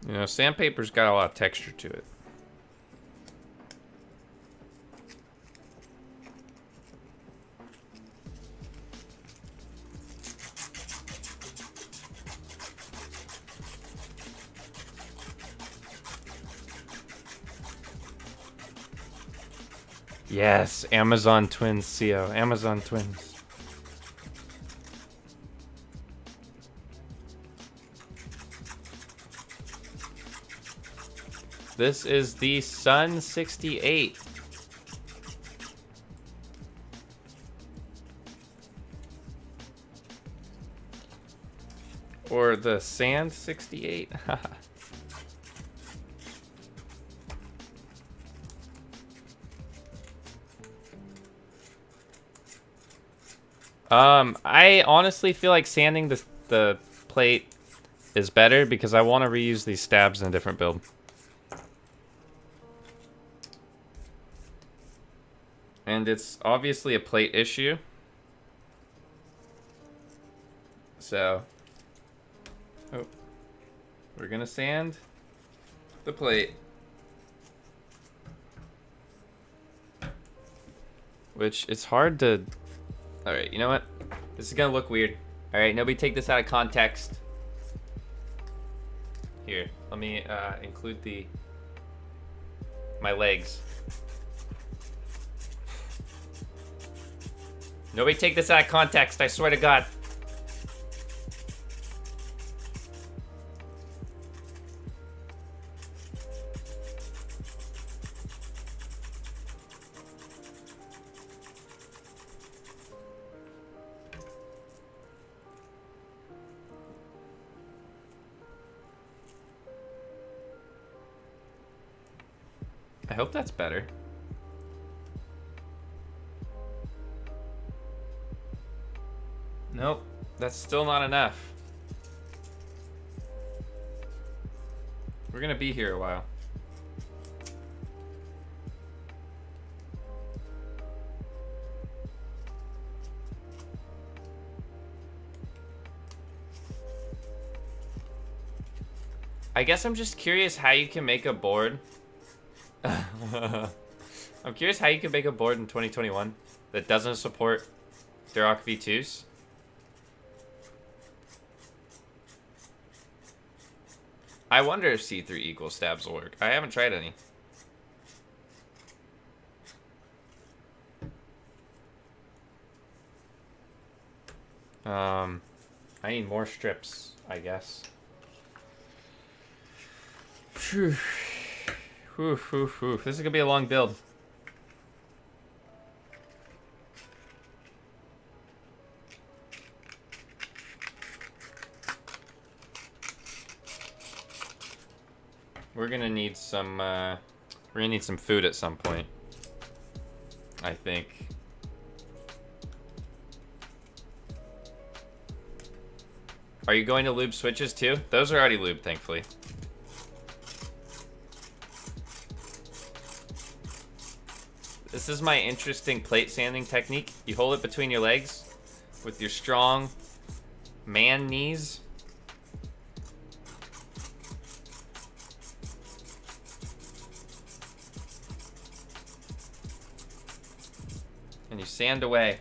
You know, sandpaper's got a lot of texture to it. Yes, Amazon Twins CO. Amazon Twins. This is the Sun68. Or the Sand 68. I honestly feel like sanding the plate is better because I want to reuse these stabs in a different build. And it's obviously a plate issue. So, oh, we're gonna sand the plate. Which, it's hard to... Alright, you know what? This is gonna look weird. Alright, nobody take this out of context. Here, let me include my legs. Nobody take this out of context, I swear to God. I hope that's better. Nope, that's still not enough. We're gonna be here a while. I guess I'm just curious how you can make a board. I'm curious how you can make a board in 2021 that doesn't support Duroc V2s. I wonder if C3 equal stabs will work. I haven't tried any. I need more strips, I guess. Phew. Oof, oof, oof. This is gonna be a long build. We're gonna need some food at some point, I think. Are you going to lube switches too? Those are already lubed, thankfully. This is my interesting plate sanding technique. You hold it between your legs with your strong man knees. And you sand away.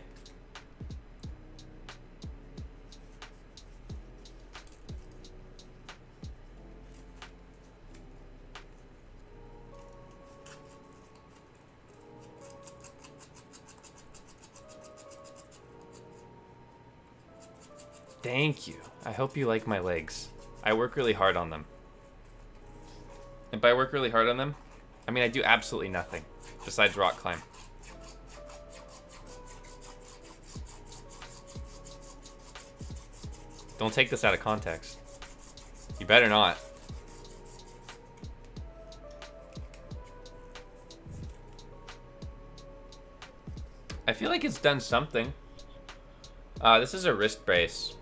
Thank you. I hope you like my legs. I work really hard on them. And by work really hard on them, I mean I do absolutely nothing besides rock climb. Don't take this out of context. You better not. I feel like it's done something. This is a wrist brace,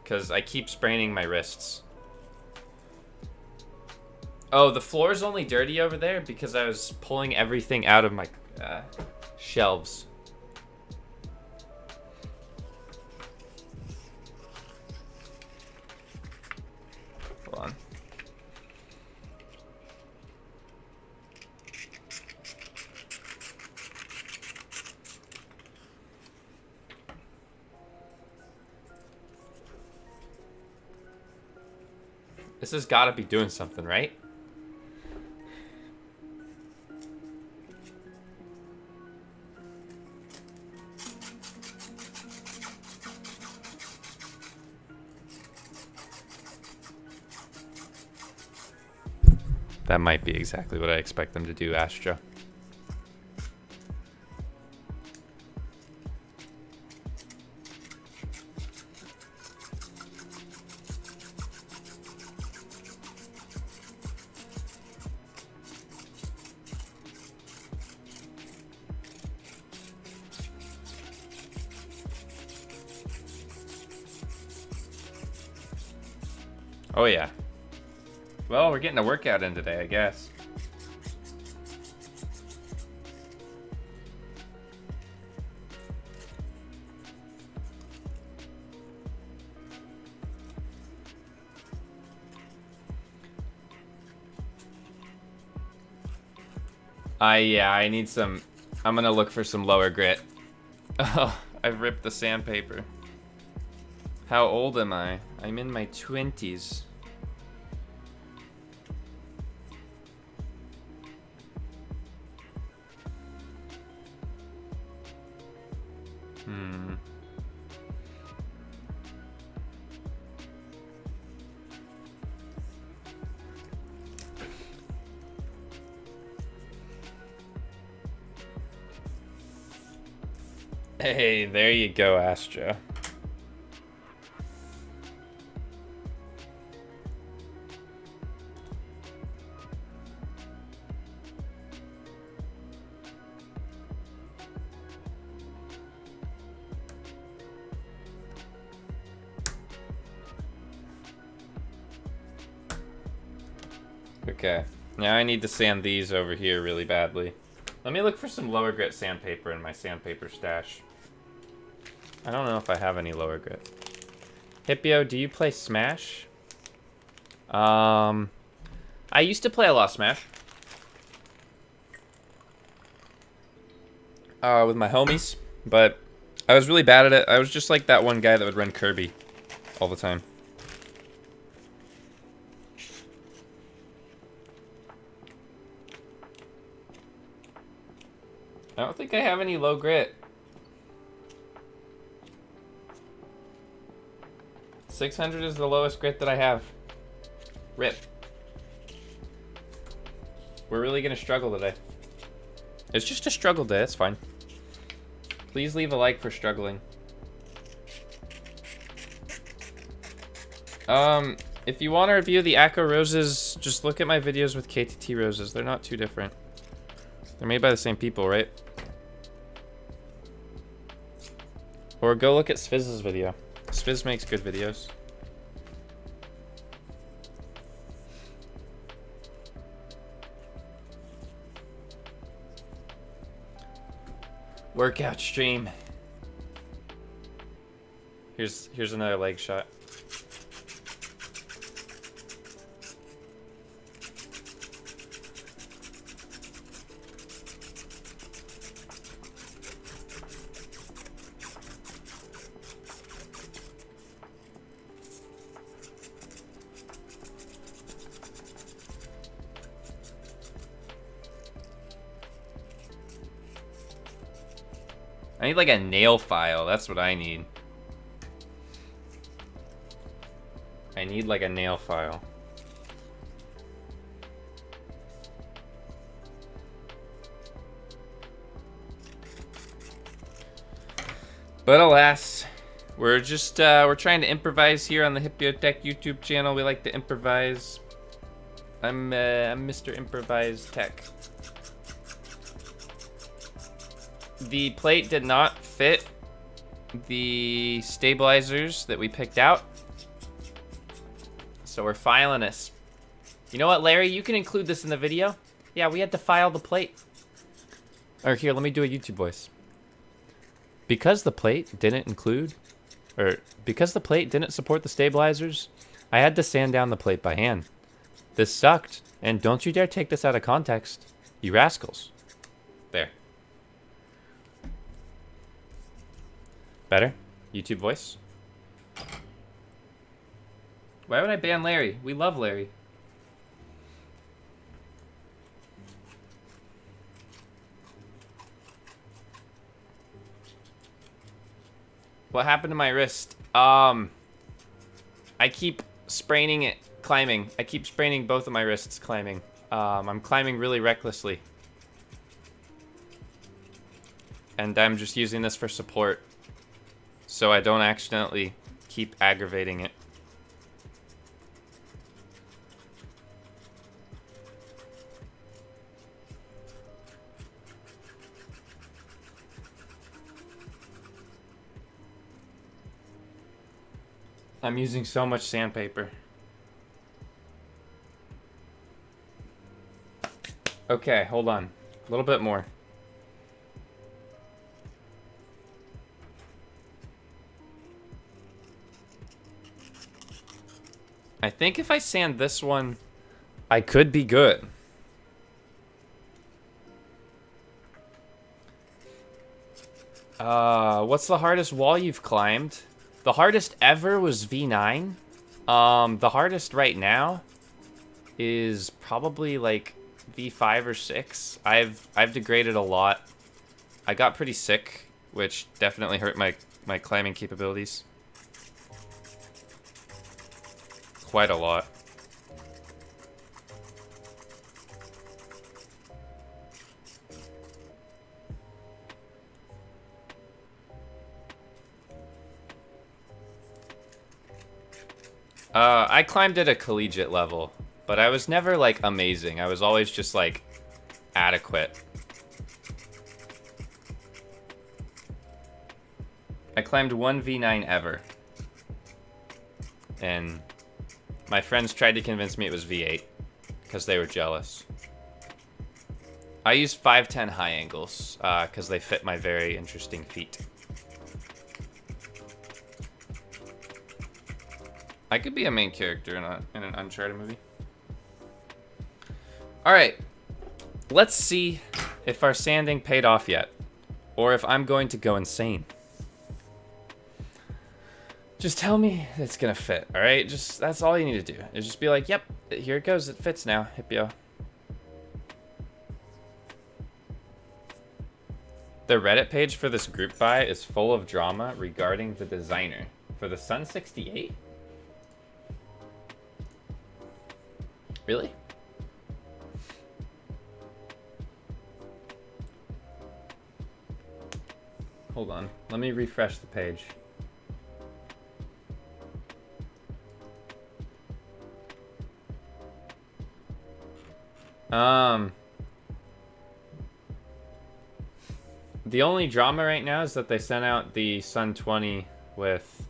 because I keep spraining my wrists. Oh, the floor's only dirty over there because I was pulling everything out of my shelves. Hold on. This has got to be doing something, right? That might be exactly what I expect them to do, Astra. Oh yeah. Well, we're getting a workout in today, I guess. Yeah, I need some... I'm gonna look for some lower grit. Oh, I've ripped the sandpaper. How old am I? I'm in my 20s. Hey, there you go, Astra. Okay, now I need to sand these over here really badly. Let me look for some lower grit sandpaper in my sandpaper stash. I don't know if I have any lower grit. Hipyo, do you play Smash? I used to play a lot of Smash. With my homies, but I was really bad at it. I was just like that one guy that would run Kirby all the time. I don't think I have any low grit. 600 is the lowest grit that I have. RIP. We're really gonna struggle today. It's just a struggle day, that's fine. Please leave a like for struggling. If you want to review the Acco roses, just look at my videos with KTT roses. They're not too different. They're made by the same people, right? Or go look at Sviz's video. Sviz makes good videos. Workout stream. Here's another leg shot. I need like a nail file. That's what I need. I need like a nail file. But alas, we're just we're trying to improvise here on the Hipyo Tech YouTube channel. We like to improvise. I'm Mr. Improvise Tech. The plate did not fit the stabilizers that we picked out, so we're filing this. You know what, Larry? You can include this in the video. Yeah, we had to file the plate. Or here, let me do a YouTube voice. Because the plate didn't support the stabilizers, I had to sand down the plate by hand. This sucked, and don't you dare take this out of context, you rascals. There. Better? YouTube voice? Why would I ban Larry? We love Larry. What happened to my wrist? I keep spraining it, climbing. I keep spraining both of my wrists climbing. I'm climbing really recklessly. And I'm just using this for support, so I don't accidentally keep aggravating it. I'm using so much sandpaper. Okay, hold on. A little bit more. I think if I sand this one, I could be good. What's the hardest wall you've climbed? The hardest ever was V9. The hardest right now is probably like V5 or 6. I've degraded a lot. I got pretty sick, which definitely hurt my climbing capabilities. Quite a lot. I climbed at a collegiate level, but I was never like amazing. I was always just like adequate. I climbed one V9 ever, and my friends tried to convince me it was V8 because they were jealous. I used 510 high angles because they fit my very interesting feet. I could be a main character in an Uncharted movie. Alright, let's see if our sanding paid off yet, or if I'm going to go insane. Just tell me it's gonna fit, alright? That's all you need to do. Is just be like, yep, here it goes, it fits now, Hipyo. The Reddit page for this group buy is full of drama regarding the designer for the Sun68. Really? Hold on. Let me refresh the page. The only drama right now is that they sent out the Sun 20 with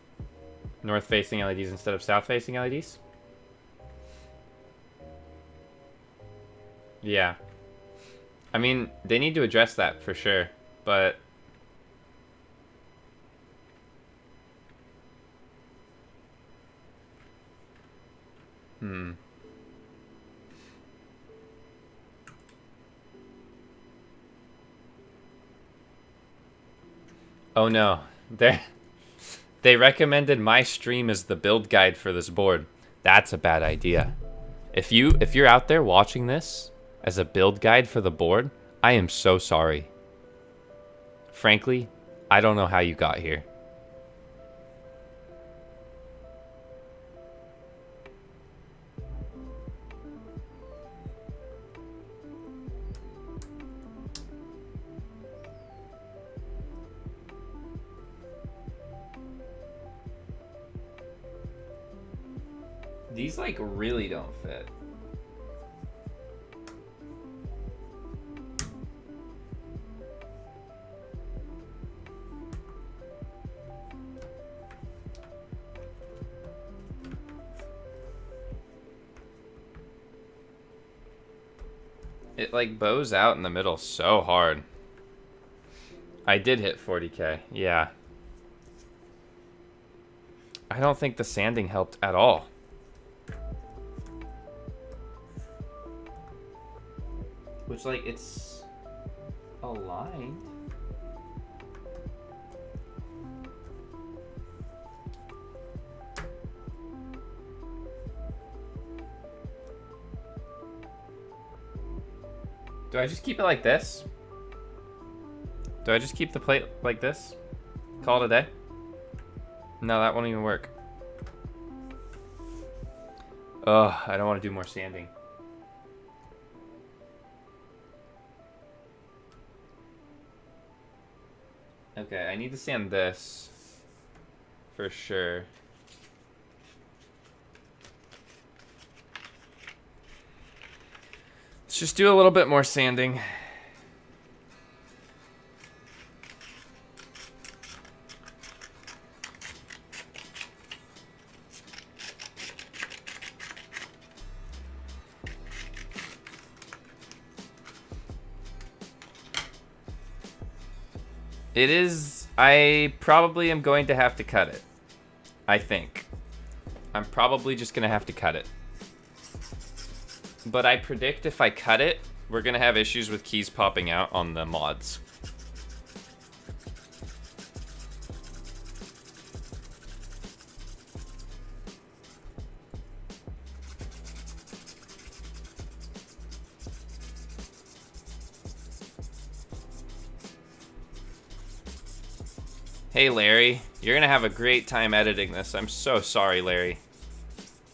north-facing LEDs instead of south-facing LEDs. Yeah. I mean, they need to address that for sure, but oh no. They recommended my stream as the build guide for this board. That's a bad idea. If you're out there watching this as a build guide for the board, I am so sorry. Frankly, I don't know how you got here. These like really don't fit. It like bows out in the middle so hard. I did hit 40K, yeah. I don't think the sanding helped at all. Which, like, it's aligned. Do I just keep it like this? Do I just keep the plate like this? Call it a day? No, that won't even work. Ugh, I don't want to do more sanding. Okay, I need to sand this for sure. Let's just do a little bit more sanding. It is, I probably am going to have to cut it. I think. I'm probably just going to have to cut it. But I predict if I cut it, we're going to have issues with keys popping out on the mods. Hey Larry, you're gonna have a great time editing this. I'm so sorry, Larry.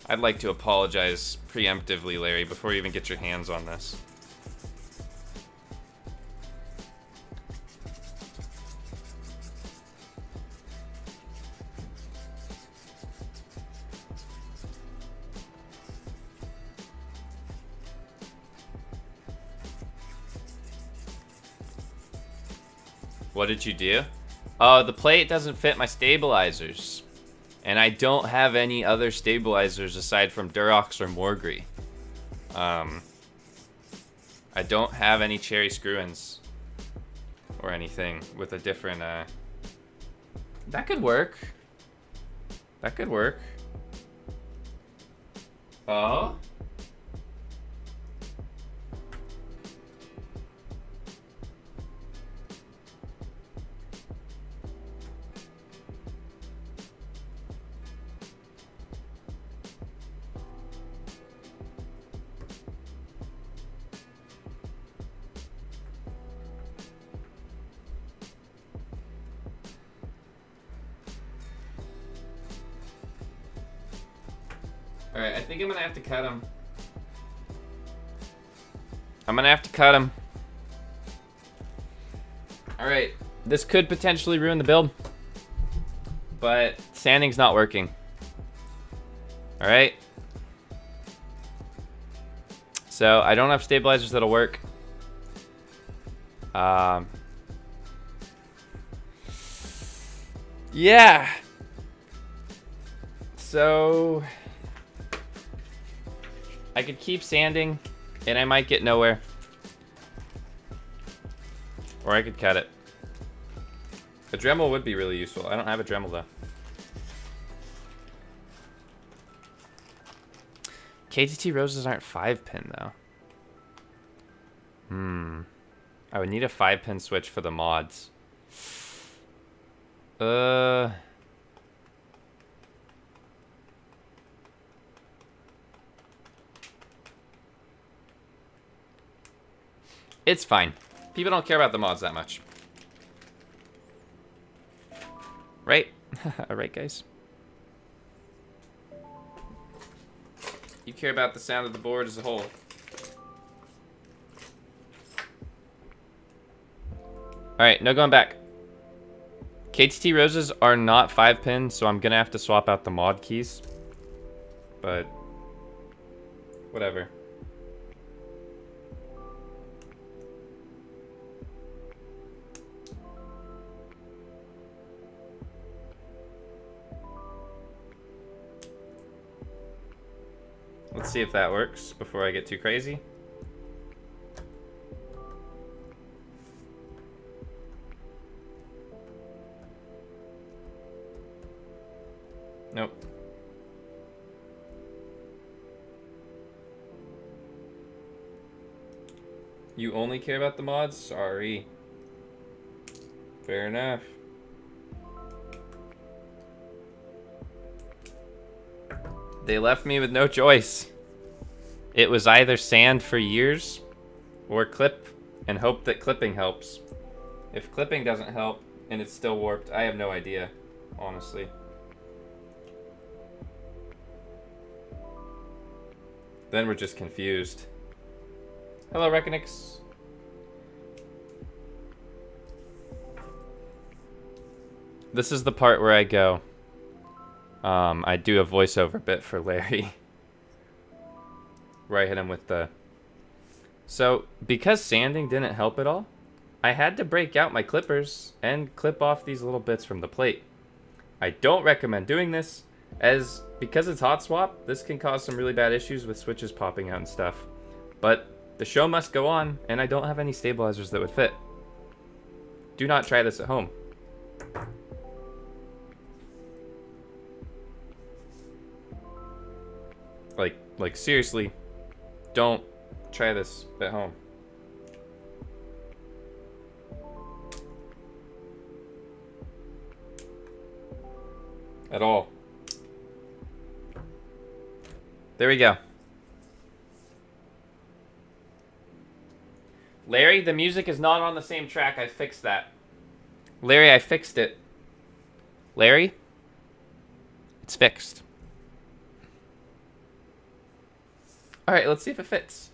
I'd like to apologize preemptively, Larry, before you even get your hands on this. What did you do? The plate doesn't fit my stabilizers. And I don't have any other stabilizers aside from Durox or Morgree. I don't have any cherry screw-ins or anything with a different, That could work. That could work. Oh? Alright, I think I'm gonna have to cut him. I'm gonna have to cut him. Alright, this could potentially ruin the build. But sanding's not working. Alright. So, I don't have stabilizers that'll work. Yeah. So I could keep sanding, and I might get nowhere. Or I could cut it. A Dremel would be really useful. I don't have a Dremel, though. KTT roses aren't 5-pin, though. I would need a 5-pin switch for the mods. It's fine. People don't care about the mods that much. Right? Alright, guys. You care about the sound of the board as a whole. Alright, no going back. KTT roses are not 5-pin, so I'm gonna have to swap out the mod keys. But Whatever. Let's see if that works before I get too crazy. Nope. You only care about the mods? Sorry. Fair enough. They left me with no choice. It was either sand for years or clip and hope that clipping helps. If clipping doesn't help and it's still warped, I have no idea, honestly. Then we're just confused. Hello, Reckonix. This is the part where I go. I do a voiceover bit for Larry. Where I hit him with the... So, because sanding didn't help at all, I had to break out my clippers and clip off these little bits from the plate. I don't recommend doing this, as because it's hot swap, this can cause some really bad issues with switches popping out and stuff. But the show must go on, and I don't have any stabilizers that would fit. Do not try this at home. Like seriously, don't try this at home. At all. There we go. Larry, the music is not on the same track. I fixed that. Larry, I fixed it. Larry, it's fixed. All right, let's see if it fits.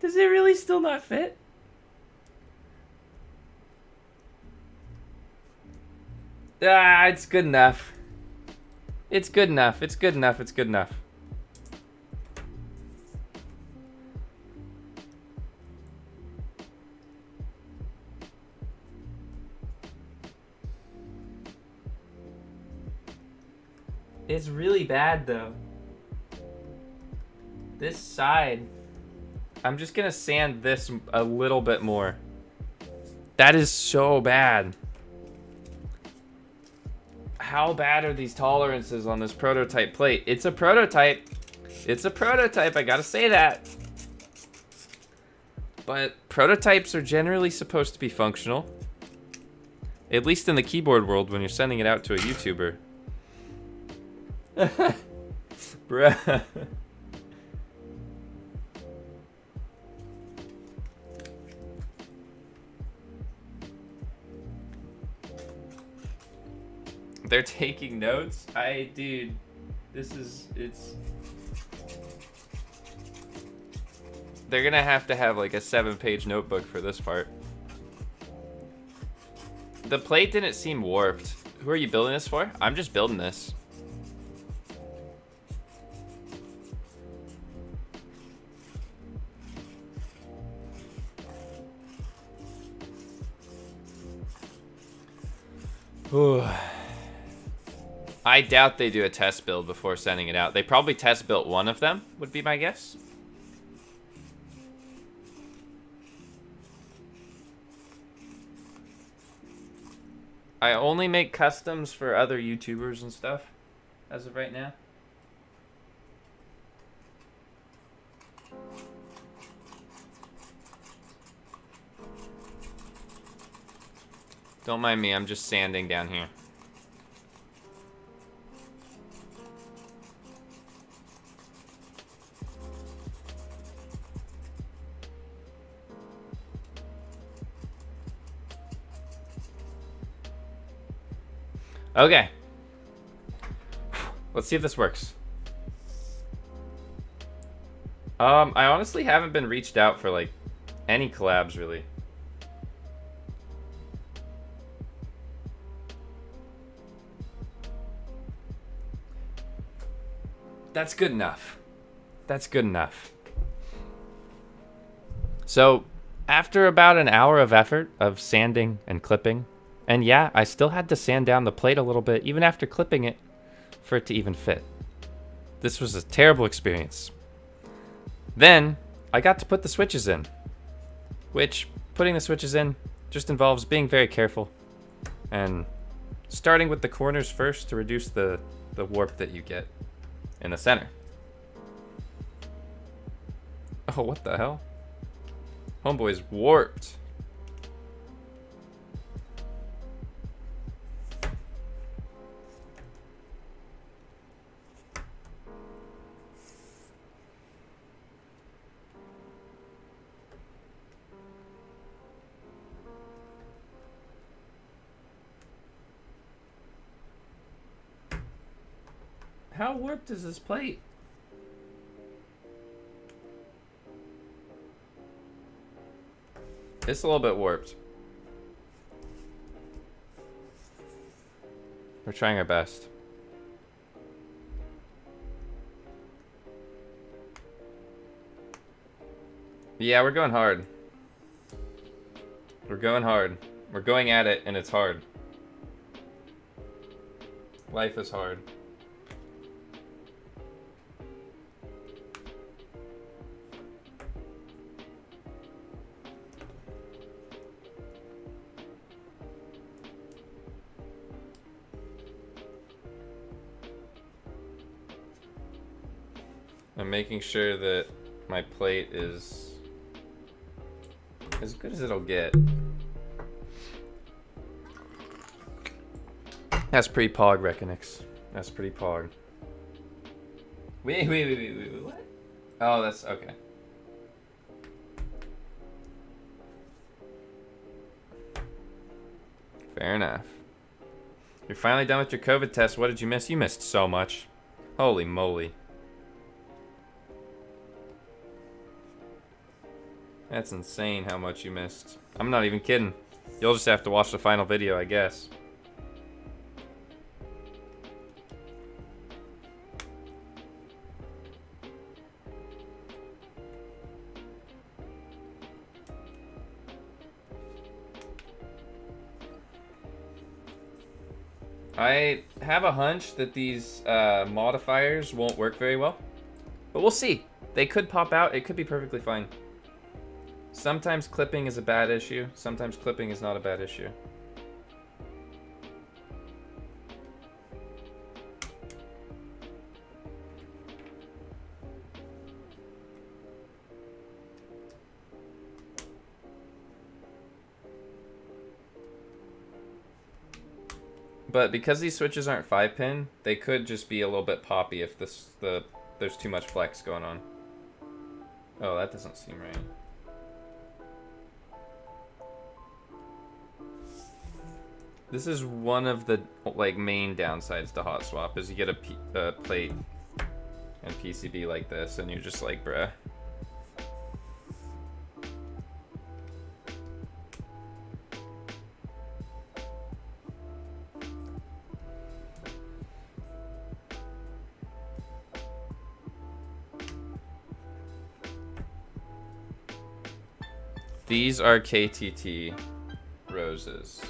Does it really still not fit? Ah, it's good enough. It's good enough. It's good enough. It's good enough. It's really bad though. This side, I'm just gonna sand this a little bit more. That is so bad. How bad are these tolerances on this prototype plate? It's a prototype. It's a prototype, I gotta say that. But prototypes are generally supposed to be functional. At least in the keyboard world when you're sending it out to a YouTuber. Bruh. They're taking notes? Dude, this is, they're gonna have to have like a 7-page notebook for this part. The plate didn't seem warped. Who are you building this for? I'm just building this. Ooh. I doubt they do a test build before sending it out. They probably test built one of them, would be my guess. I only make customs for other YouTubers and stuff as of right now. Don't mind me, I'm just sanding down here. Okay. Let's see if this works. I honestly haven't been reached out for like any collabs really. That's good enough. That's good enough. So, after about an hour of effort of sanding and clipping, and yeah, I still had to sand down the plate a little bit, even after clipping it, for it to even fit. This was a terrible experience. Then, I got to put the switches in, which, putting the switches in, just involves being very careful, and starting with the corners first to reduce the warp that you get in the center. Oh, what the hell? Homeboy's warped. How warped is this plate? It's a little bit warped. We're trying our best. Yeah, we're going hard. We're going hard. We're going at it, and it's hard. Life is hard. I'm making sure that my plate is as good as it'll get. That's pretty pog, Reckonix. That's pretty pog. Wait, what? Oh, that's okay. Fair enough. You're finally done with your COVID test. What did you miss? You missed so much. Holy moly. That's insane how much you missed. I'm not even kidding. You'll just have to watch the final video, I guess. I have a hunch that these modifiers won't work very well, but we'll see. They could pop out. It could be perfectly fine. Sometimes clipping is a bad issue. Sometimes clipping is not a bad issue. But because these switches aren't 5-pin, they could just be a little bit poppy if there's too much flex going on. Oh, that doesn't seem right. This is one of the main downsides to hot swap is you get a plate and PCB like this, and you're just like, bruh. These are KTT roses.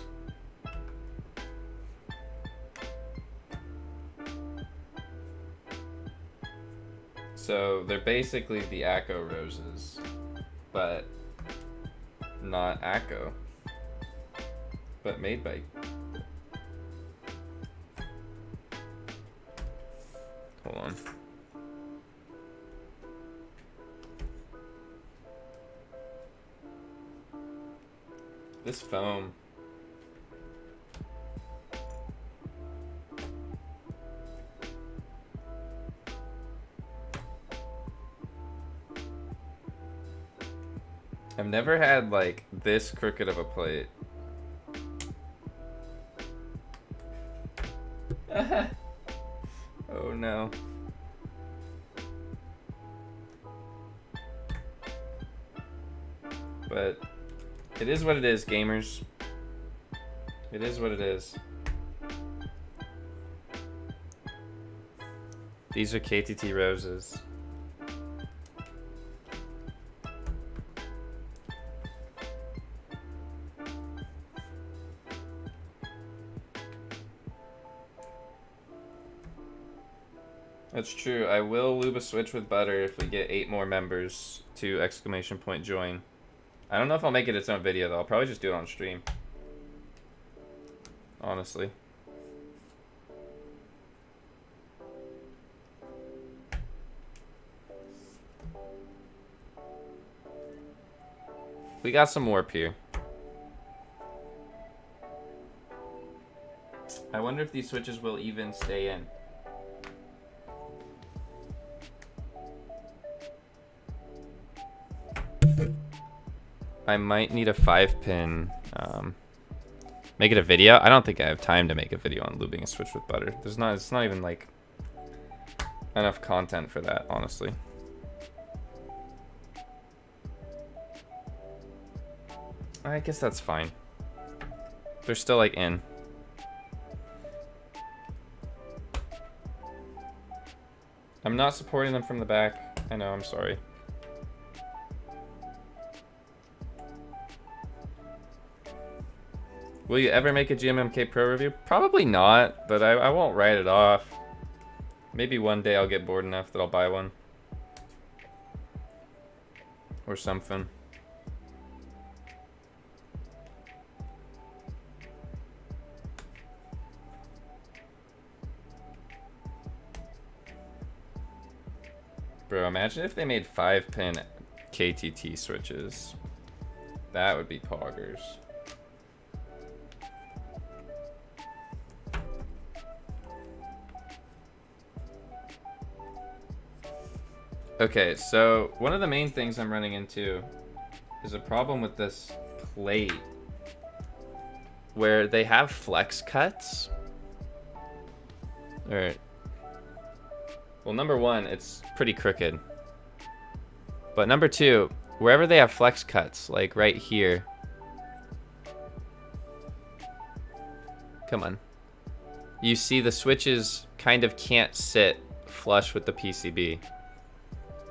So they're basically the Acco roses, but not Acco, but made by. Hold on. This foam. I've never had like this crooked of a plate. Oh no. But it is what it is, gamers. It is what it is. These are KTT roses. That's true. I will lube a switch with butter if we get 8 more members to ! join. I don't know if I'll make it its own video though. I'll probably just do it on stream. Honestly. We got some warp here. I wonder if these switches will even stay in. I might need a 5-pin, make it a video. I don't think I have time to make a video on lubing a switch with butter. It's not even like enough content for that, honestly. I guess that's fine. They're still like in. I'm not supporting them from the back. I know, I'm sorry. Will you ever make a GMMK Pro review? Probably not, but I won't write it off. Maybe one day I'll get bored enough that I'll buy one. Or something. Bro, imagine if they made 5-pin KTT switches. That would be poggers. Okay, so one of the main things I'm running into is a problem with this plate where they have flex cuts. All right. Well, number one, it's pretty crooked. But number two, wherever they have flex cuts, like right here. Come on. You see the switches kind of can't sit flush with the PCB.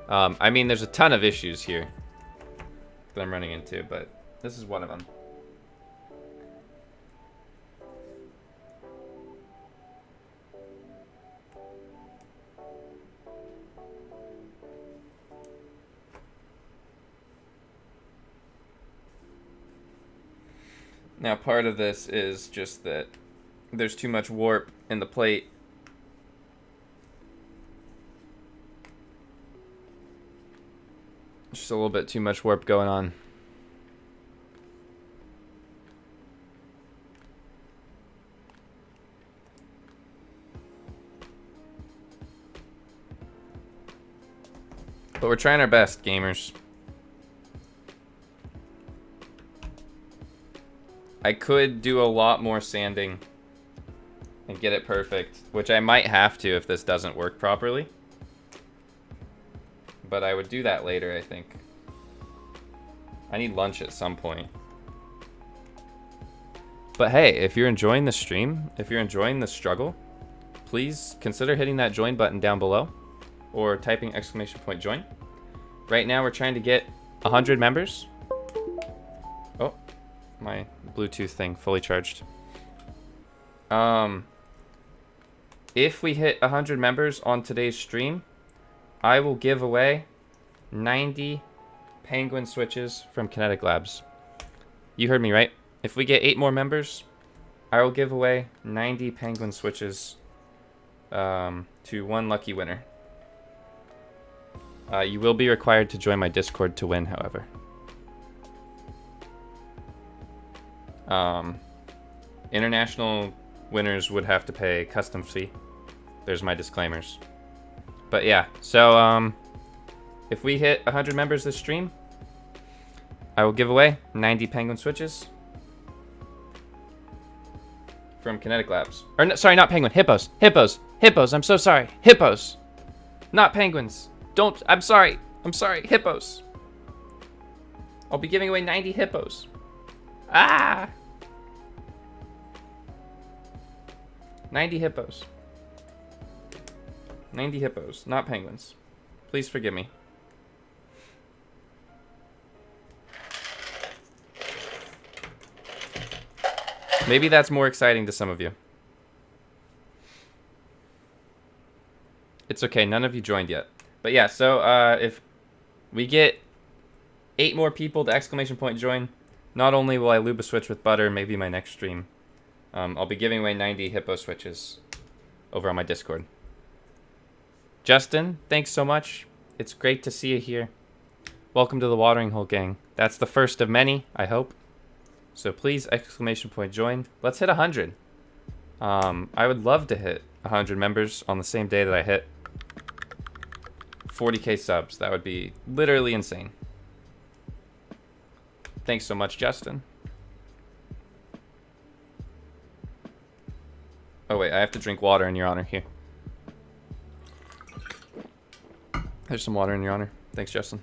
I mean, there's a ton of issues here that I'm running into, but this is one of them. Now, part of this is just that there's too much warp in the plate. Just a little bit too much warp going on. But we're trying our best, gamers. I could do a lot more sanding and get it perfect, which I might have to if this doesn't work properly. But I would do that later, I think. I need lunch at some point. But hey, if you're enjoying the stream, if you're enjoying the struggle, please consider hitting that join button down below or typing !join. Right now we're trying to get 100 members. Oh, my Bluetooth thing fully charged. If we hit 100 members on today's stream, I will give away 90 Penguin switches from Kinetic Labs. You heard me right. If we get 8 more members, I will give away 90 Penguin switches to one lucky winner. You will be required to join my Discord to win, however. International winners would have to pay custom fee. There's my disclaimers. But yeah, so if we hit 100 members this stream, I will give away 90 Penguin switches from Kinetic Labs. Or no, sorry, not Penguin, Hippos. Hippos, I'm so sorry. Hippos. Not Penguins. I'm sorry, Hippos. I'll be giving away 90 Hippos. Ah! 90 Hippos. 90 hippos, not penguins. Please forgive me. Maybe that's more exciting to some of you. It's okay, none of you joined yet. But yeah, so if we get 8 more people to exclamation point join, not only will I lube a switch with butter, maybe my next stream, I'll be giving away 90 hippo switches over on my Discord. Justin, thanks so much. It's great to see you here. Welcome to the Watering Hole Gang. That's the first of many, I hope. So please, exclamation point join. Let's hit 100. I would love to hit 100 members on the same day that I hit 40k subs. That would be literally insane. Thanks so much, Justin. Oh wait, I have to drink water in your honor. Here. There's some water in your honor. Thanks, Justin.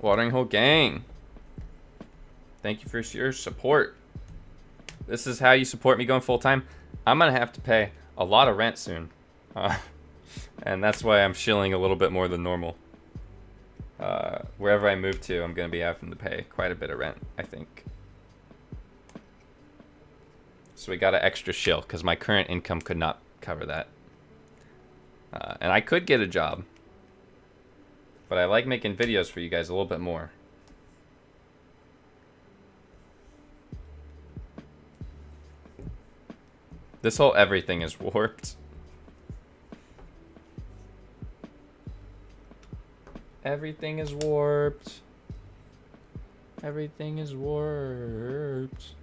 Watering Hole Gang. Thank you for your support. This is how you support me going full time. I'm gonna have to pay a lot of rent soon. And that's why I'm shilling a little bit more than normal. Wherever I move to, I'm gonna be having to pay quite a bit of rent, I think. So we got an extra shill, because my current income could not cover that. And I could get a job. But I like making videos for you guys a little bit more. This whole everything is warped. Everything is warped. Everything is warped.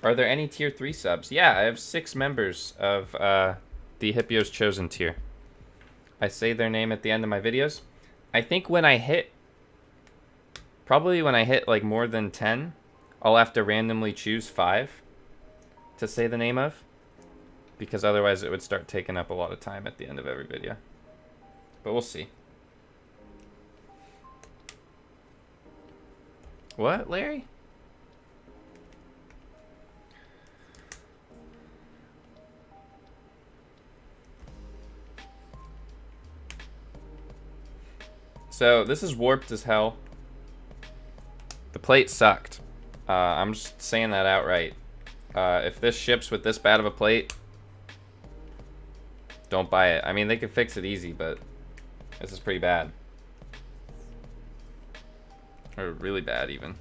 Are there any tier 3 subs? Yeah, I have 6 members of the Hipyo's Chosen tier. I say their name at the end of my videos. I think when I hit, probably when I hit like more than 10, I'll have to randomly choose 5 to say the name of, because otherwise it would start taking up a lot of time at the end of every video. But we'll see. What, Larry? So this is warped as hell. The plate sucked. I'm just saying that outright. If this ships with this bad of a plate, don't buy it. I mean, they could fix it easy, but this is pretty bad. Or really bad, even.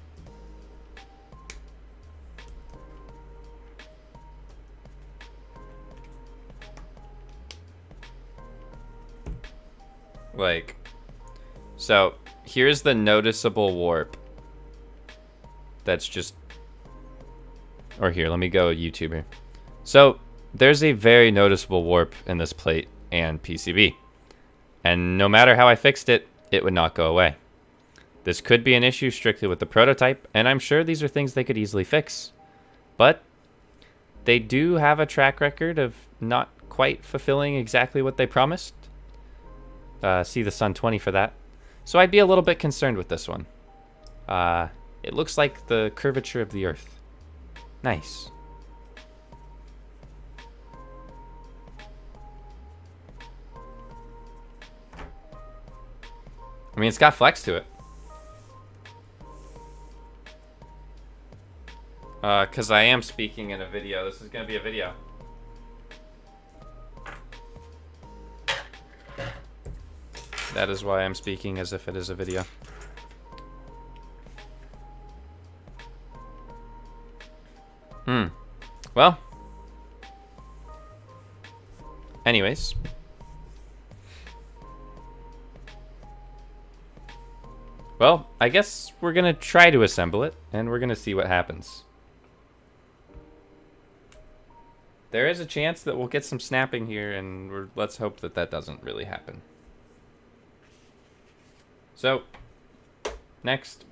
Like... So, here's the noticeable warp. That's just... Or here, let me go YouTube here. So, there's a very noticeable warp in this plate and PCB. And no matter how I fixed it, it would not go away. This could be an issue strictly with the prototype, and I'm sure these are things they could easily fix. But, they do have a track record of not quite fulfilling exactly what they promised. See the Sun68 for that. So I'd be a little bit concerned with this one. It looks like the curvature of the Earth. Nice. I mean, it's got flex to it. Because I am speaking in a video. This is going to be a video. That is why I'm speaking as if it is a video. Well. Anyways. Well, I guess we're going to try to assemble it, and we're going to see what happens. There is a chance that we'll get some snapping here, and let's hope that that doesn't really happen. So, next,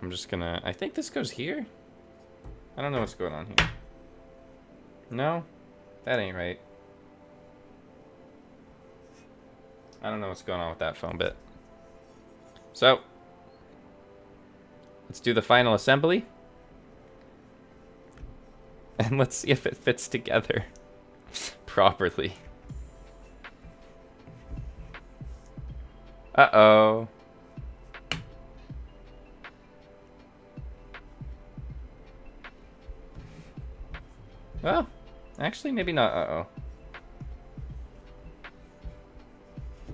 I'm just gonna, I think this goes here? I don't know what's going on here. No? That ain't right. I don't know what's going on with that phone bit. So, let's do the final assembly. And let's see if it fits together properly. Uh-oh. Well, actually, maybe not uh-oh.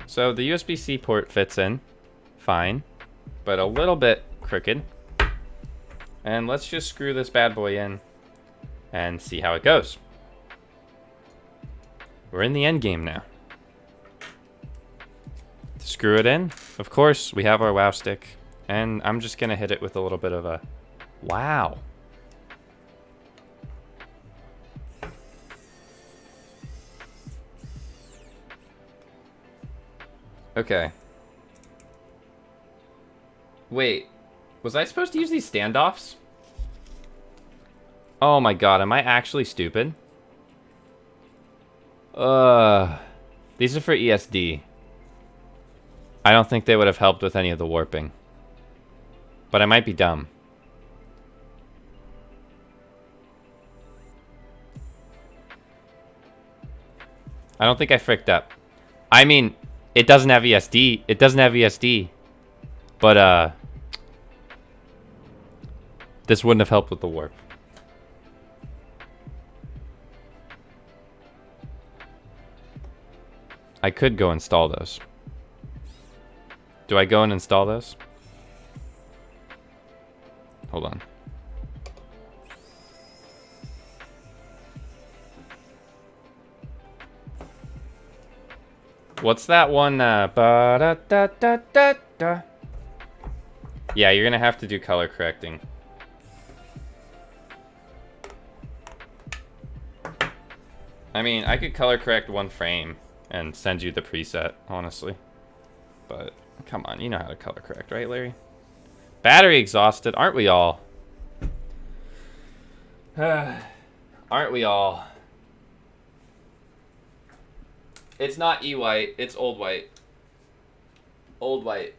So the USB-C port fits in fine, but a little bit crooked. And let's just screw this bad boy in and see how it goes. We're in the end game now. To screw it in, of course, we have our wow stick, and I'm just gonna hit it with a little bit of a wow. Okay. Wait, was I supposed to use these standoffs? Oh my god, am I actually stupid? These are for ESD. I don't think they would have helped with any of the warping. But I might be dumb. I don't think I fricked up. I mean, it doesn't have ESD. It doesn't have ESD. But, this wouldn't have helped with the warp. I could go install those. Do I go and install those? Hold on. What's that one? Ba-da-da-da-da-da. Yeah, you're gonna have to do color correcting. I mean, I could color correct one frame and send you the preset, honestly. But, come on, you know how to color correct, right, Larry? Battery exhausted, aren't we all? Aren't we all? It's not E-white, it's old white. Old white.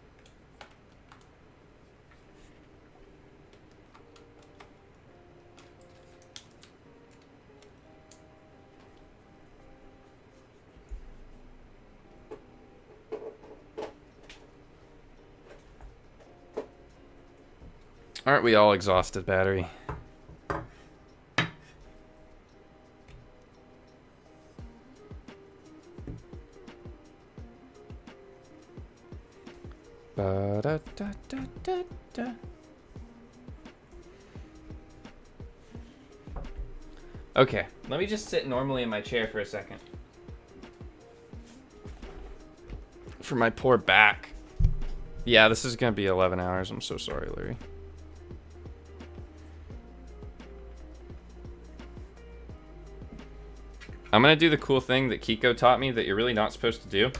Aren't we all exhausted, battery? Ba-da-da-da-da-da. Okay, let me just sit normally in my chair for a second. For my poor back. Yeah, this is gonna be 11 hours. I'm so sorry, Larry. I'm gonna do the cool thing that Kiko taught me that you're really not supposed to do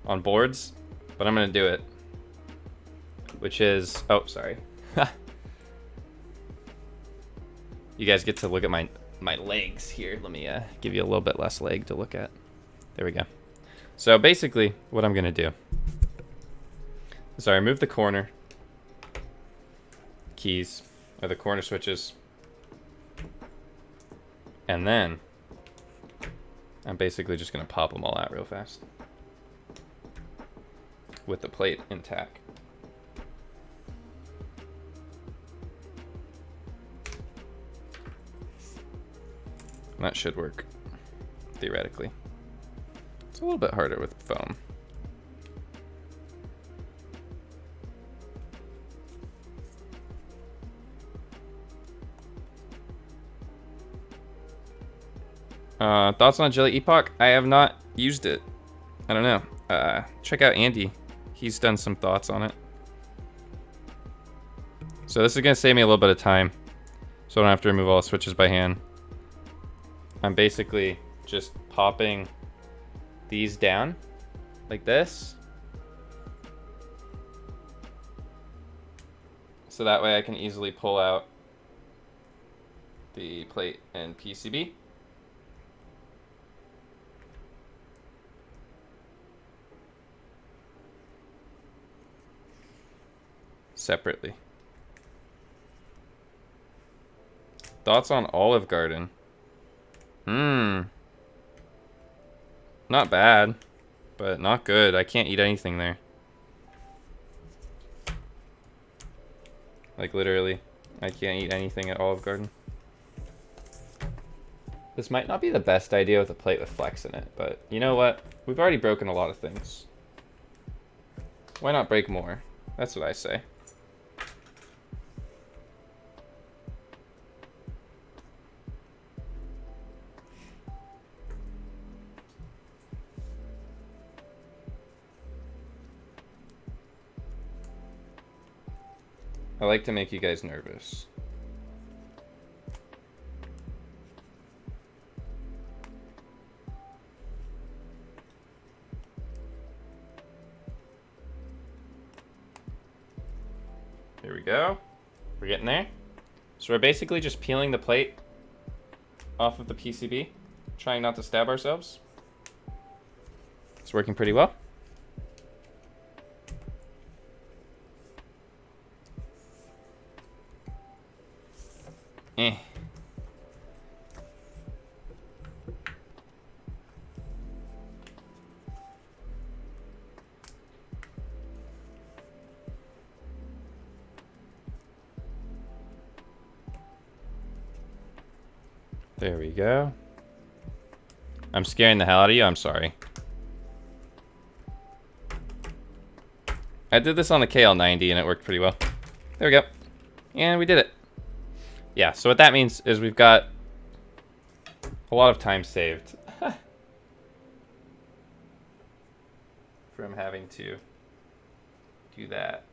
on boards, but I'm gonna do it. Which is, oh, sorry. You guys get to look at my legs here. Let me give you a little bit less leg to look at. There we go. So basically, what I'm gonna do is I remove the corner keys, or the corner switches, and then I'm basically just gonna pop them all out real fast with the plate intact. That should work, theoretically. It's a little bit harder with foam. Thoughts on Jelly Epoch? I have not used it. I don't know. Check out Andy. He's done some thoughts on it. So this is gonna save me a little bit of time, so I don't have to remove all the switches by hand. I'm basically just popping these down like this. So that way I can easily pull out the plate and PCB. separately. Thoughts on Olive Garden? Not bad, but not good. I can't eat anything there. Like literally, I can't eat anything at Olive Garden. This might not be the best idea with a plate with flex in it, but you know what? We've already broken a lot of things. Why not break more? That's what I say. I like to make you guys nervous. Here we go. We're getting there. So we're basically just peeling the plate off of the PCB, trying not to stab ourselves. It's working pretty well. There we go. I'm scaring the hell out of you. I'm sorry. I did this on the KL90 and it worked pretty well. There we go. And we did it. Yeah, so what that means is we've got a lot of time saved from having to do that.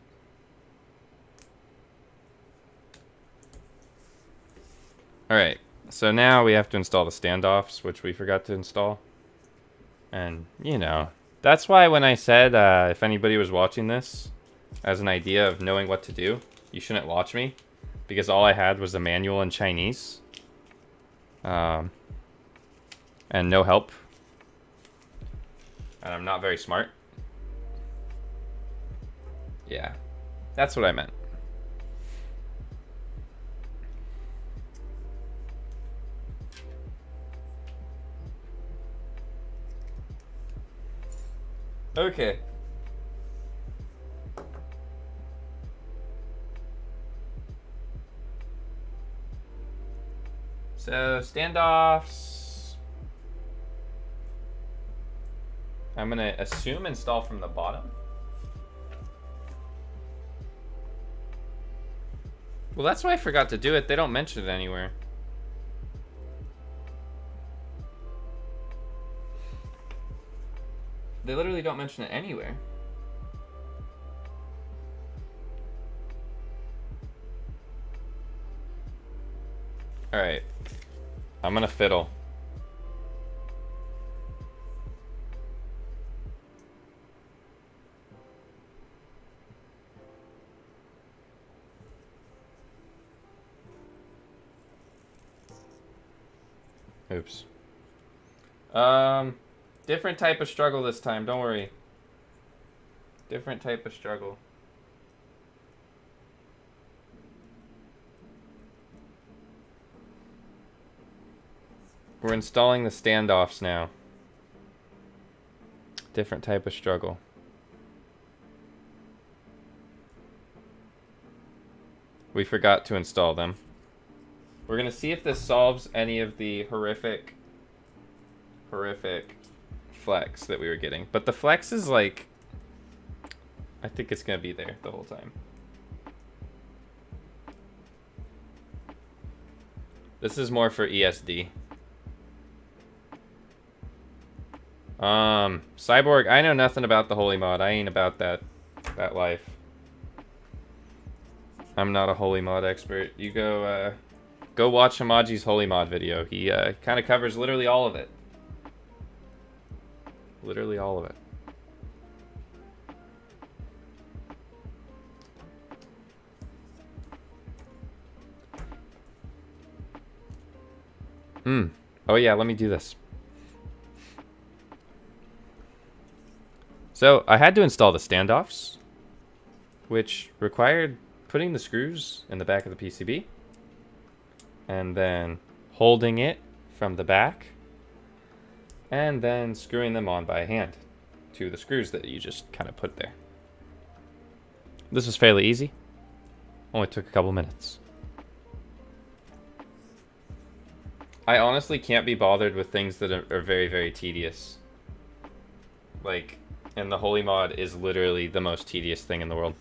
All right, so now we have to install the standoffs, which we forgot to install. And, you know, that's why when I said if anybody was watching this as an idea of knowing what to do, you shouldn't watch me. Because all I had was a manual in Chinese. And no help. And I'm not very smart. Yeah, that's what I meant. Okay. So, standoffs. I'm going to assume install from the bottom. Well, that's why I forgot to do it. They don't mention it anywhere. They literally don't mention it anywhere. All right. I'm gonna fiddle. Oops. Different type of struggle this time, don't worry. Different type of struggle. We're installing the standoffs now. Different type of struggle. We forgot to install them. We're gonna see if this solves any of the horrific flex that we were getting. But the flex is like, I think it's gonna be there the whole time. This is more for ESD. Cyborg, I know nothing about the holy mod. I ain't about that life. I'm not a holy mod expert. You go watch Hamaji's holy mod video. He kind of covers literally all of it. Literally all of it. Oh yeah, let me do this. So I had to install the standoffs. which required putting the screws in the back of the PCB and then holding it from the back and then screwing them on by hand to the screws that you just kind of put there. This was fairly easy. Only took a couple minutes. I honestly can't be bothered with things that are very, very tedious. Like, and the Holy Mod is literally the most tedious thing in the world.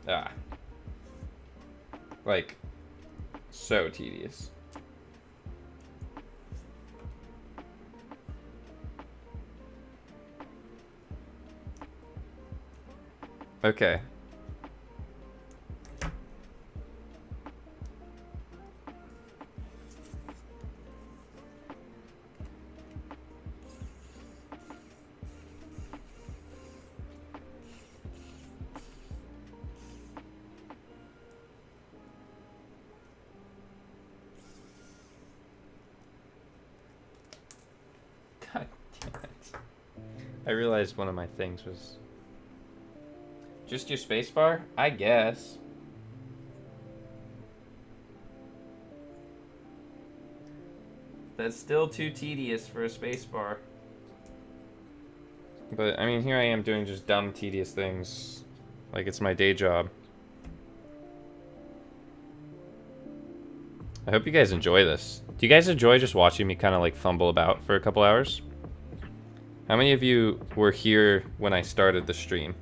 Ah. Like, so tedious. Okay. God damn it. I realized one of my things was just your spacebar? I guess. That's still too tedious for a spacebar. But, I mean, here I am doing just dumb, tedious things. Like it's my day job. I hope you guys enjoy this. Do you guys enjoy just watching me kind of like fumble about for a couple hours? How many of you were here when I started the stream?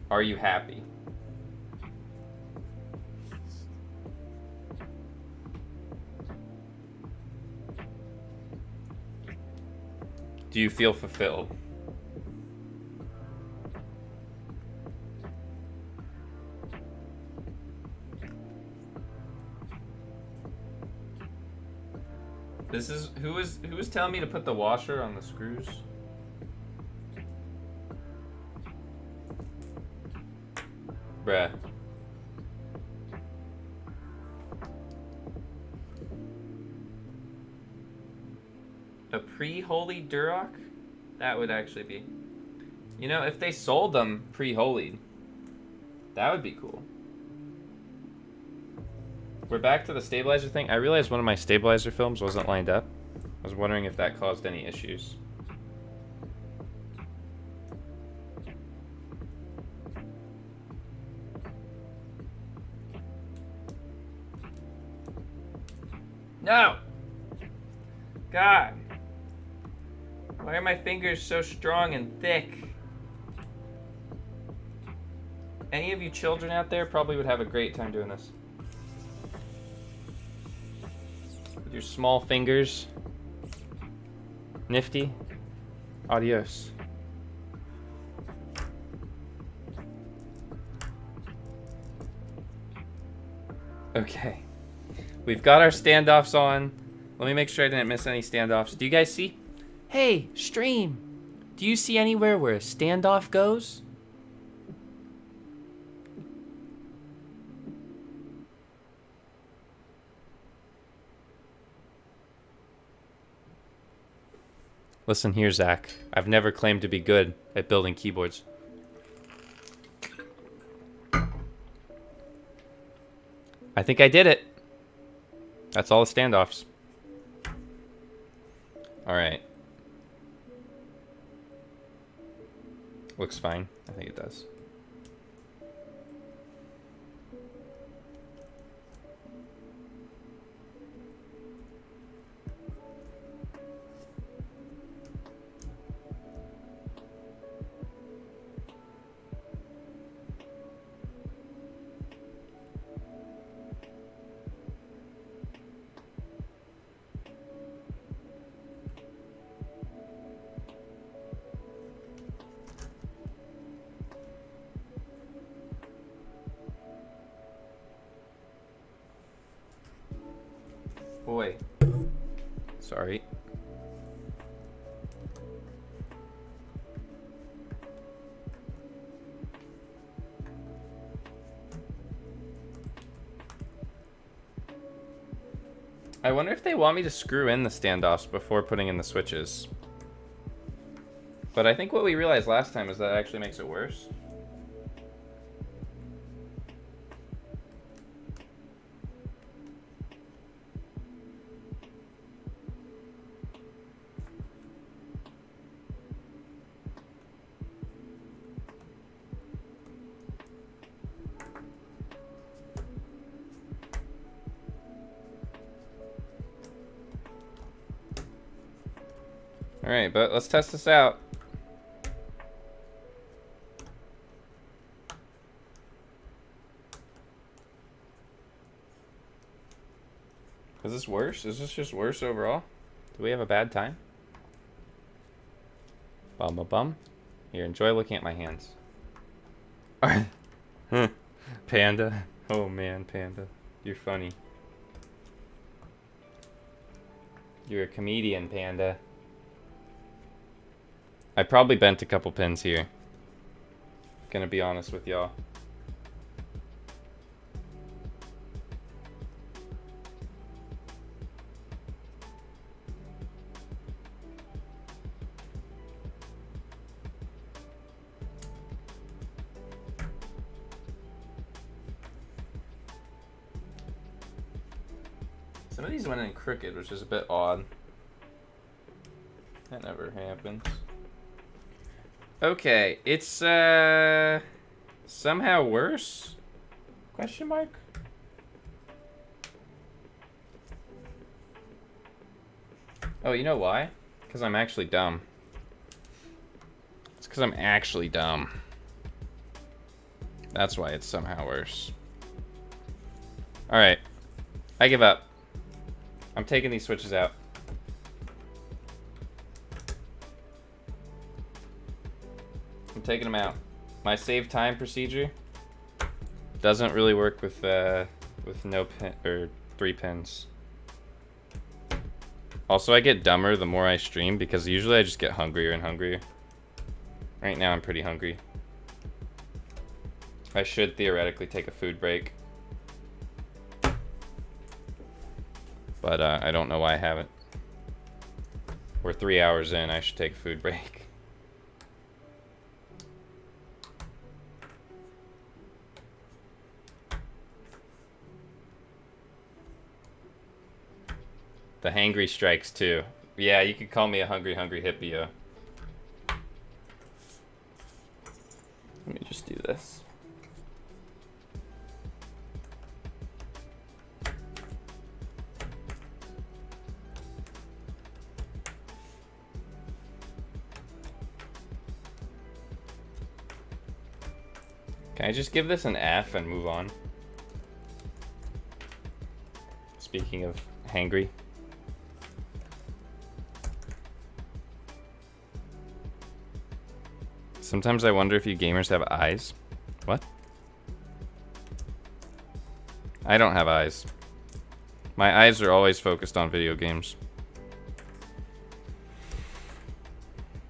Are you happy? Do you feel fulfilled? This is who was telling me to put the washer on the screws? Bruh. A pre-holy Duroc? That would actually be... You know, if they sold them pre-holied, that would be cool. We're back to the stabilizer thing. I realized one of my stabilizer films wasn't lined up. I was wondering if that caused any issues. No! God! Why are my fingers so strong and thick? Any of you children out there probably would have a great time doing this. With your small fingers. Nifty. Adios. Okay. We've got our standoffs on. Let me make sure I didn't miss any standoffs. Do you guys see? Hey, stream. Do you see anywhere where a standoff goes? Listen here, Zach. I've never claimed to be good at building keyboards. I think I did it. That's all the standoffs. Alright. Looks fine. I think it does. Boy. Sorry. I wonder if they want me to screw in the standoffs before putting in the switches. But I think what we realized last time is that actually makes it worse. Alright, but let's test this out. Is this worse? Is this just worse overall? Do we have a bad time? Bum bum bum. Here, enjoy looking at my hands. Panda. Oh man, Panda. You're funny. You're a comedian, Panda. I probably bent a couple pins here. Gonna be honest with y'all. Some of these went in crooked, which is a bit odd. That never happens. Okay, it's somehow worse? Question mark? Oh, you know why? Because I'm actually dumb. It's because I'm actually dumb. That's why it's somehow worse. Alright. I give up. I'm taking these switches out. I'm taking them out. My save time procedure doesn't really work with no pin or 3 pins. Also, I get dumber the more I stream because usually I just get hungrier and hungrier. Right now I'm pretty hungry. I should theoretically take a food break. But I don't know why I haven't. We're 3 hours in, I should take a food break. The hangry strikes too. Yeah, you could call me a hungry Hipyo. Let me just do this. Can I just give this an F and move on? Speaking of hangry. Sometimes I wonder if you gamers have eyes. What? I don't have eyes. My eyes are always focused on video games.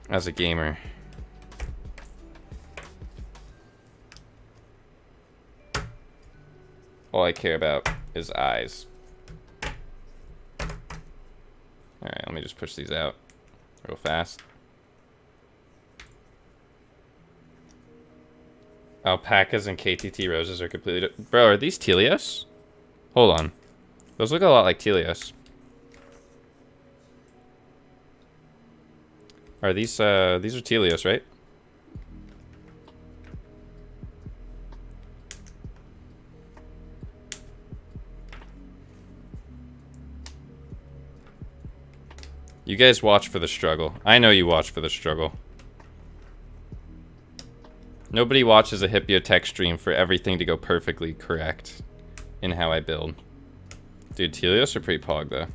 As a gamer. All I care about is eyes. Alright, let me just push these out real fast. Alpacas and KTT roses are completely Bro, are these Telios? Hold on. Those look a lot like Telios. Are these are Telios, right? You guys watch for the struggle. I know you watch for the struggle. Nobody watches a Hipyo tech stream for everything to go perfectly correct in how I build. Dude, Telios are pretty pog though.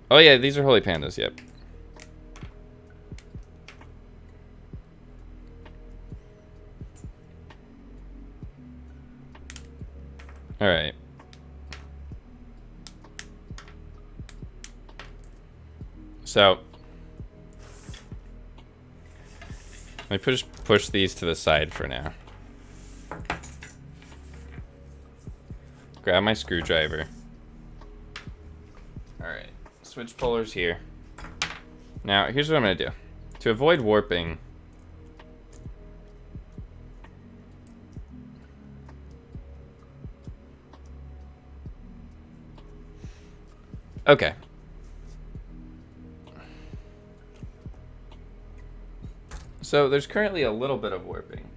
Oh yeah, these are holy pandas, yep. Alright. So let me push these to the side for now. Grab my screwdriver. Alright, Switch pullers here. Now, here's what I'm going to do. To avoid warping... Okay. So there's currently a little bit of warping.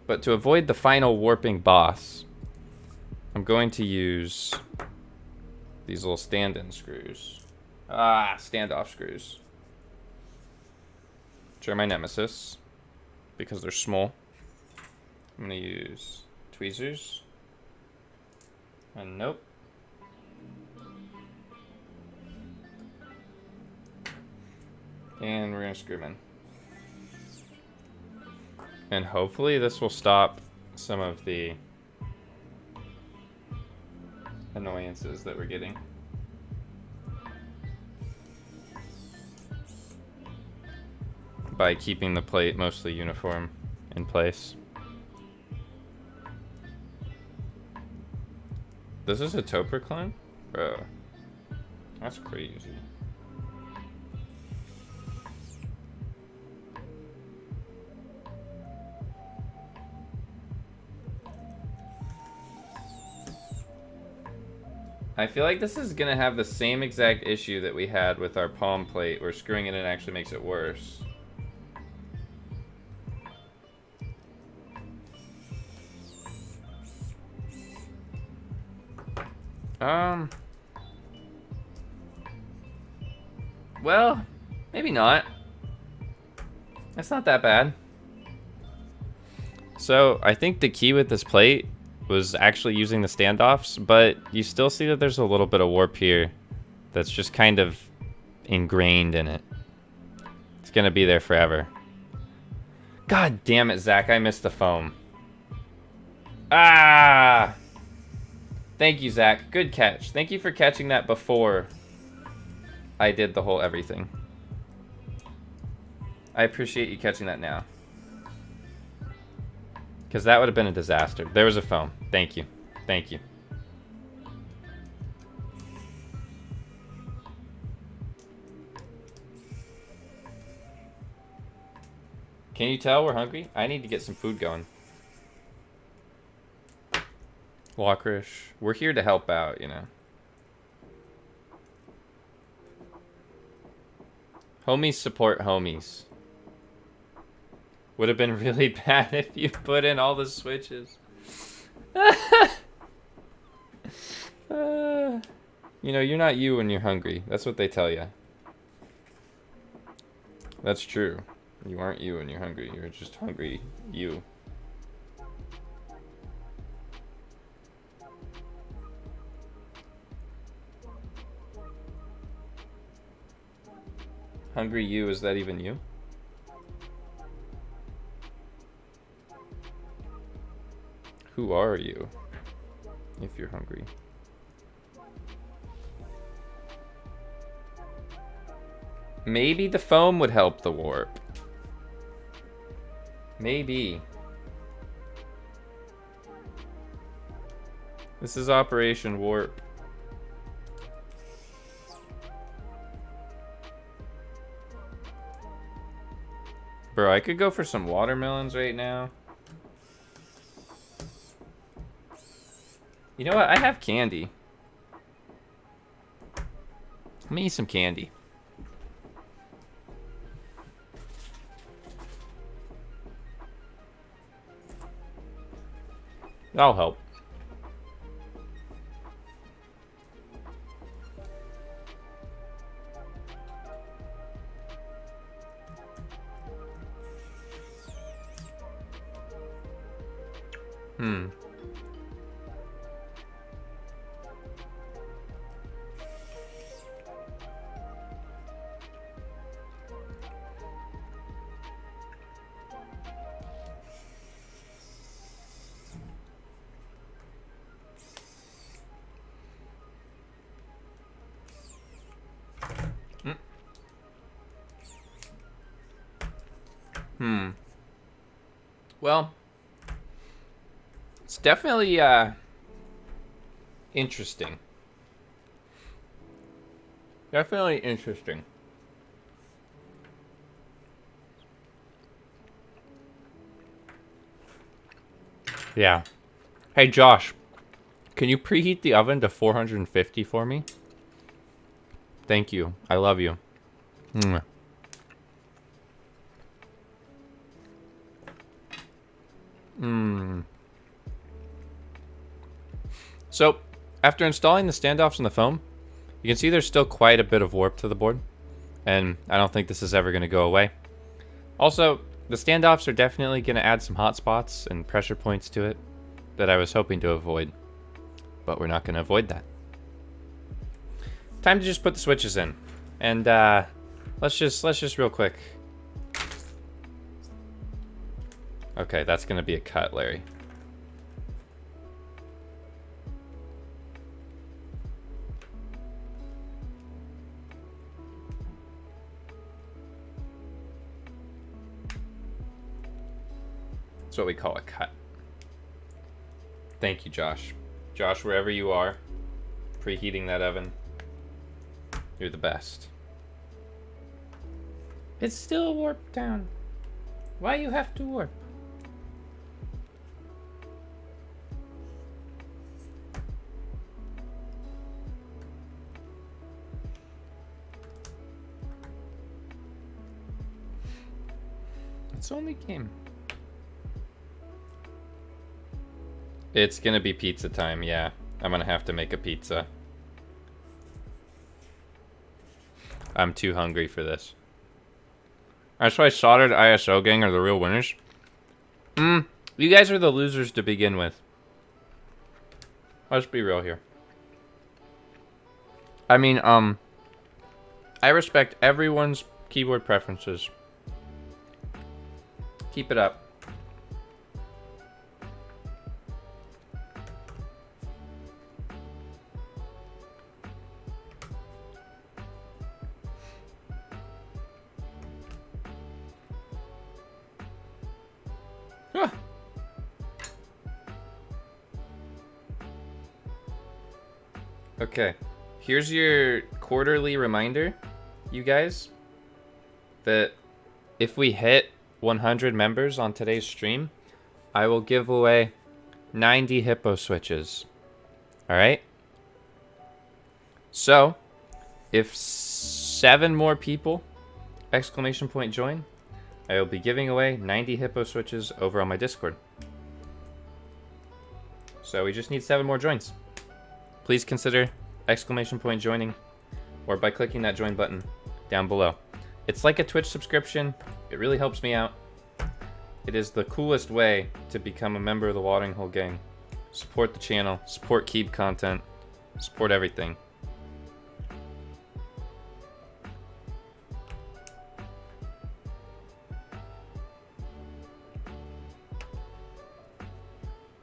But to avoid the final warping boss, I'm going to use these little stand-in screws. Standoff screws. Which are my nemesis, because they're small. I'm going to use tweezers. And nope. And we're going to screw them in. And hopefully this will stop some of the annoyances that we're getting. By keeping the plate mostly uniform in place. This is a Topper clone? Bro. That's crazy. I feel like this is gonna have the same exact issue that we had with our palm plate, where screwing it in actually makes it worse. Well, maybe not. That's not that bad. So, I think the key with this plate was actually using the standoffs, but you still see that there's a little bit of warp here that's just kind of ingrained in it. It's gonna be there forever. God damn it, Zach, I missed the foam. Ah! Thank you, Zach. Good catch. Thank you for catching that before I did the whole everything. I appreciate you catching that now. Because that would have been a disaster. There was a foam. Thank you. Thank you. Can you tell we're hungry? I need to get some food going. Walkerish, we're here to help out, you know. Homies support homies. Would have been really bad if you put in all the switches. You know, you're not you when you're hungry. That's what they tell you. That's true. You aren't you when you're hungry. You're just hungry you. Hungry you, is that even you? Who are you if you're hungry? Maybe the foam would help the warp. Maybe. This is Operation Warp. Bro, I could go for some watermelons right now. You know what? I have candy. Let me eat some candy. That'll help. Well, it's definitely Interesting. Definitely interesting. Yeah. Hey, Josh. Can you preheat the oven to 450 for me? Thank you. I love you. Mwah. So, after installing the standoffs in the foam, you can see there's still quite a bit of warp to the board, and I don't think this is ever going to go away. Also, the standoffs are definitely going to add some hot spots and pressure points to it that I was hoping to avoid, but we're not going to avoid that. Time to just put the switches in, and let's just real quick. Okay, that's going to be a cut, Larry. That's what we call a cut. Thank you, Josh. Josh, wherever you are, preheating that oven, you're the best. It's still warped down. Why you have to warp? It's only game. It's gonna be pizza time, yeah. I'm gonna have to make a pizza. I'm too hungry for this. That's why soldered ISO gang are the real winners. You guys are the losers to begin with. Let's be real here. I mean, I respect everyone's keyboard preferences. Keep it up. Okay, here's your quarterly reminder, you guys, that if we hit 100 members on today's stream, I will give away 90 Hipyo switches. Alright? So, if 7 more people, exclamation point join, I will be giving away 90 Hipyo switches over on my Discord. So we just need 7 more joins. Please consider exclamation point joining, or by clicking that join button down below. It's like a Twitch subscription. It really helps me out. It is the coolest way to become a member of the Watering Hole Gang. Support the channel, support Keep content, support everything.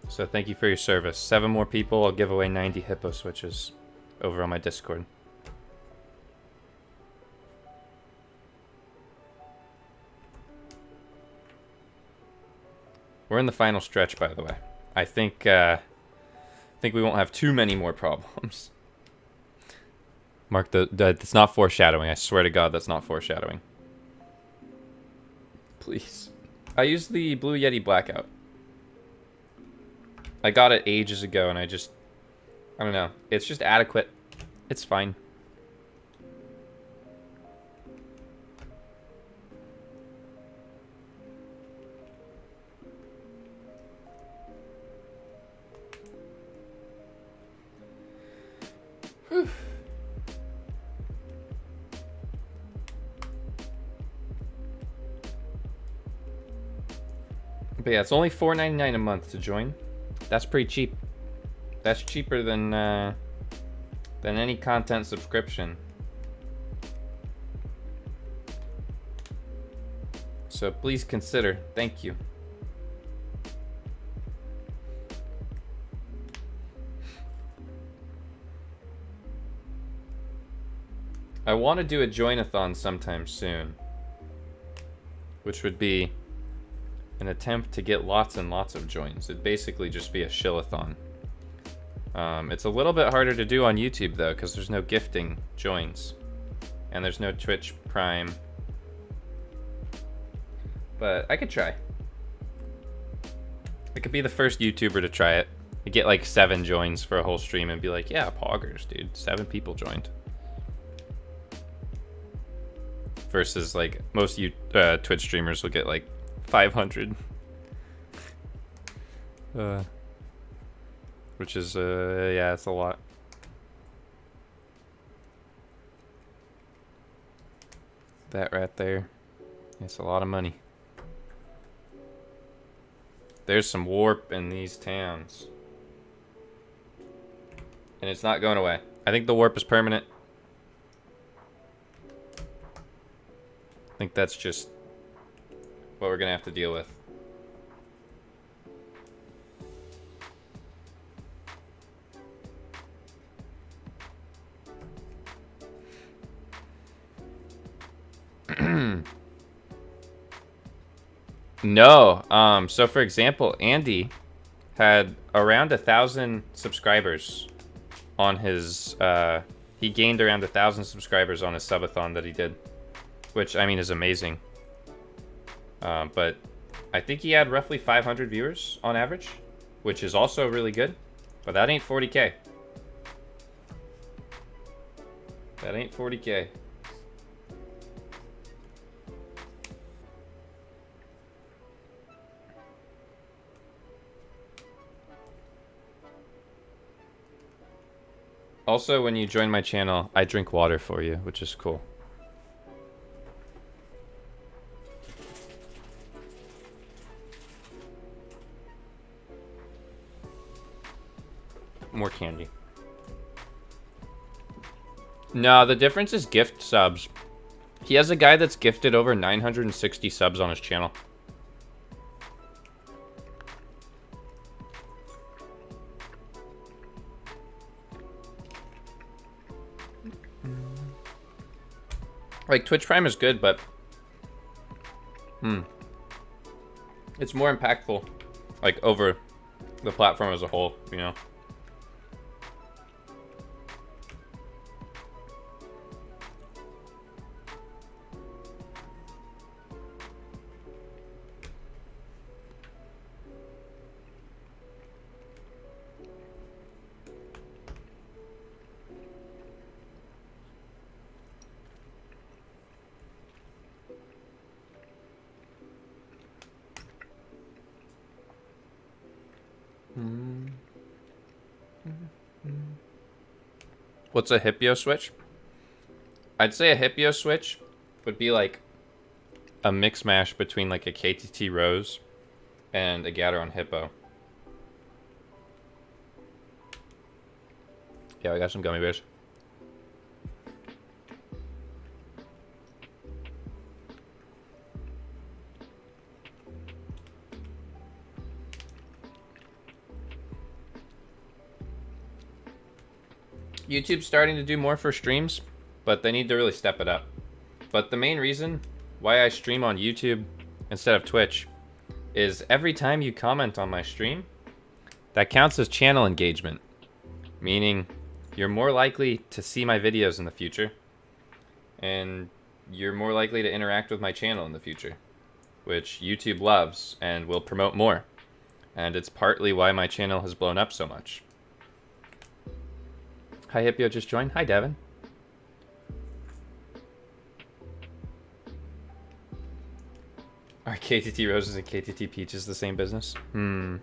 So thank you for your service. 7 more people, I'll give away 90 Hipyo switches over on my Discord. We're in the final stretch, by the way. I think we won't have too many more problems. Mark, that's not foreshadowing. I swear to God, that's not foreshadowing. Please. I used the Blue Yeti Blackout. I got it ages ago, and I don't know. It's just adequate. It's fine. Whew. But yeah, it's only $4.99 a month to join. That's pretty cheap. That's cheaper than any content subscription. So please consider. Thank you. I want to do a join-a-thon sometime soon, which would be an attempt to get lots and lots of joins. It'd basically just be a shill-a-thon. It's a little bit harder to do on YouTube though, because there's no gifting joins, and there's no Twitch Prime. But I could try. I could be the first YouTuber to try it. I get like 7 joins for a whole stream and be like, yeah, poggers, dude. 7 people joined. Versus like most Twitch streamers will get like 500. Which is, yeah, it's a lot. That right there. It's a lot of money. There's some warp in these towns. And it's not going away. I think the warp is permanent. I think that's just what we're gonna have to deal with. No. So for example, Andy had around 1,000 subscribers on his, he gained around 1,000 subscribers on his subathon that he did, which I mean is amazing. But I think he had roughly 500 viewers on average, which is also really good, but that ain't 40K. That ain't 40K. Also, when you join my channel, I drink water for you, which is cool. More candy. No, the difference is gift subs. He has a guy that's gifted over 960 subs on his channel. Like, Twitch Prime is good, but it's more impactful, like, over the platform as a whole, you know? What's a Hipyo switch? I'd say a Hipyo switch would be like a mix mash between like a KTT Rose and a Gateron Hippo. Yeah, we got some gummy bears. YouTube's starting to do more for streams, but they need to really step it up. But the main reason why I stream on YouTube instead of Twitch is every time you comment on my stream, that counts as channel engagement, meaning you're more likely to see my videos in the future, and you're more likely to interact with my channel in the future, which YouTube loves and will promote more. And it's partly why my channel has blown up so much. Hi, Hipyo just joined. Hi, Devin. Are KTT Roses and KTT Peaches the same business? I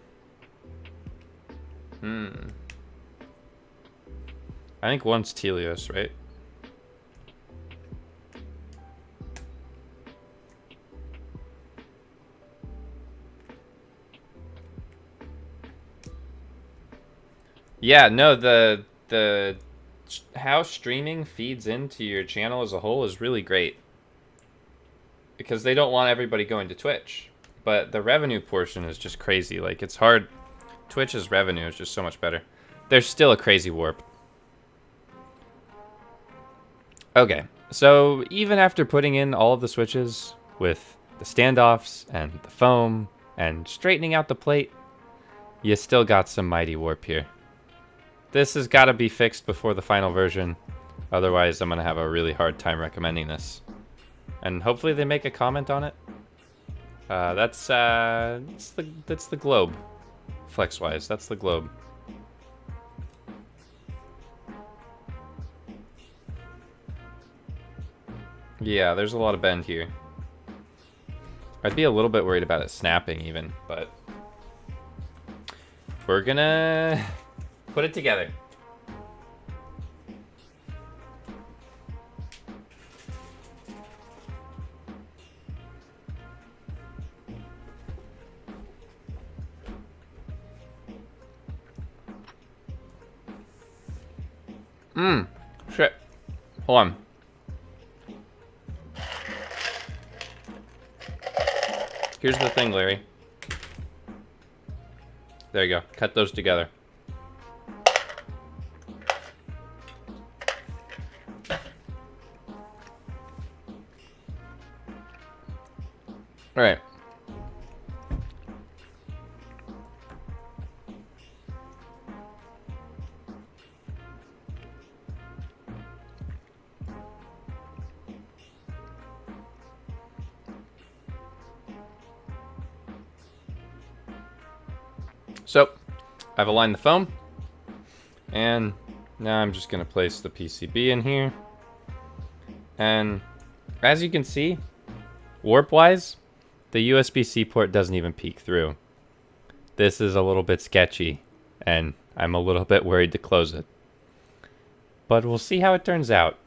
think one's Telios, right? Yeah, no, the how streaming feeds into your channel as a whole is really great, because they don't want everybody going to Twitch, but the revenue portion is just crazy. Like, it's hard. Twitch's revenue is just so much better. There's still a crazy warp. Okay, so even after putting in all of the switches with the standoffs and the foam and straightening out the plate, you still got some mighty warp here. This has got to be fixed before the final version. Otherwise, I'm going to have a really hard time recommending this. And hopefully they make a comment on it. That's the globe. Flex-wise, that's the globe. Yeah, there's a lot of bend here. I'd be a little bit worried about it snapping even, but we're gonna put it together. Shit. Hold on. Here's the thing, Larry. There you go. Cut those together. All right. So, I've aligned the foam, and now I'm just going to place the PCB in here. And as you can see, warp-wise, the USB-C port doesn't even peek through. This is a little bit sketchy, and I'm a little bit worried to close it. But we'll see how it turns out.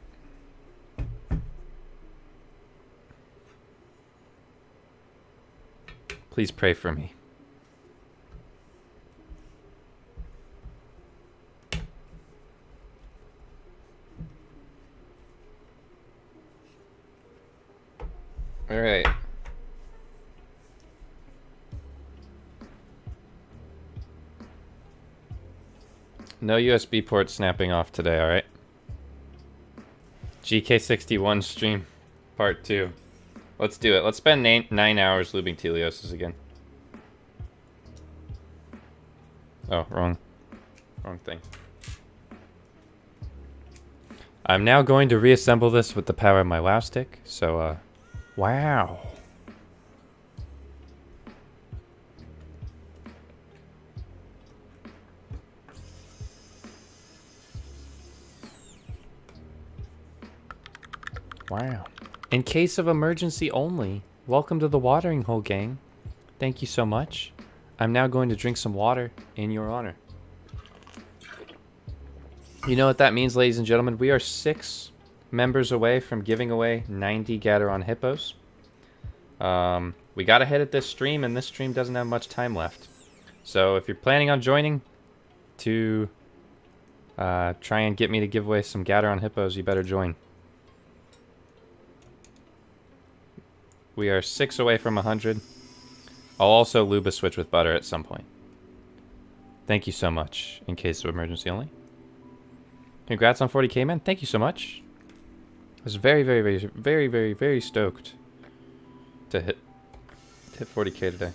Please pray for me. All right. No USB port snapping off today, all right? GK61 stream, part 2. Let's do it. Let's spend 9 hours lubing teleosis again. Oh, wrong thing. I'm now going to reassemble this with the power of my WoW stick, so, wow. Wow. In case of emergency only, welcome to the watering hole, gang. Thank you so much. I'm now going to drink some water in your honor. You know what that means, ladies and gentlemen? We are 6 members away from giving away 90 Gateron Hippos. We got ahead at this stream, and this stream doesn't have much time left. So if you're planning on joining to try and get me to give away some Gateron Hippos, you better join. We are 6 away from 100. I'll also lube a switch with butter at some point. Thank you so much, in case of emergency only. Congrats on 40K, man. Thank you so much. I was very stoked to hit 40K today.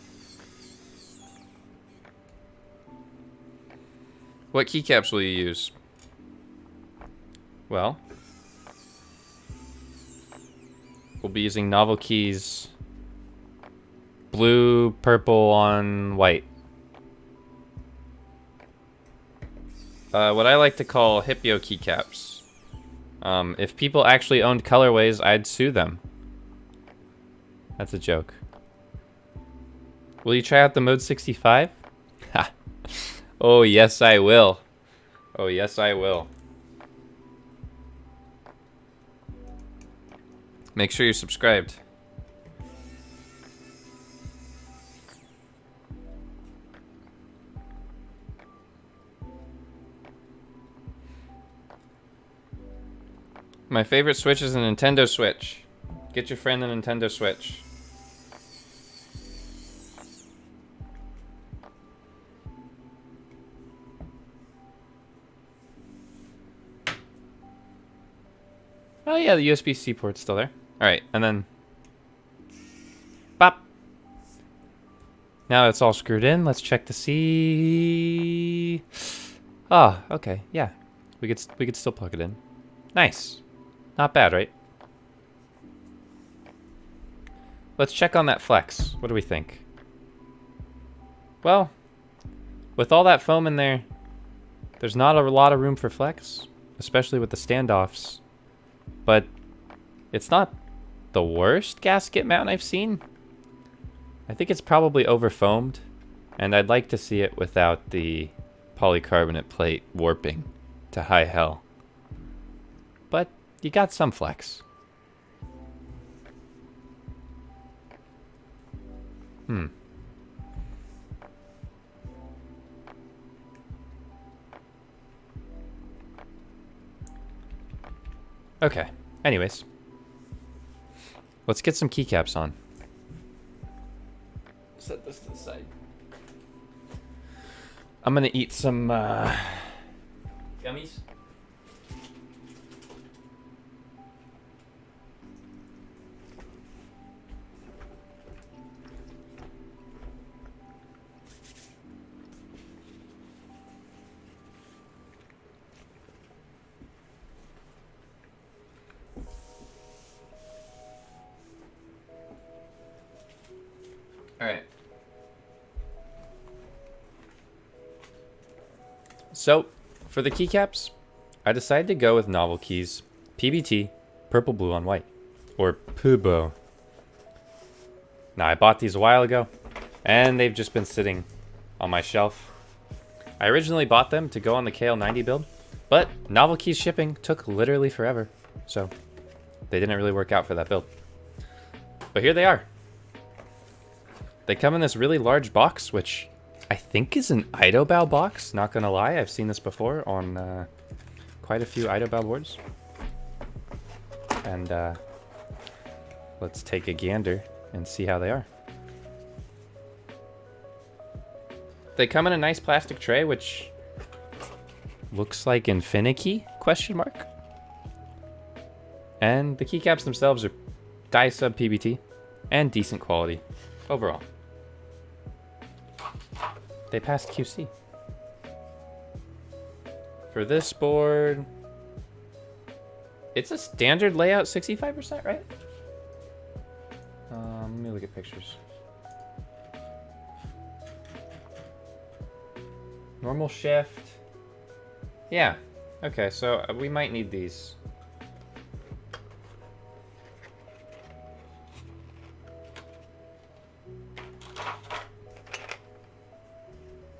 What keycaps will you use? Well, we'll be using Novel Keys blue, purple on white. What I like to call Hipyo keycaps. If people actually owned colorways, I'd sue them. That's a joke. Will you try out the Mode 65? Ha! Oh, yes, I will. Oh, yes, I will. Make sure you're subscribed. My favorite Switch is a Nintendo Switch. Get your friend a Nintendo Switch. Oh yeah, the USB-C port's still there. Alright, and then... Bop! Now it's all screwed in. Let's check to see... Ah, okay, yeah. We could still plug it in. Nice. Not bad, right? Let's check on that flex. What do we think? Well, with all that foam in there, there's not a lot of room for flex, especially with the standoffs. But it's not the worst gasket mount I've seen. I think it's probably over foamed, and I'd like to see it without the polycarbonate plate warping to high hell. But you got some flex. Okay, anyways. Let's get some keycaps on. Set this to the side. I'm gonna eat some gummies. All right. So, for the keycaps, I decided to go with novel keys, PBT, purple, blue on white, or Pubo. Now, I bought these a while ago, and they've just been sitting on my shelf. I originally bought them to go on the KL90 build, but novel keys shipping took literally forever, so they didn't really work out for that build. But here they are. They come in this really large box, which I think is an Idobao box. Not gonna lie, I've seen this before on quite a few Idobao boards. And let's take a gander and see how they are. They come in a nice plastic tray, which looks like Infinikey, question mark. And the keycaps themselves are die sub PBT and decent quality overall. They passed QC. For this board, it's a standard layout 65%, right? Let me look at pictures. Normal shift. Yeah. Okay, so we might need these.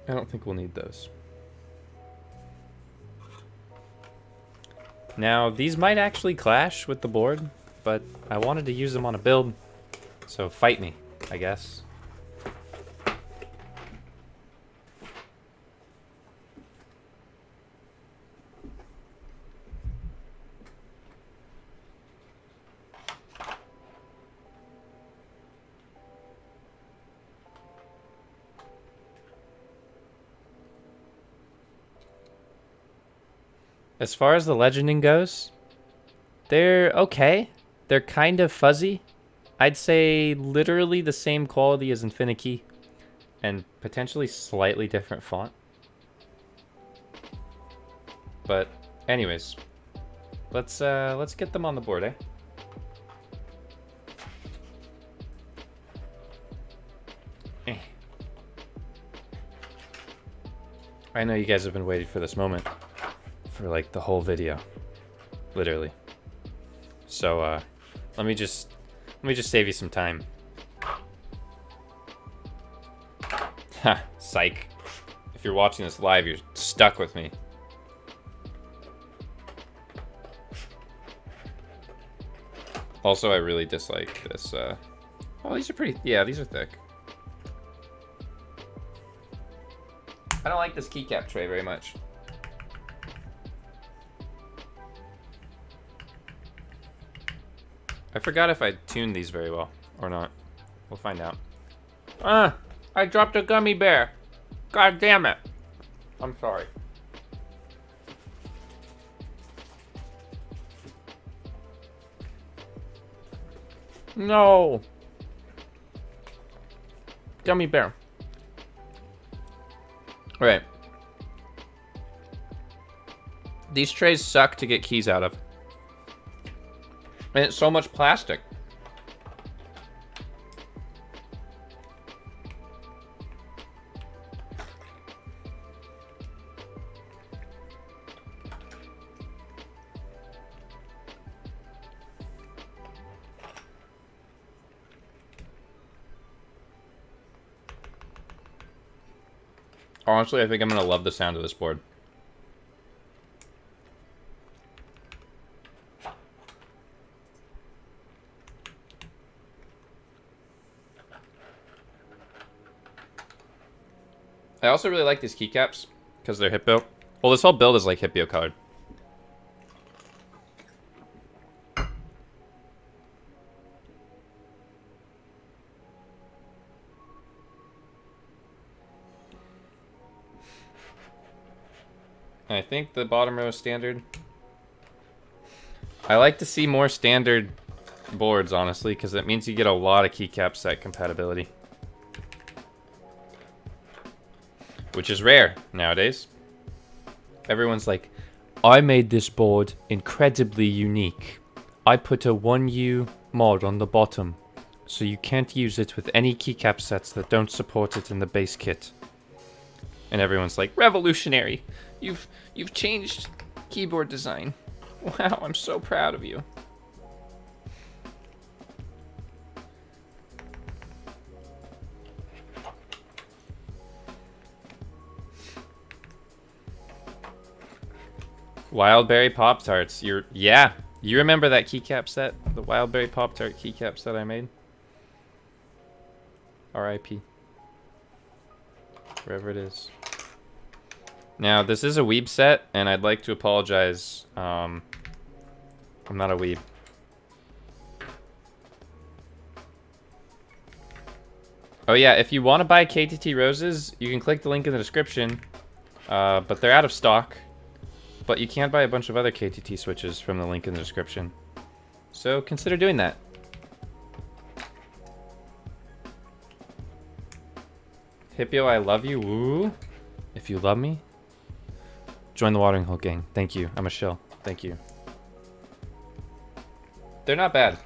I don't think we'll need those. Now, these might actually clash with the board, but I wanted to use them on a build, so fight me, I guess. As far as the legending goes, they're okay. They're kind of fuzzy. I'd say literally the same quality as Infinikey and potentially slightly different font. But anyways, let's get them on the board, eh? I know you guys have been waiting for this moment for like the whole video, literally. So let me just save you some time. Ha, psych. If you're watching this live, you're stuck with me. Also, I really dislike this. Oh, these are pretty. Yeah, these are thick. I don't like this keycap tray very much. I forgot if I tuned these very well or not. We'll find out. I dropped a gummy bear. God damn it. I'm sorry. No. Gummy bear. All right. These trays suck to get keys out of. And it's so much plastic. Honestly, I think I'm going to love the sound of this board. I also really like these keycaps because they're Hipyo. Well, this whole build is like Hipyo colored. I think the bottom row is standard. I like to see more standard boards, honestly, because that means you get a lot of keycap set compatibility. Which is rare nowadays. Everyone's like, I made this board incredibly unique. I put a 1U mod on the bottom, so you can't use it with any keycap sets that don't support it in the base kit. And everyone's like, revolutionary! You've changed keyboard design. Wow, I'm so proud of you. Wildberry Pop-Tarts. Yeah, you remember that keycap set? The Wildberry Pop-Tart keycap set I made? R.I.P. Wherever it is. Now, this is a weeb set, and I'd like to apologize. I'm not a weeb. Oh yeah, if you want to buy KTT roses, you can click the link in the description. But they're out of stock. But you can buy a bunch of other KTT switches from the link in the description. So consider doing that. Hipyo, I love you. Woo. If you love me, join the watering hole gang. Thank you. I'm a shill. Thank you. They're not bad.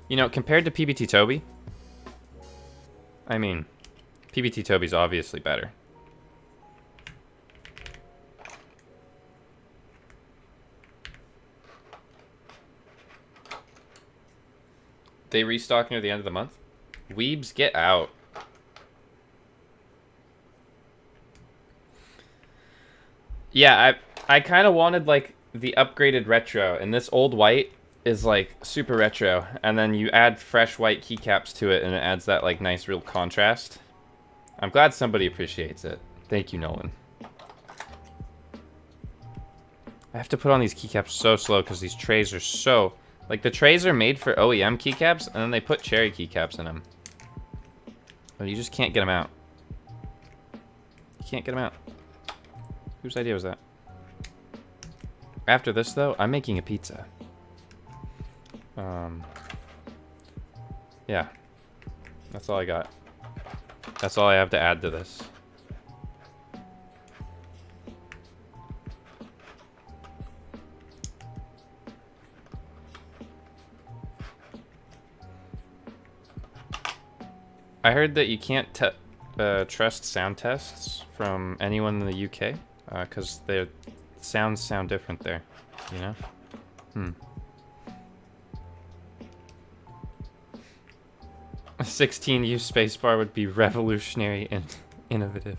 You know, compared to PBT Toby, I mean, PBT Toby's obviously better. They restock near the end of the month. Weebs, get out. Yeah, I kind of wanted like the upgraded retro, and this old white is like super retro, and then you add fresh white keycaps to it, and it adds that like nice real contrast. I'm glad somebody appreciates it. Thank you, Nolan. I have to put on these keycaps so slow because these trays are so... Like, the trays are made for OEM keycaps, and then they put cherry keycaps in them. But you just can't get them out. You can't get them out. Whose idea was that? After this, though, I'm making a pizza. Yeah. That's all I got. That's all I have to add to this. I heard that you can't trust sound tests from anyone in the UK because their sounds sound different there, you know? A 16U spacebar would be revolutionary and innovative.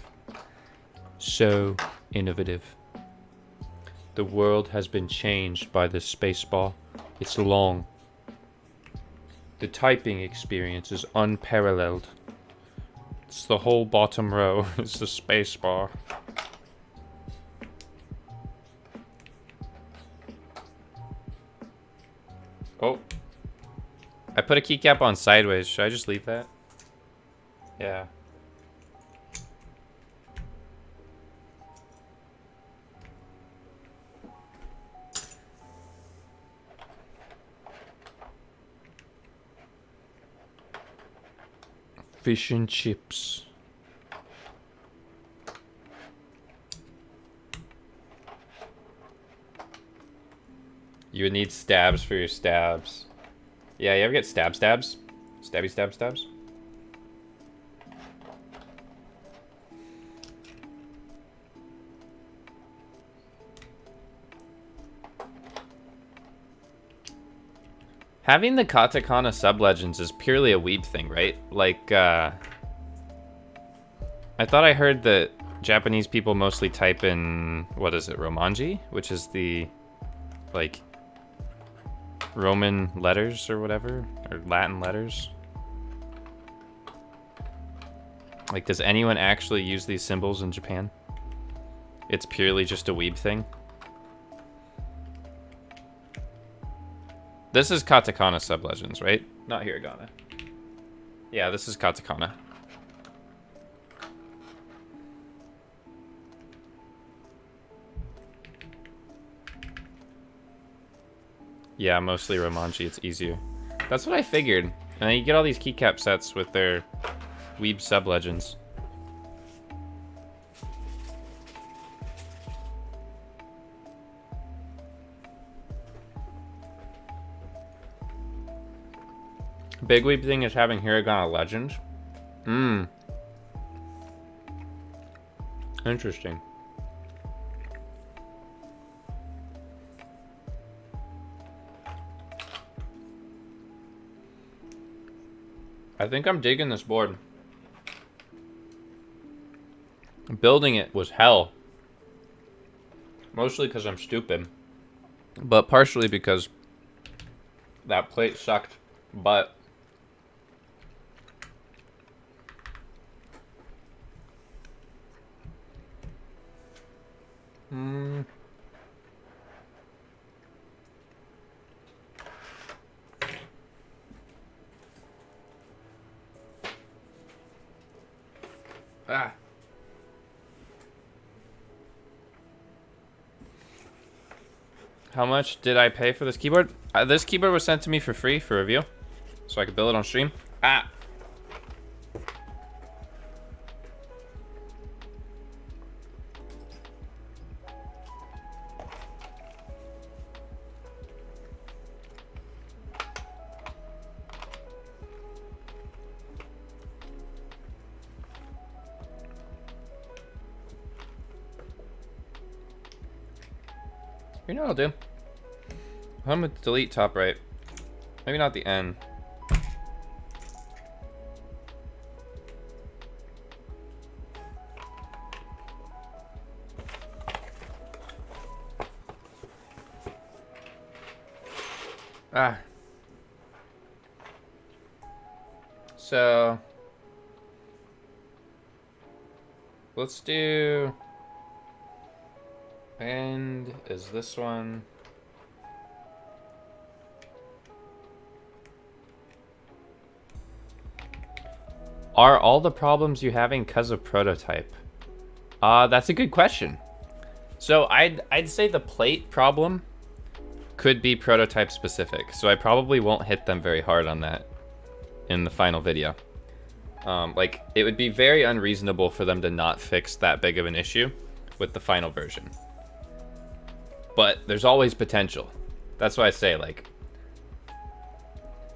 So innovative. The world has been changed by this spacebar. It's long. The typing experience is unparalleled. It's the whole bottom row. It's the space bar. Oh. I put a keycap on sideways. Should I just leave that? Yeah. Fish and chips. You would need stabs for your stabs. Yeah, you ever get stabs? Stabby stabs? Having the katakana sublegends is purely a weeb thing, right? Like, I thought I heard that Japanese people mostly type in, what is it, Romanji? Which is the, like, Roman letters or whatever, or Latin letters. Like, does anyone actually use these symbols in Japan? It's purely just a weeb thing. This is katakana sublegends, right? Not hiragana. Yeah, this is katakana. Yeah, mostly Romanji, it's easier. That's what I figured. And then you get all these keycap sets with their weeb sublegends. Big weeb thing is having hiragana legends. Interesting. I think I'm digging this board. Building it was hell. Mostly because I'm stupid. But partially because that plate sucked butt. How much did I pay for this keyboard? This keyboard was sent to me for free for review, so I could build it on stream. You know what I'll do? I'm gonna delete top right. Maybe not the N. So let's do, and is this one? Are all the problems you're having because of prototype? That's a good question. So I'd say the plate problem could be prototype specific. So I probably won't hit them very hard on that in the final video. Like, it would be very unreasonable for them to not fix that big of an issue with the final version. But there's always potential. That's why I say, like,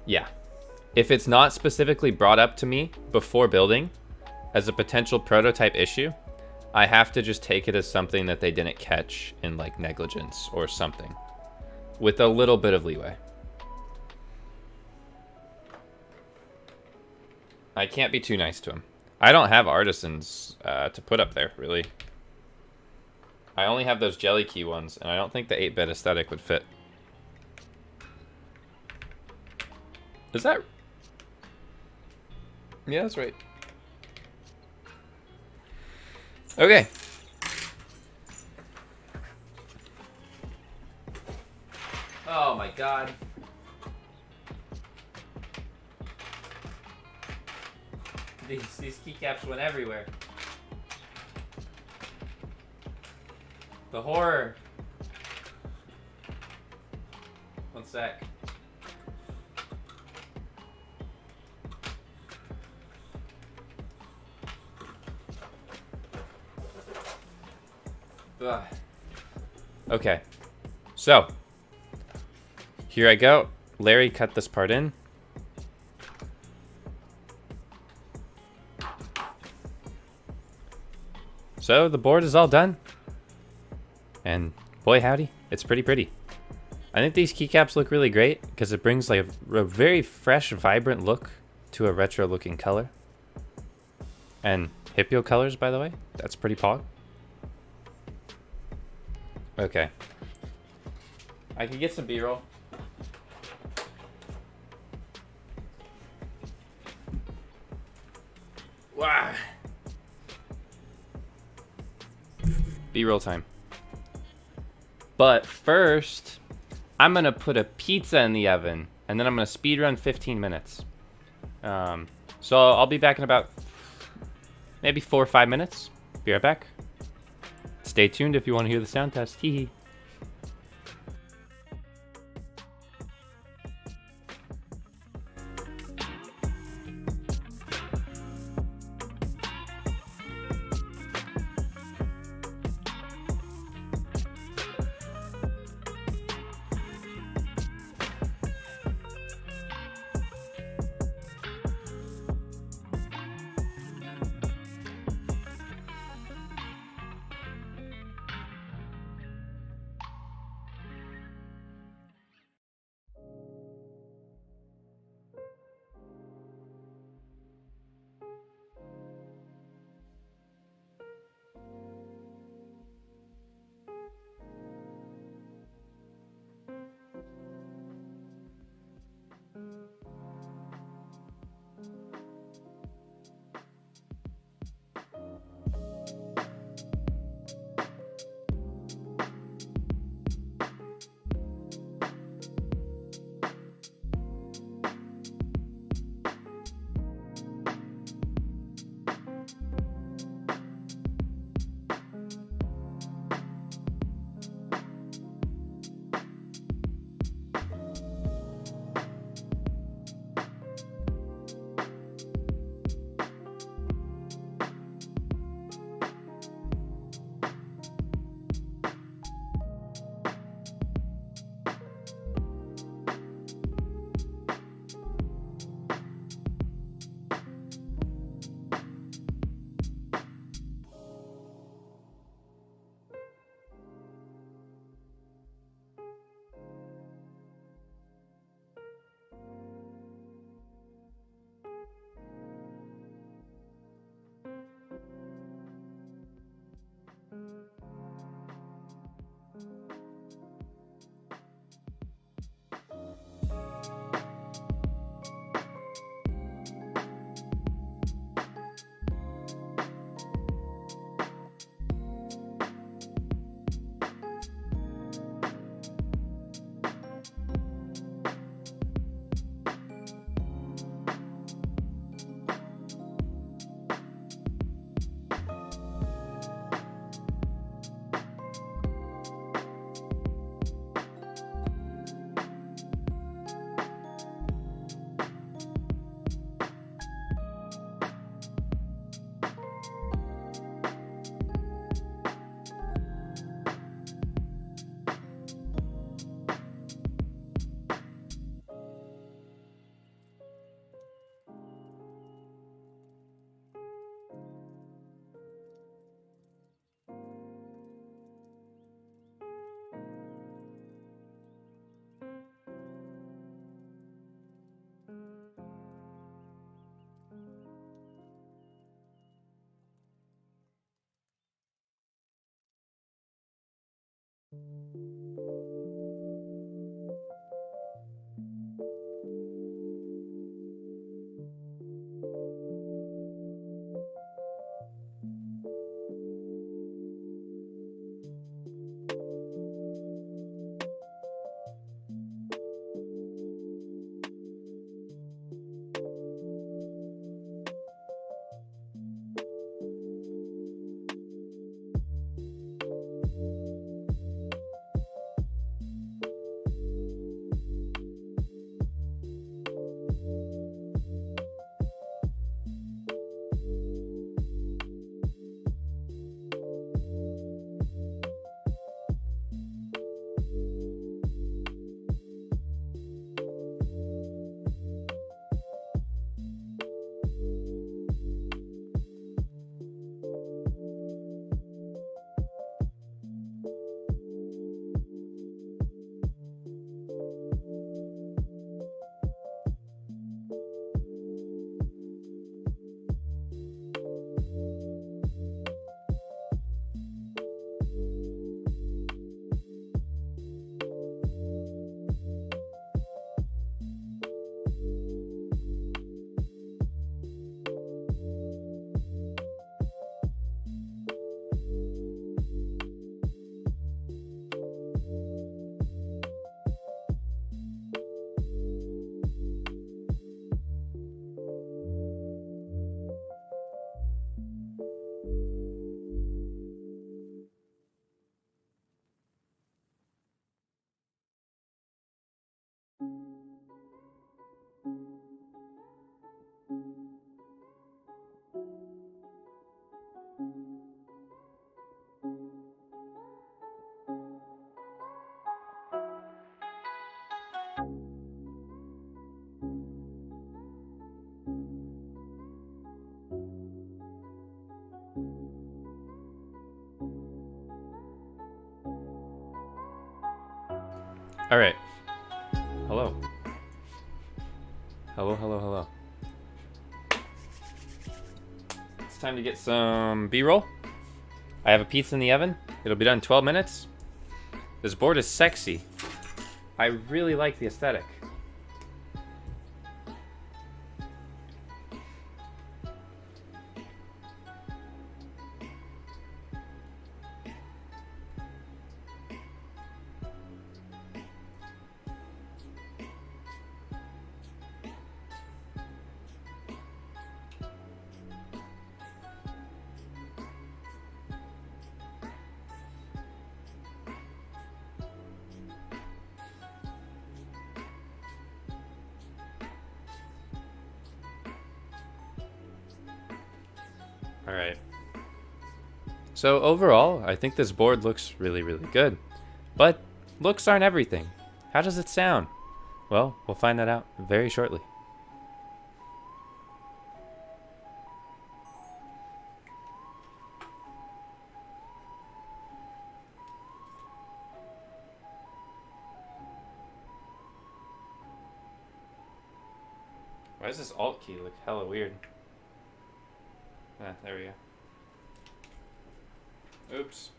yeah. If it's not specifically brought up to me before building as a potential prototype issue, I have to just take it as something that they didn't catch in, like, negligence or something, with a little bit of leeway. I can't be too nice to him. I don't have artisans to put up there, really. I only have those jelly key ones, and I don't think the 8-bit aesthetic would fit. Is that... Yeah, that's right. Okay. Oh my god. These keycaps went everywhere. The horror. One sec. Ugh. Okay. So, Here I go. Larry cut this part in. So the board is all done. And boy howdy, it's pretty. I think these keycaps look really great because it brings like a very fresh, vibrant look to a retro looking color. And Hipyo colors, by the way. That's pretty pog. Okay. I can get some B-roll. Wow. B-roll time. But first, I'm gonna put a pizza in the oven, and then I'm gonna speed run 15 minutes. So I'll be back in about maybe 4 or 5 minutes. Be right back. Stay tuned if you want to hear the sound test. Hee hee. All right. Hello. Hello, hello, hello. It's time to get some B-roll. I have a pizza in the oven. It'll be done in 12 minutes. This board is sexy. I really like the aesthetic. All right. So overall, I think this board looks really, really good. But looks aren't everything. How does it sound? Well, we'll find that out very shortly. Why does this Alt key look hella weird? Ah, there we go. Oops.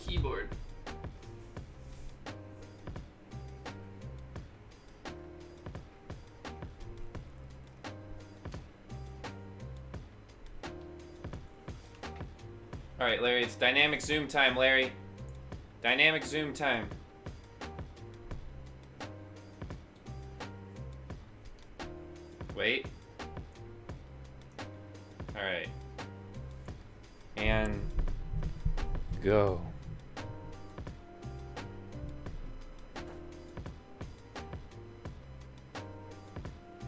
Keyboard. All right, Larry, it's dynamic zoom time, Larry. Dynamic zoom time. Wait. All right. And go.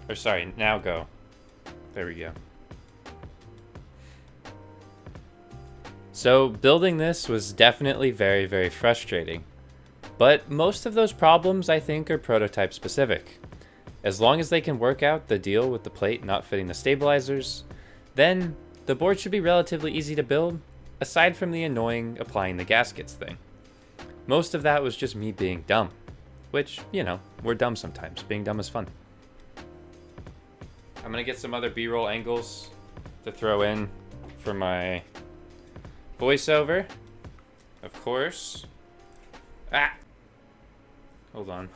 Or sorry, now go. There we go. So building this was definitely very, very frustrating. But most of those problems, I think, are prototype specific. As long as they can work out the deal with the plate not fitting the stabilizers, then the board should be relatively easy to build, aside from the annoying applying the gaskets thing. Most of that was just me being dumb. Which, you know, we're dumb sometimes. Being dumb is fun. I'm gonna get some other B-roll angles to throw in for my voiceover, of course. Ah! Hold on.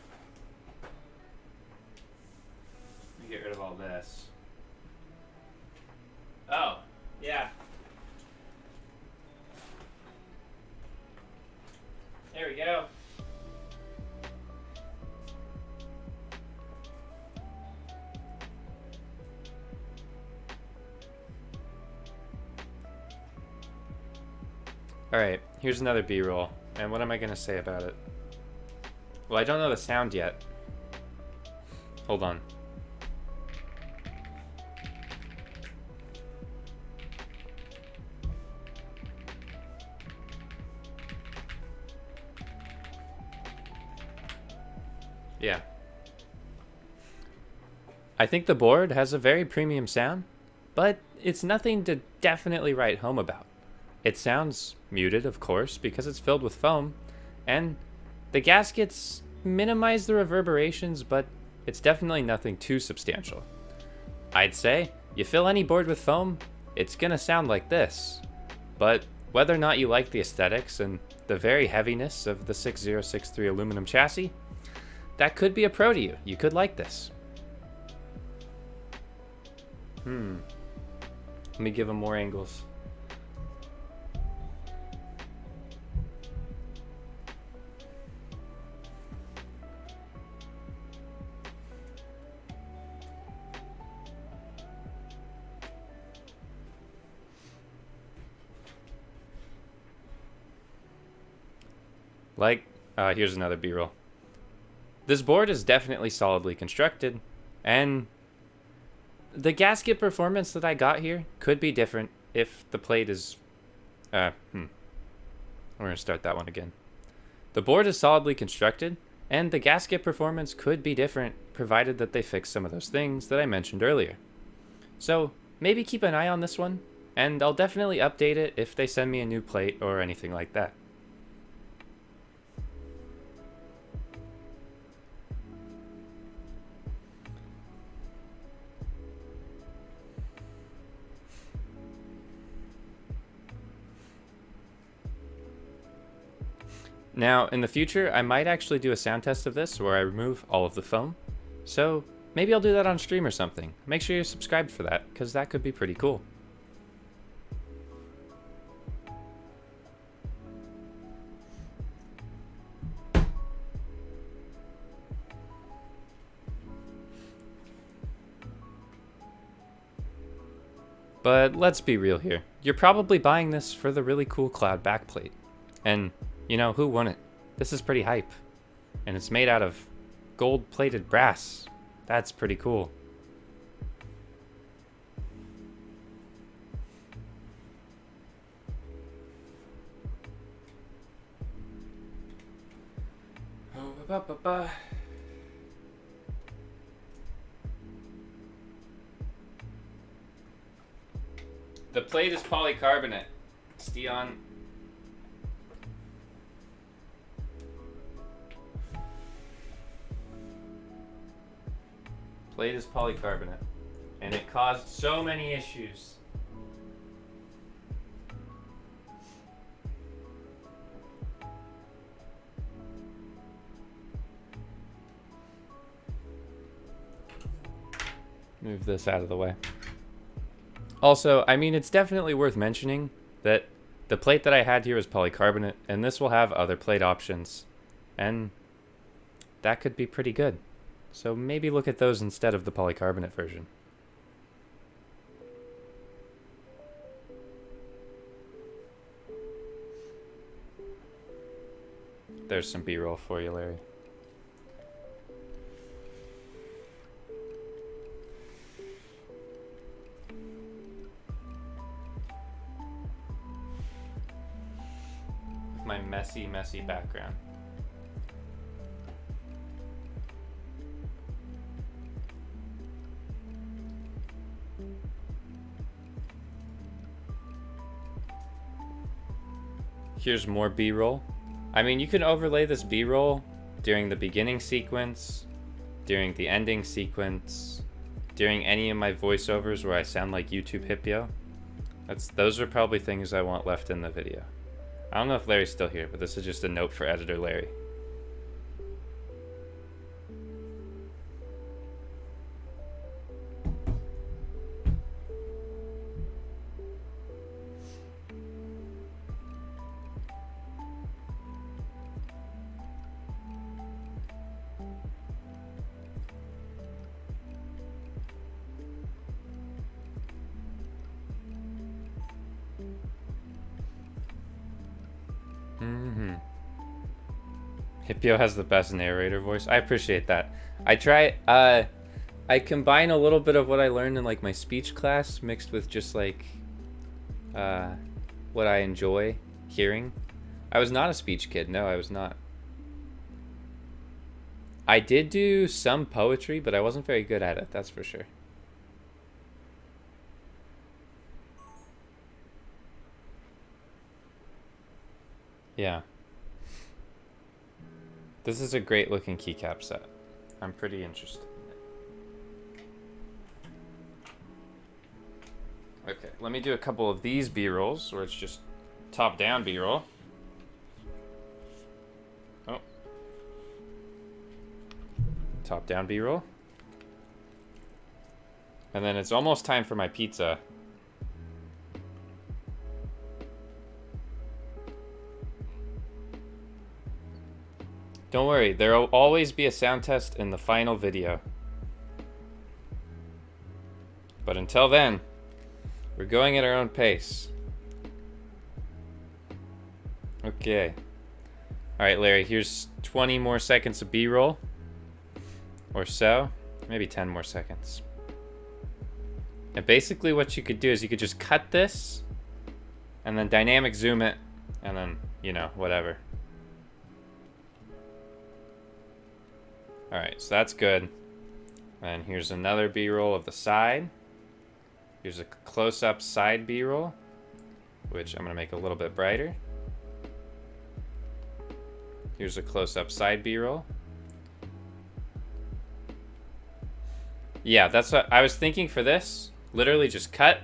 Let me get rid of all this. Oh, yeah. There we go. Alright, here's another B-roll. And what am I going to say about it? Well, I don't know the sound yet. Hold on. Yeah. I think the board has a very premium sound, but it's nothing to definitely write home about. It sounds muted, of course, because it's filled with foam, and the gaskets minimize the reverberations, but it's definitely nothing too substantial. I'd say, you fill any board with foam, it's gonna sound like this. But whether or not you like the aesthetics and the very heaviness of the 6063 aluminum chassis, that could be a pro to you. You could like this. Let me give them more angles. Like, here's another B-roll. this board is definitely solidly constructed, and the gasket performance that I got here could be different if the plate is... We're going to start that one again. The board is solidly constructed, and the gasket performance could be different, provided that they fix some of those things that I mentioned earlier. So maybe keep an eye on this one, and I'll definitely update it if they send me a new plate or anything like that. Now, in the future, I might actually do a sound test of this where I remove all of the foam. So maybe I'll do that on stream or something. Make sure you're subscribed for that, because that could be pretty cool. But let's be real here. You're probably buying this for the really cool cloud backplate. And, you know, who wouldn't? This is pretty hype. And it's made out of gold-plated brass. That's pretty cool. The plate is polycarbonate. Steon. Plate is polycarbonate. And it caused so many issues. Move this out of the way. Also, I mean, it's definitely worth mentioning that the plate that I had here is polycarbonate, and this will have other plate options. And that could be pretty good. So maybe look at those instead of the polycarbonate version. There's some B-roll for you, Larry. My messy background. Here's more B-roll. I mean, you can overlay this B-roll during the beginning sequence, during the ending sequence, during any of my voiceovers where I sound like YouTube Hipyo. Those are probably things I want left in the video. I don't know if Larry's still here, but this is just a note for editor Larry. Hipyo has the best narrator voice. I appreciate that. I combine a little bit of what I learned in like my speech class mixed with just like what I enjoy hearing. I was not a speech kid. No, I was not. I did do some poetry, but I wasn't very good at it, that's for sure. Yeah. This is a great looking keycap set. I'm pretty interested in it. Okay, let me do a couple of these B-rolls where it's just top-down B-roll. Oh. Top-down B-roll. And then it's almost time for my pizza. Don't worry, there will always be a sound test in the final video. But until then, we're going at our own pace. Okay. Alright, Larry, here's 20 more seconds of B-roll. or so. Maybe 10 more seconds. And basically what you could do is you could just cut this and then dynamic zoom it and then, you know, whatever. Alright, so that's good. And here's another B-roll of the side. Here's a close-up side B-roll, which I'm going to make a little bit brighter. Here's a close-up side B-roll. Yeah, that's what I was thinking for this. Literally just cut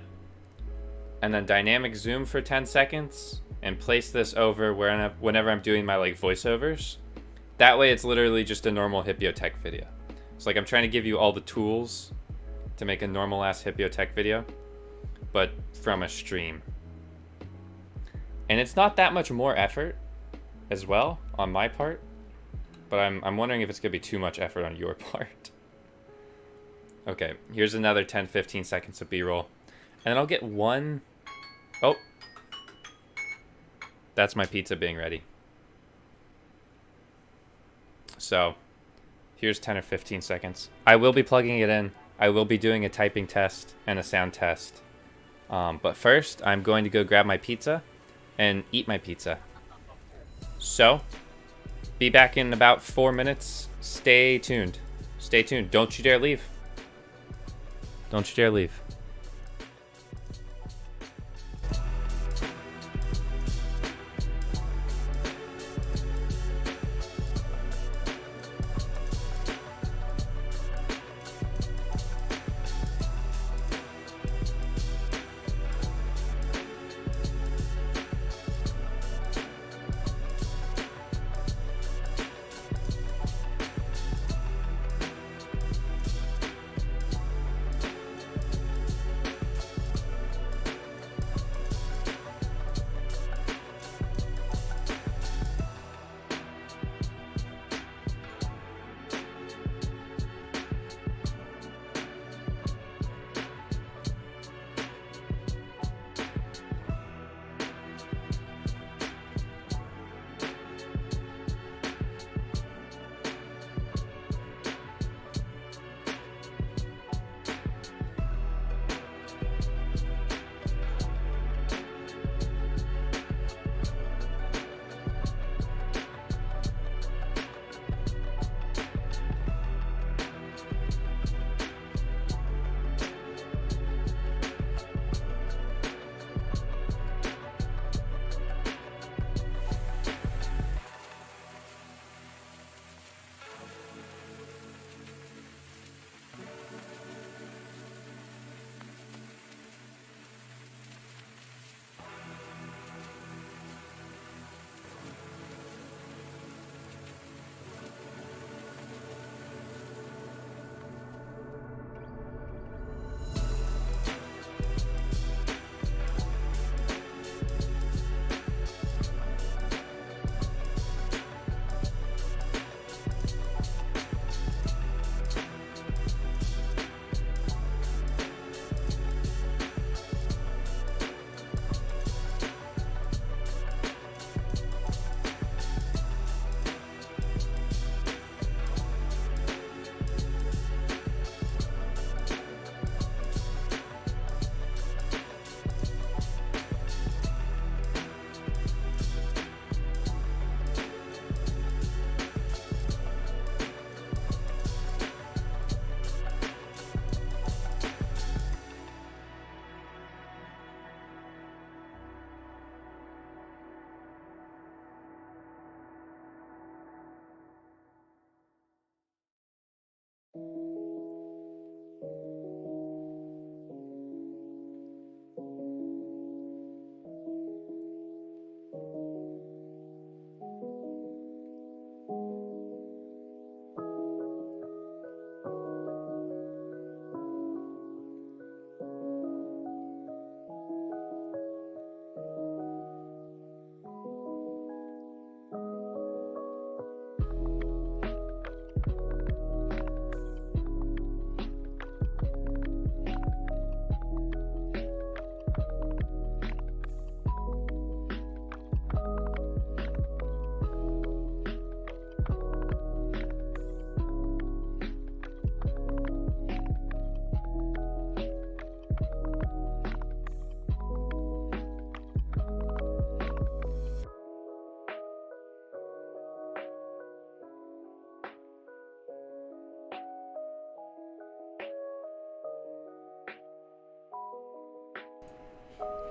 and then dynamic zoom for 10 seconds and place this over whenever I'm doing my like voiceovers. That way it's literally just a normal Hipyo tech video. It's like I'm trying to give you all the tools to make a normal ass Hipyo tech video, but from a stream. And it's not that much more effort as well on my part, but I'm wondering if it's gonna be too much effort on your part. Okay, here's another 10-15 seconds of B-roll. And then I'll get one... Oh! That's my pizza being ready. So, here's 10 or 15 seconds. I will be plugging it in. I will be doing a typing test and a sound test. But first, I'm going to go grab my pizza and eat my pizza. So, be back in about 4 minutes. Stay tuned. Stay tuned. Don't you dare leave. Don't you dare leave.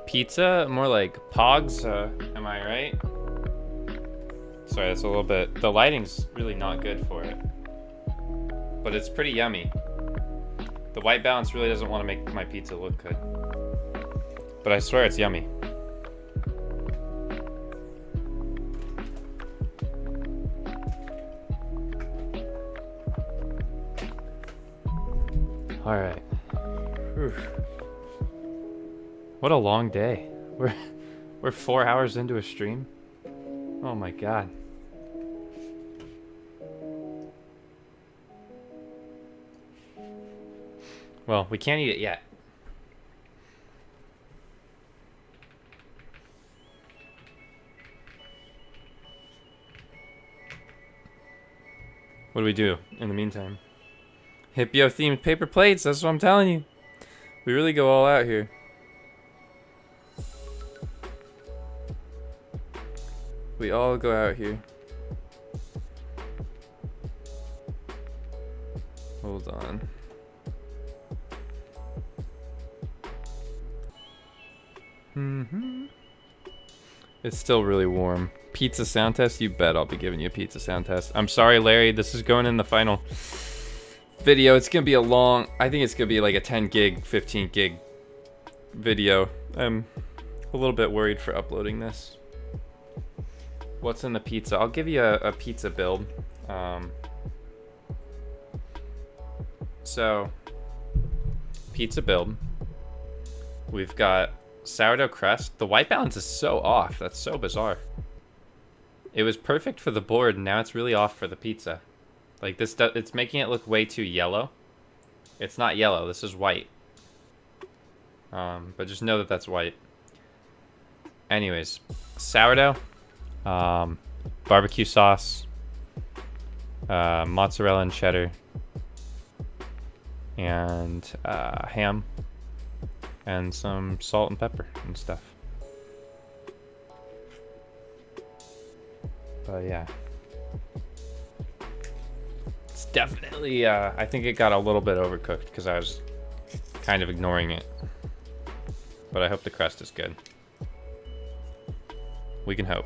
pizza, more like pogs, am I right? Sorry, that's a little bit, the lighting's really not good for it. But it's pretty yummy. The white balance really doesn't want to make my pizza look good. But I swear it's yummy. Alright. What a long day. We're 4 hours into a stream. Oh my god. Well, we can't eat it yet. What do we do in the meantime? Hipyo themed paper plates, that's what I'm telling you. We really go all out here. We all go out here. Hold on. It's still really warm. Pizza sound test? You bet I'll be giving you a pizza sound test. I'm sorry, Larry. This is going in the final video. It's going to be a long... I think it's going to be like a 10 gig, 15 gig video. I'm a little bit worried for uploading this. What's in the pizza? I'll give you a pizza build. So, pizza build. We've got sourdough crust. The white balance is so off. That's so bizarre. It was perfect for the board, and now it's really off for the pizza. Like this, it's making it look way too yellow. It's not yellow. This is white. But just know that that's white. Anyways, sourdough, barbecue sauce, mozzarella and cheddar, and ham, and some salt and pepper and stuff. But yeah, it's definitely, I think it got a little bit overcooked because I was kind of ignoring it. But I hope the crust is good. We can hope.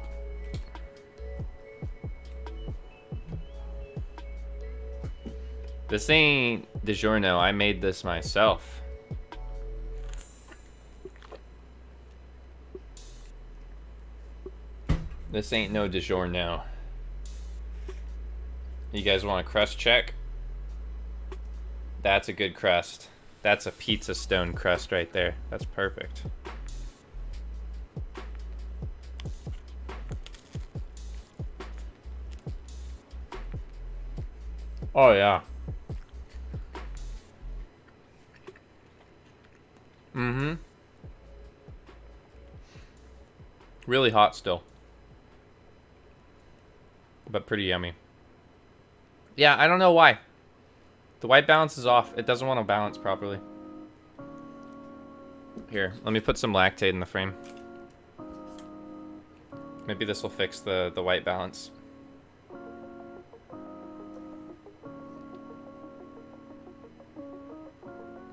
This ain't DiGiorno. I made this myself. This ain't no DiGiorno. You guys want a crust check? That's a good crust. That's a pizza stone crust right there. That's perfect. Oh yeah. Mm-hmm. Really hot still. But pretty yummy. Yeah, I don't know why. The white balance is off. It doesn't want to balance properly. Here, let me put some lactate in the frame. Maybe this will fix the white balance.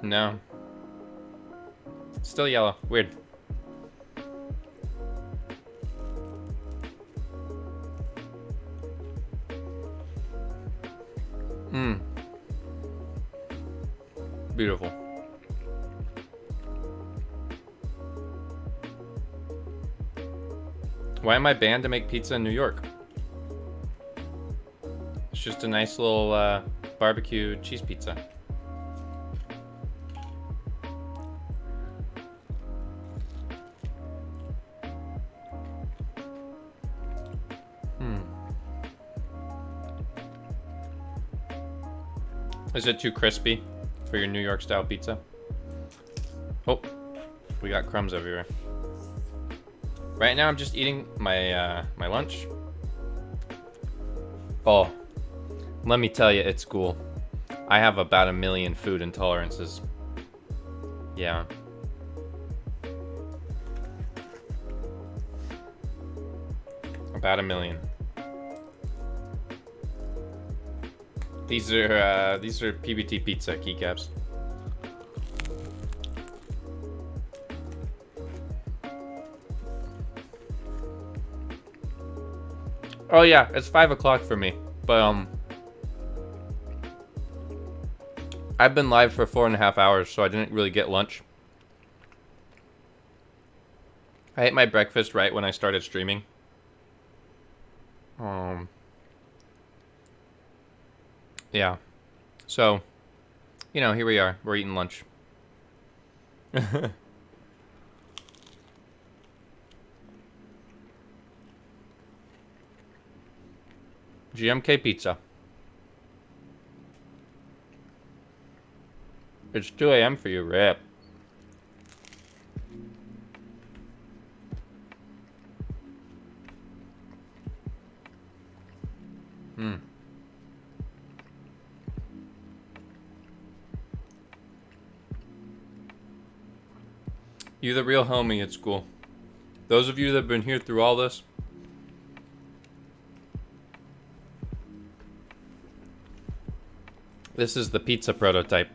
No. Still yellow. Weird. Beautiful. Why am I banned to make pizza in New York? It's just a nice little barbecue cheese pizza. Is it too crispy for your New York style pizza? Oh, we got crumbs everywhere. Right now I'm just eating my my lunch. Oh, let me tell you, it's cool. I have about 1 million food intolerances. Yeah. About 1 million. These are PBT pizza keycaps. Oh yeah, it's 5 o'clock for me. But I've been live for 4.5 hours, so I didn't really get lunch. I ate my breakfast right when I started streaming. Yeah. So, you know, here we are. We're eating lunch. GMK pizza. It's 2 a.m. for you, Rip. You the real homie at school. Those of you that have been here through all this. This is the pizza prototype.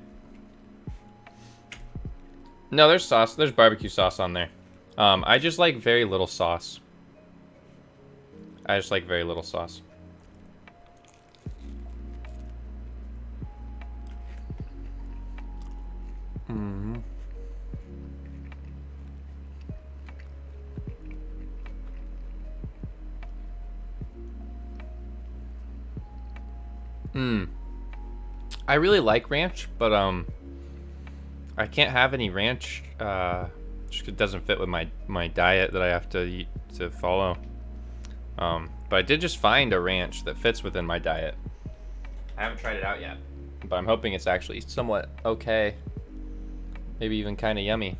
No, there's sauce. There's barbecue sauce on there. I just like very little sauce. I just like very little sauce. I really like ranch, but I can't have any ranch. Just it doesn't fit with my diet that I have to eat to follow. But I did just find a ranch that fits within my diet. I haven't tried it out yet, but I'm hoping it's actually somewhat okay. Maybe even kind of yummy.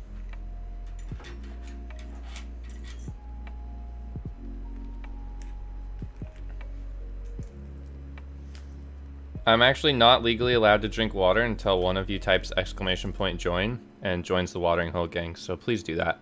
I'm actually not legally allowed to drink water until one of you types !join and joins the watering hole gang, so please do that.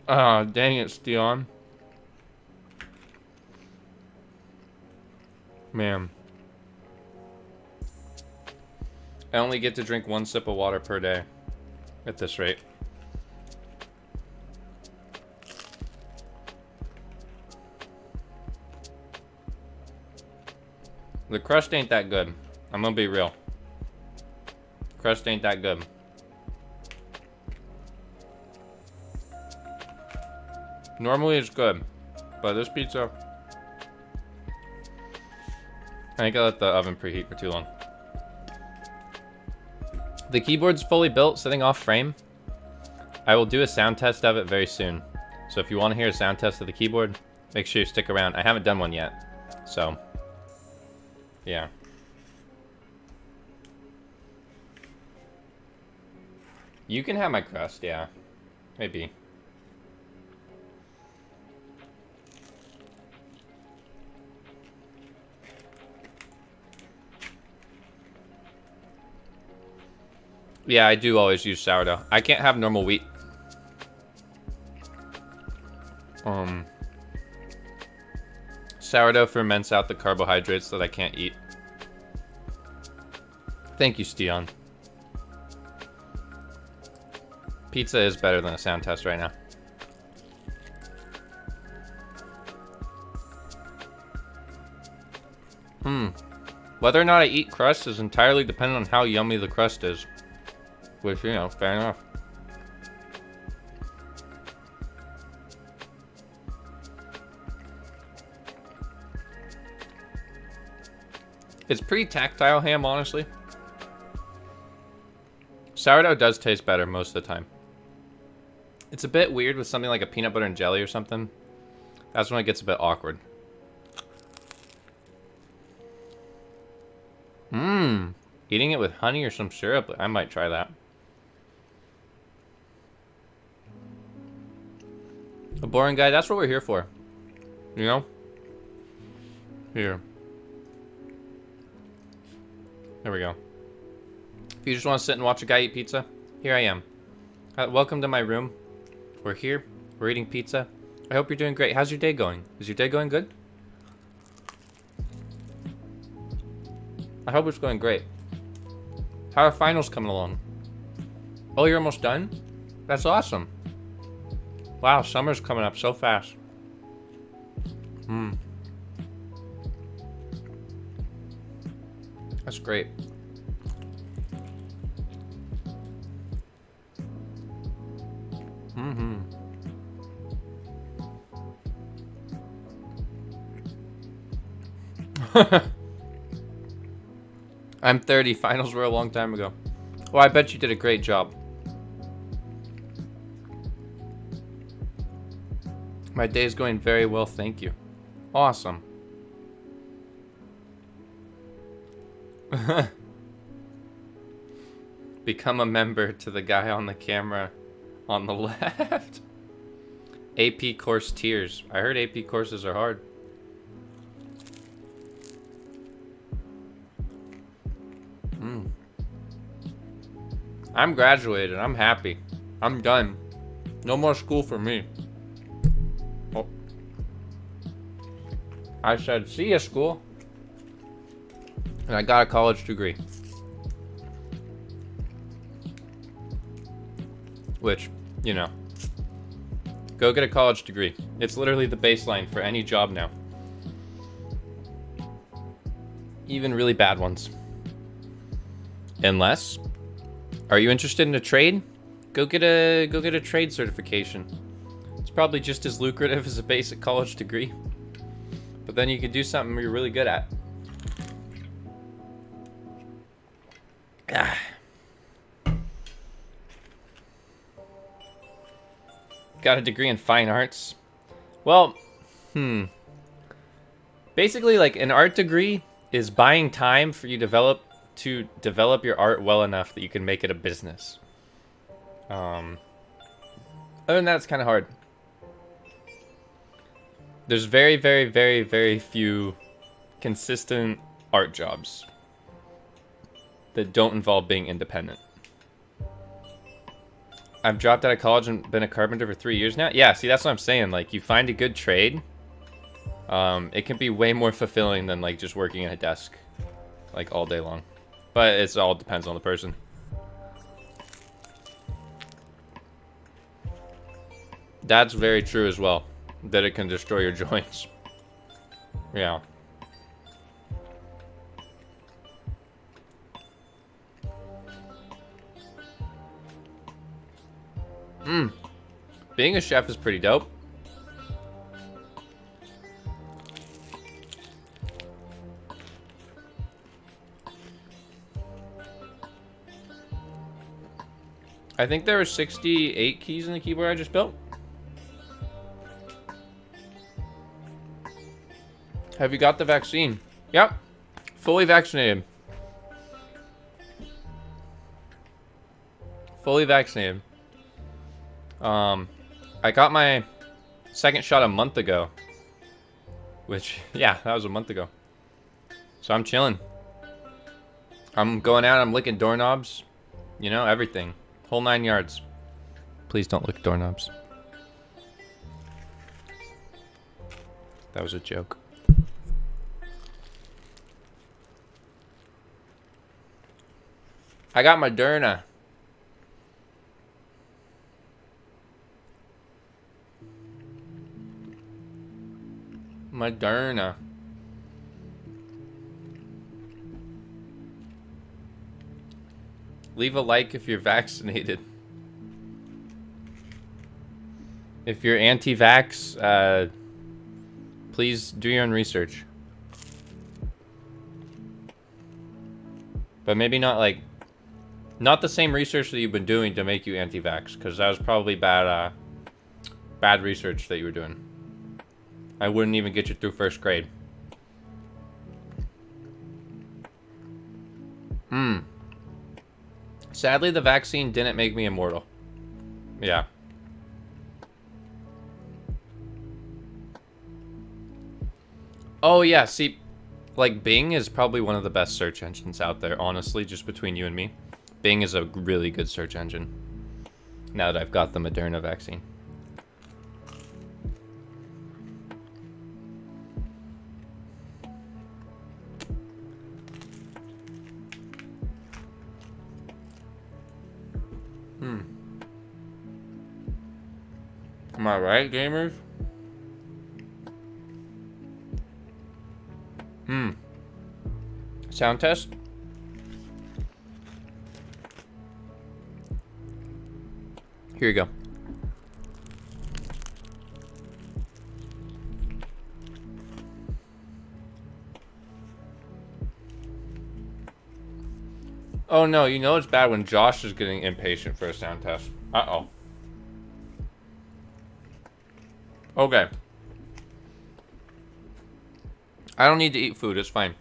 Ah, dang it, Steon. Man. I only get to drink 1 sip of water per day at this rate. The crust ain't that good. I'm gonna be real. Crust ain't that good. Normally it's good, but this pizza, I think I let the oven preheat for too long. The keyboard's fully built, sitting off frame. I will do a sound test of it very soon. So if you want to hear a sound test of the keyboard, make sure you stick around. I haven't done one yet, so yeah. You can have my crust, yeah. Maybe. Yeah, I do always use sourdough. I can't have normal wheat. Sourdough ferments out the carbohydrates that I can't eat. Thank you, Steon. Pizza is better than a sound test right now. Whether or not I eat crust is entirely dependent on how yummy the crust is. Which, you know, fair enough. It's pretty tactile ham, honestly. Sourdough does taste better most of the time. It's a bit weird with something like a peanut butter and jelly or something. That's when it gets a bit awkward. Eating it with honey or some syrup, I might try that. A boring guy, that's what we're here for. You know? Here. There we go. If you just want to sit and watch a guy eat pizza, here I am. Welcome to my room. We're here. We're eating pizza. I hope you're doing great. How's your day going? Is your day going good? I hope it's going great. How are finals coming along? Oh, you're almost done? That's awesome. Wow, summer's coming up so fast. That's great. I'm 30. Finals were a long time ago. Well, I bet you did a great job. My day is going very well, thank you. Awesome. Become a member to the guy on the camera on the left. AP course tiers. I heard AP courses are hard. I'm graduated. I'm happy. I'm done. No more school for me. Oh. I said, see ya, school. And I got a college degree. Which, you know. Go get a college degree. It's literally the baseline for any job now. Even really bad ones. Unless... Are you interested in a trade? Go get a trade certification. It's probably just as lucrative as a basic college degree. But then you could do something you're really good at. Got a degree in fine arts. Well, basically, like, an art degree is buying time for you to develop your art well enough that you can make it a business. Other than that, it's kind of hard. There's very, very, very, very few consistent art jobs that don't involve being independent. I've dropped out of college and been a carpenter for 3 years now. Yeah, see, that's what I'm saying. Like, you find a good trade, it can be way more fulfilling than, like, just working at a desk, like, all day long. But it all depends on the person. That's very true as well. That it can destroy your joints. Yeah. Being a chef is pretty dope. I think there were 68 keys in the keyboard I just built. Have you got the vaccine? Yep. Fully vaccinated. Fully vaccinated. I got my second shot a month ago. Which, yeah, that was a month ago. So I'm chilling. I'm going out, I'm licking doorknobs. You know, everything. Whole 9 yards. Please don't lick doorknobs. That was a joke. I got Moderna. Moderna. Leave a like if you're vaccinated. If you're anti-vax, please do your own research. But maybe not like... Not the same research that you've been doing to make you anti-vax, because that was probably bad research that you were doing. I wouldn't even get you through first grade. Sadly, the vaccine didn't make me immortal. Yeah. Oh, yeah, see, Like, Bing is probably one of the best search engines out there, honestly, just between you and me. Bing is a really good search engine. Now that I've got the Moderna vaccine. Am I right, gamers? Sound test? Here you go. Oh no, you know it's bad when Josh is getting impatient for a sound test. Uh-oh. Okay. I don't need to eat food, it's fine.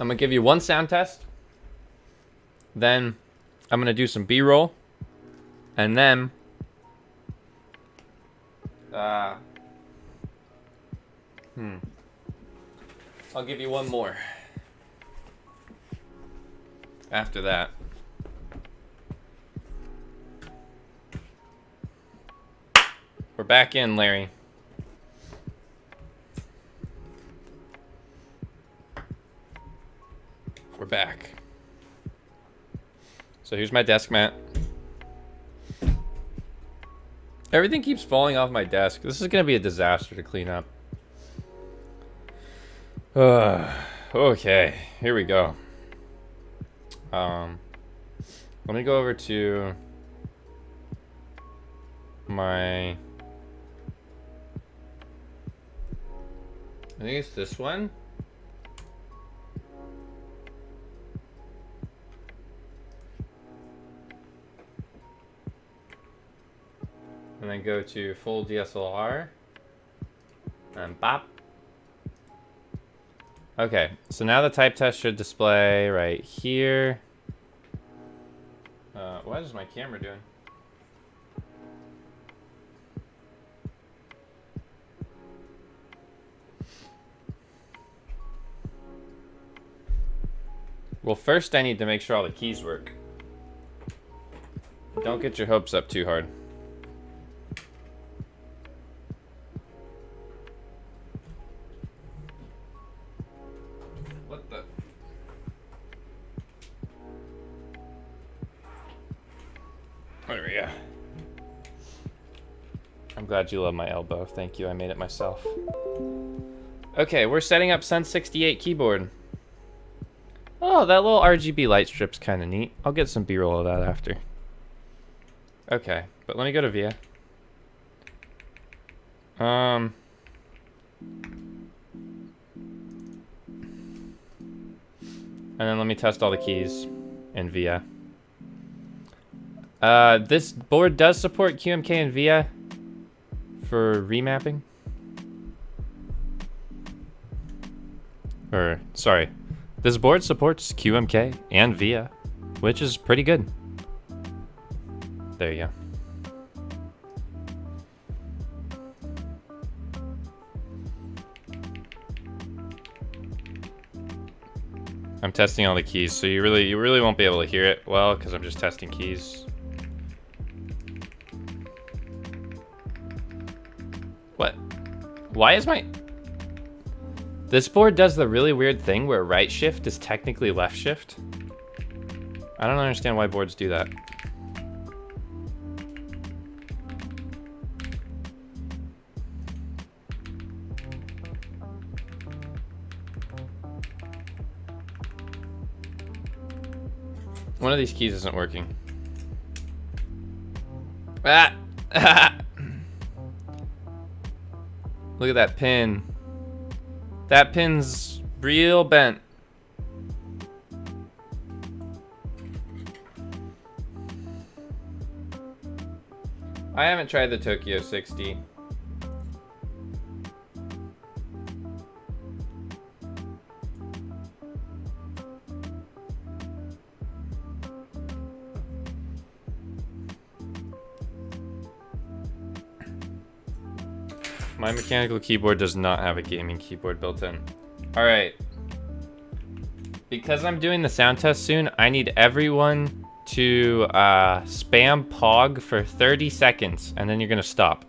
I'm gonna give you one sound test. Then I'm gonna do some B-roll. And then I'll give you one more. After that. We're back in, Larry. We're back. So here's my desk mat. Everything keeps falling off my desk. This is gonna be a disaster to clean up. Okay, here we go. Let me go over to my... I think it's this one. And then go to full DSLR. And bop. Okay, so now the type test should display right here. What is my camera doing? Well, first I need to make sure all the keys work. Don't get your hopes up too hard. What the? There we go. I'm glad you love my elbow. Thank you, I made it myself. Okay, we're setting up Sun68 keyboard. Oh, that little RGB light strip's kind of neat. I'll get some B-roll of that after. Okay, but let me go to VIA. And then let me test all the keys in VIA. This board does support QMK and VIA for remapping. Or, sorry. This board supports QMK and VIA, which is pretty good. There you go. I'm testing all the keys, so you really won't be able to hear it well because I'm just testing keys. What? Why is my... This board does the really weird thing where right shift is technically left shift. I don't understand why boards do that. One of these keys isn't working. Ah! Look at that pin. That pin's real bent. I haven't tried the Tokyo 60. My mechanical keyboard does not have a gaming keyboard built in. Alright. Because I'm doing the sound test soon, I need everyone to spam POG for 30 seconds, and then you're going to stop.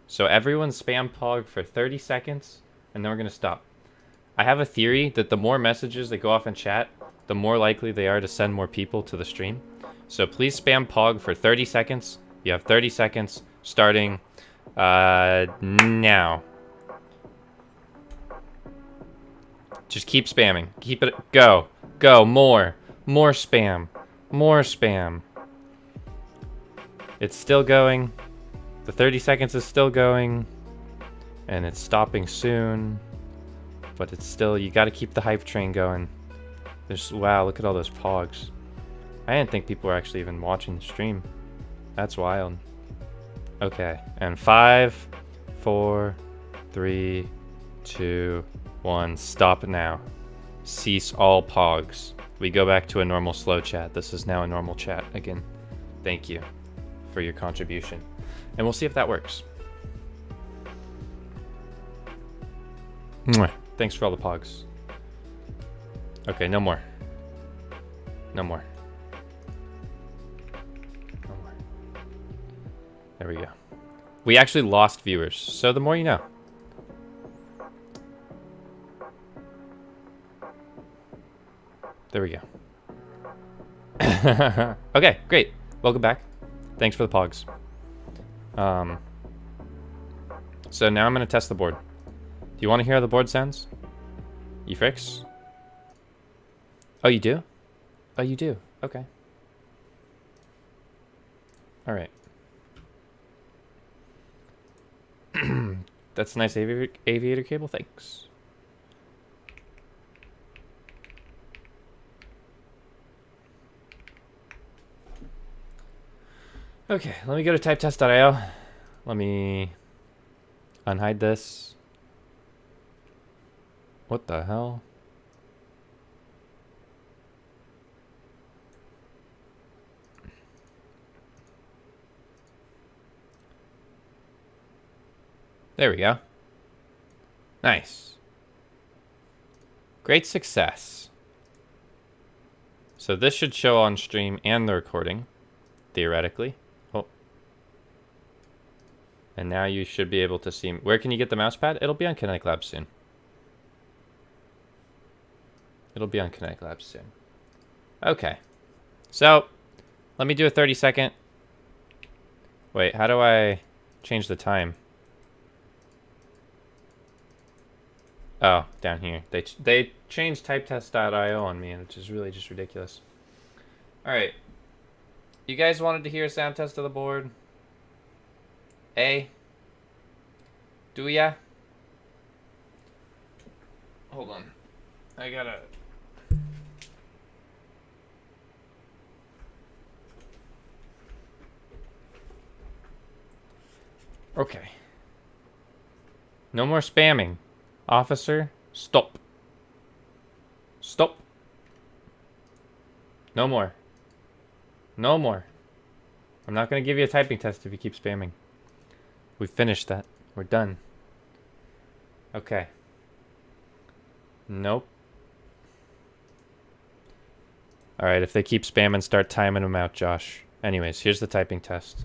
So everyone spam POG for 30 seconds, and then we're going to stop. I have a theory that the more messages that go off in chat, the more likely they are to send more people to the stream. So please spam POG for 30 seconds. You have 30 seconds starting now. Just keep spamming. Keep it. Go. Go. More. More spam. More spam. It's still going. The 30 seconds is still going. And it's stopping soon. But it's still, you gotta keep the hype train going. There's, wow, look at all those pogs. I didn't think people were actually even watching the stream. That's wild. Okay, and 5, 4, 3, 2, 1. Stop now. Cease all pogs. We go back to a normal slow chat. This is now a normal chat again. Thank you for your contribution. And we'll see if that works. Mwah. Thanks for all the pogs. Okay, no more. No more. No more. There we go. We actually lost viewers, so the more you know. There we go. Okay, great. Welcome back. Thanks for the pogs. So now I'm going to test the board. Do you want to hear how the board sounds? You fix? Oh, you do? Oh, you do. Okay. All right. That's a nice aviator cable. Thanks. Okay, let me go to typetest.io. Let me unhide this. What the hell? There we go. Nice. Great success. So this should show on stream and the recording, theoretically. Oh. And now you should be able to see. Where can you get the mouse pad? It'll be on Kinetic Labs soon. It'll be on Kinetic Labs soon. Okay. So, let me do a 30-second. Wait, how do I change the time? Oh, down here. They changed typetest.io on me, which is really just ridiculous. Alright. You guys wanted to hear a sound test of the board? Do ya? Hold on. I gotta... Okay. No more spamming. Officer, stop. Stop. No more. No more. I'm not going to give you a typing test if you keep spamming. We finished that. We're done. Okay. Nope. Alright, if they keep spamming, start timing them out, Josh. Anyways, here's the typing test.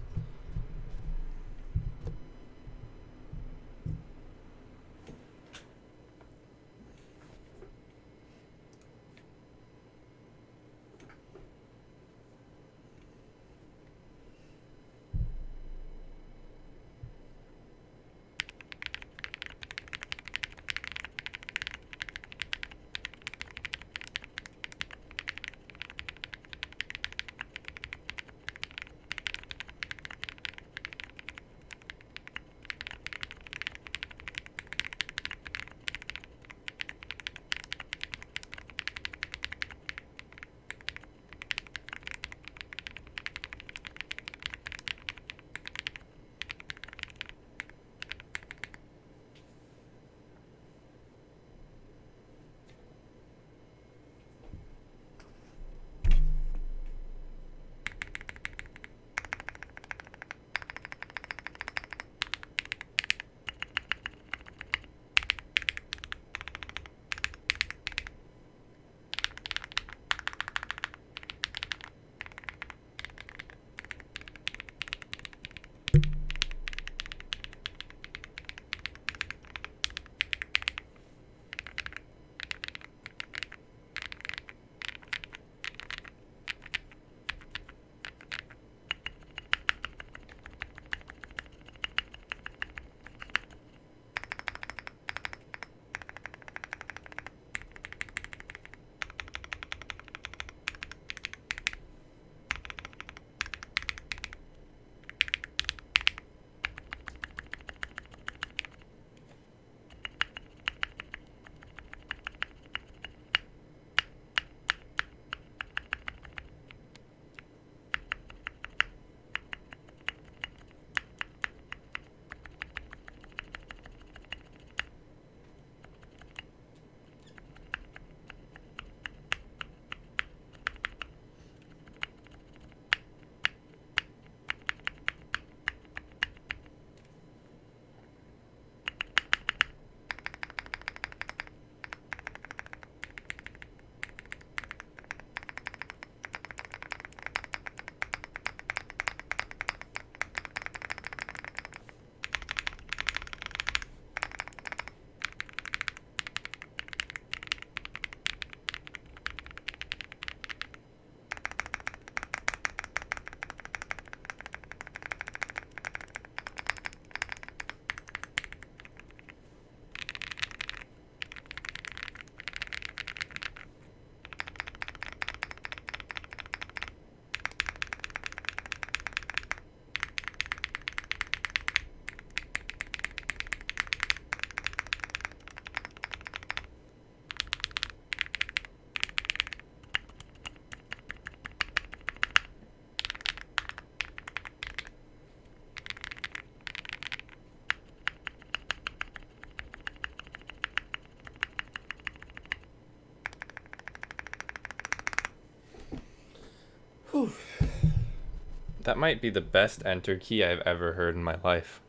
That might be the best enter key I've ever heard in my life.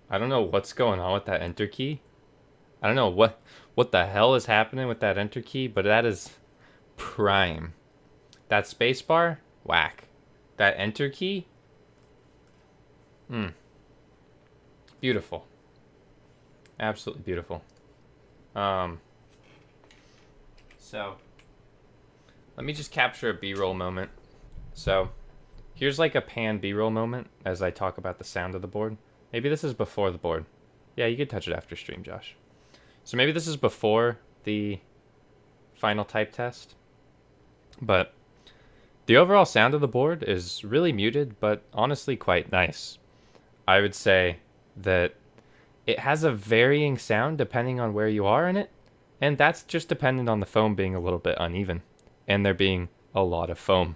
I don't know what's going on with that enter key. I don't know what the hell is happening with that enter key, but that is prime. That spacebar, whack. That enter key, beautiful. Absolutely beautiful. So let me just capture a B-roll moment. So here's like a pan B-roll moment as I talk about the sound of the board. Maybe this is before the board. Yeah, you could touch it after stream, Josh. So maybe this is before the final type test. But the overall sound of the board is really muted, but honestly quite nice. I would say that it has a varying sound depending on where you are in it, and that's just dependent on the foam being a little bit uneven, and there being a lot of foam.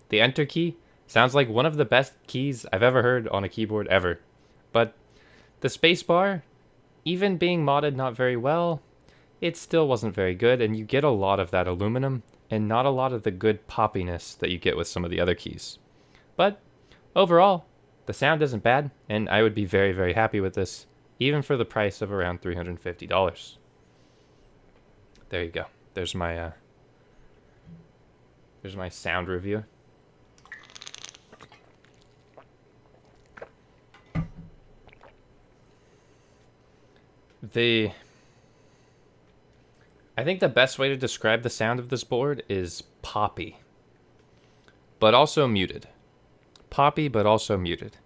The enter key sounds like one of the best keys I've ever heard on a keyboard ever, but the spacebar, even being modded not very well, it still wasn't very good, and you get a lot of that aluminum, and not a lot of the good poppiness that you get with some of the other keys. But overall, the sound isn't bad, and I would be very, very happy with this, even for the price of around $350. There you go. There's my sound review. I think the best way to describe the sound of this board is poppy, but also muted. Poppy, but also muted.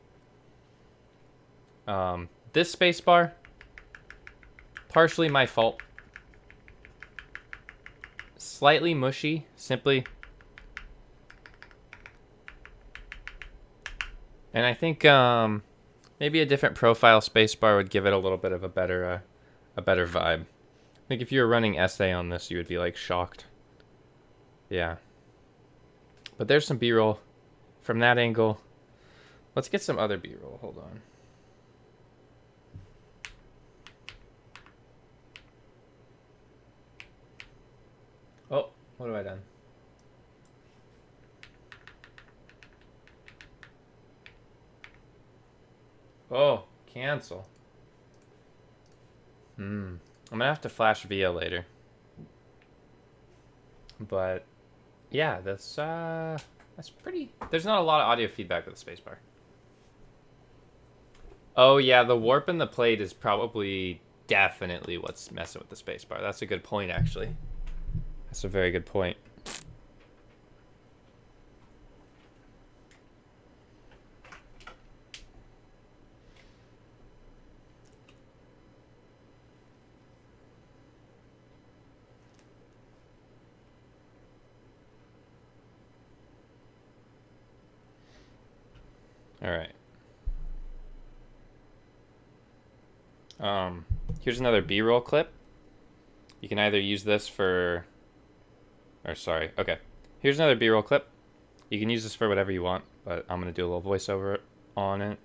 This spacebar, partially my fault. Slightly mushy, simply. And I think maybe a different profile spacebar would give it a little bit of a better vibe. I think if you were running SA on this, you would be like shocked. Yeah. But there's some B-roll from that angle. Let's get some other B-roll. Hold on. Oh, what have I done? Oh, cancel. I'm gonna have to flash via later. But yeah, that's pretty. There's not a lot of audio feedback with the spacebar. Oh yeah, the warp in the plate is probably definitely what's messing with the spacebar. That's a good point, actually. That's a very good point. All right. Here's another B-roll clip. You can either use this for, or sorry, okay. Here's another B-roll clip. You can use this for whatever you want, but I'm gonna do a little voiceover on it.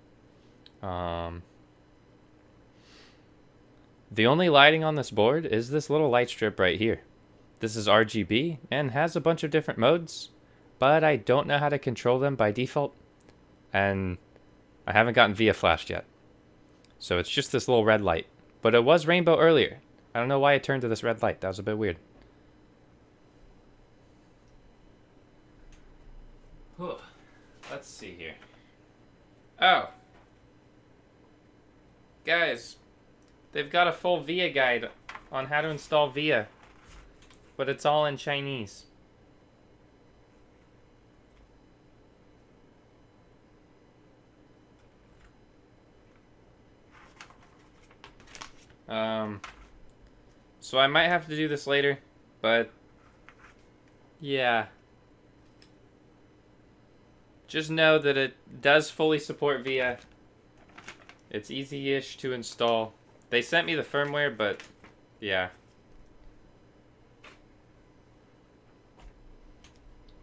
The only lighting on this board is this little light strip right here. This is RGB and has a bunch of different modes, but I don't know how to control them by default, and I haven't gotten via flashed yet. So it's just this little red light. But it was rainbow earlier. I don't know why it turned to this red light. That was a bit weird. Let's see here. Oh. Guys, they've got a full VIA guide on how to install VIA. But it's all in Chinese. So I might have to do this later, but yeah. Just know that it does fully support VIA. It's easy-ish to install. They sent me the firmware, but yeah.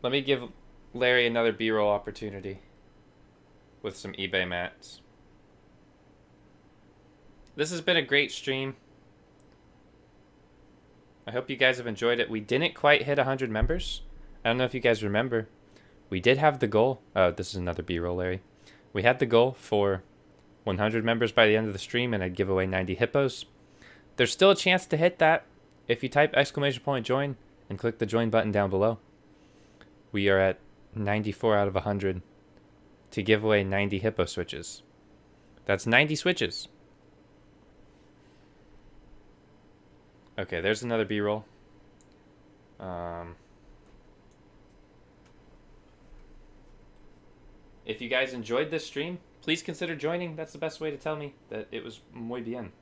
Let me give Larry another B-roll opportunity with some eBay mats. This has been a great stream. I hope you guys have enjoyed it. We didn't quite hit 100 members. I don't know if you guys remember, We did have the goal. This is another B-roll, Larry. We had the goal for 100 members by the end of the stream, and I'd give away 90 hippos. There's still a chance to hit that if you type !join and click the join button down below. We are at 94 out of 100 to give away 90 hippo switches. That's 90 switches. Okay, there's another B-roll. If you guys enjoyed this stream, please consider joining. That's the best way to tell me that it was muy bien.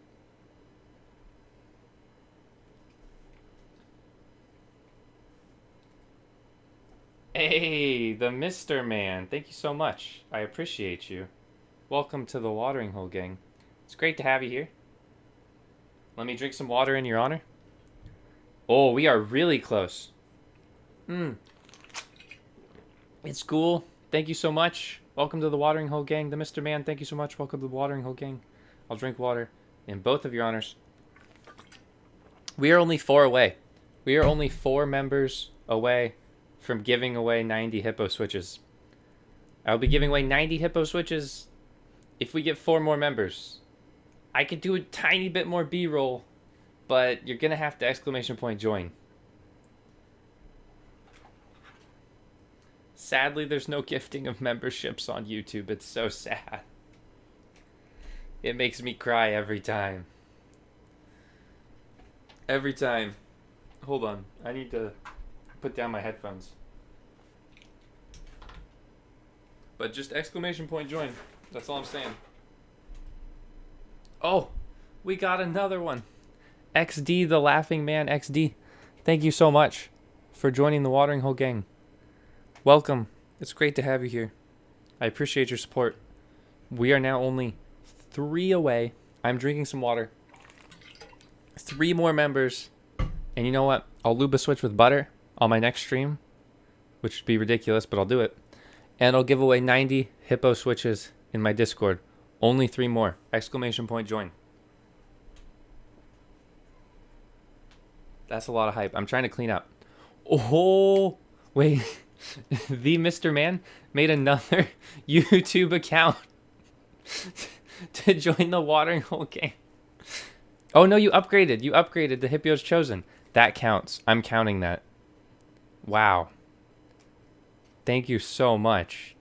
Hey, the Mr. Man. Thank you so much. I appreciate you. Welcome to the Watering Hole Gang. It's great to have you here. Let me drink some water in your honor. Oh, we are really close. It's cool. Thank you so much. Welcome to the Watering Hole Gang. The Mr. Man, thank you so much. Welcome to the Watering Hole Gang. I'll drink water in both of your honors. We are only 4 away. We are only 4 members away from giving away 90 hippo switches. I'll be giving away 90 hippo switches if we get 4 more members. I could do a tiny bit more B-roll, but you're gonna have to ! join. Sadly, there's no gifting of memberships on YouTube. It's so sad. It makes me cry every time. Every time. Hold on. I need to put down my headphones. But just ! join. That's all I'm saying. Oh, we got another one. XD, the Laughing Man XD. Thank you so much for joining the Watering Hole Gang. Welcome. It's great to have you here. I appreciate your support. We are now only 3 away. I'm drinking some water. 3 more members. And you know what? I'll lube a switch with butter on my next stream, which would be ridiculous, but I'll do it. And I'll give away 90 hippo switches in my Discord. Only 3 more. ! join. That's a lot of hype. I'm trying to clean up. Oh, wait. The Mr. Man made another YouTube account to join the Watering Hole Gang. Oh, no, you upgraded. You upgraded. The Hipyo's chosen. That counts. I'm counting that. Wow. Thank you so much.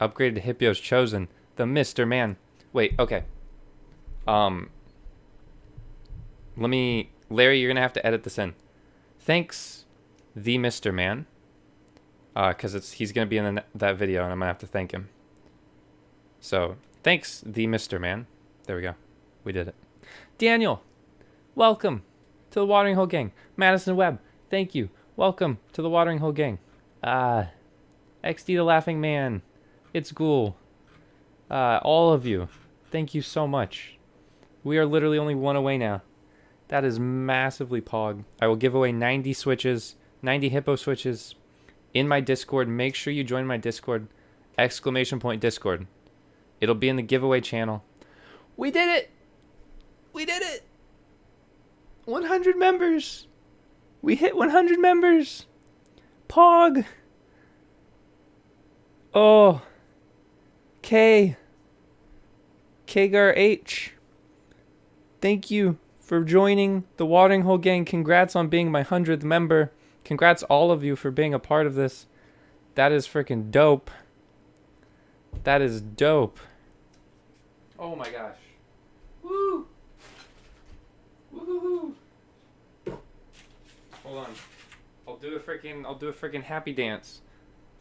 Upgraded to Hipyo's chosen. The Mr. Man. Wait, okay. Larry, you're going to have to edit this in. Thanks, the Mr. Man. Because he's going to be in that video, and I'm going to have to thank him. So, thanks, the Mr. Man. There we go. We did it. Daniel, welcome to the Watering Hole Gang. Madison Webb, thank you. Welcome to the Watering Hole Gang. XD the Laughing Man. It's Ghoul. All of you, thank you so much. We are literally only 1 away now. That is massively pog. I will give away 90 switches, 90 hippo switches in my Discord. Make sure you join my Discord. ! Discord. It'll be in the giveaway channel. We did it! We did it! 100 members! We hit 100 members! Pog! Oh. Kgar H. Thank you for joining the Watering Hole Gang. Congrats on being my 100th member. Congrats all of you for being a part of this. That is freaking dope. That is dope. Oh my gosh. Woo! Woo-hoo-hoo. Hold on. I'll do a freaking happy dance.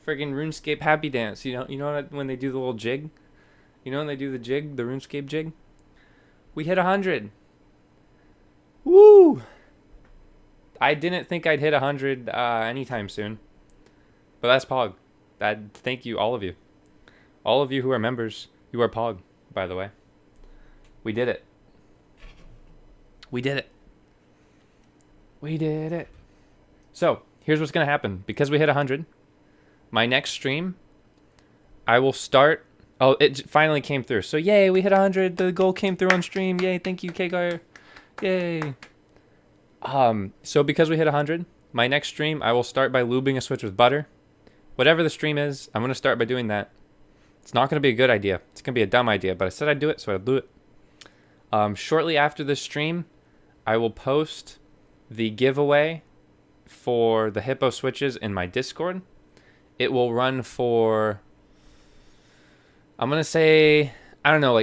Freaking RuneScape happy dance. You know when they do the little jig? You know when they do the jig, the RuneScape jig? We hit 100. Woo! I didn't think I'd hit 100 anytime soon. But that's Pog. Thank you, all of you. All of you who are members, you are Pog, by the way. We did it. We did it. We did it. So, here's what's going to happen. Because we hit 100, my next stream, I will start... Oh, it finally came through. So, yay, we hit 100. The goal came through on stream. Yay, thank you, Kgar. Yay. So because we hit 100, my next stream, I will start by lubing a switch with butter. Whatever the stream is, I'm going to start by doing that. It's not going to be a good idea. It's going to be a dumb idea, but I said I'd do it, so I'll do it. Shortly after this stream, I will post the giveaway for the Hipyo switches in my Discord. It will run for, I'm going to say, I don't know,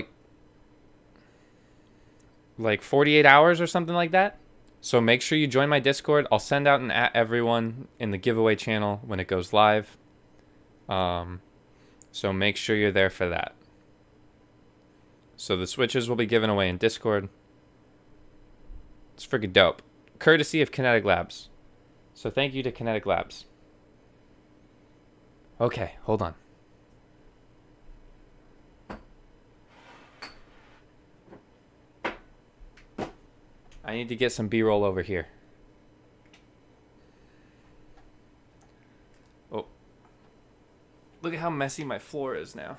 like 48 hours or something like that. So make sure you join my Discord. I'll send out an at everyone in the giveaway channel when it goes live. So make sure you're there for that. So the switches will be given away in Discord. It's freaking dope. Courtesy of Kinetic Labs. So thank you to Kinetic Labs. Okay, hold on. I need to get some B-roll over here. Oh. Look at how messy my floor is now.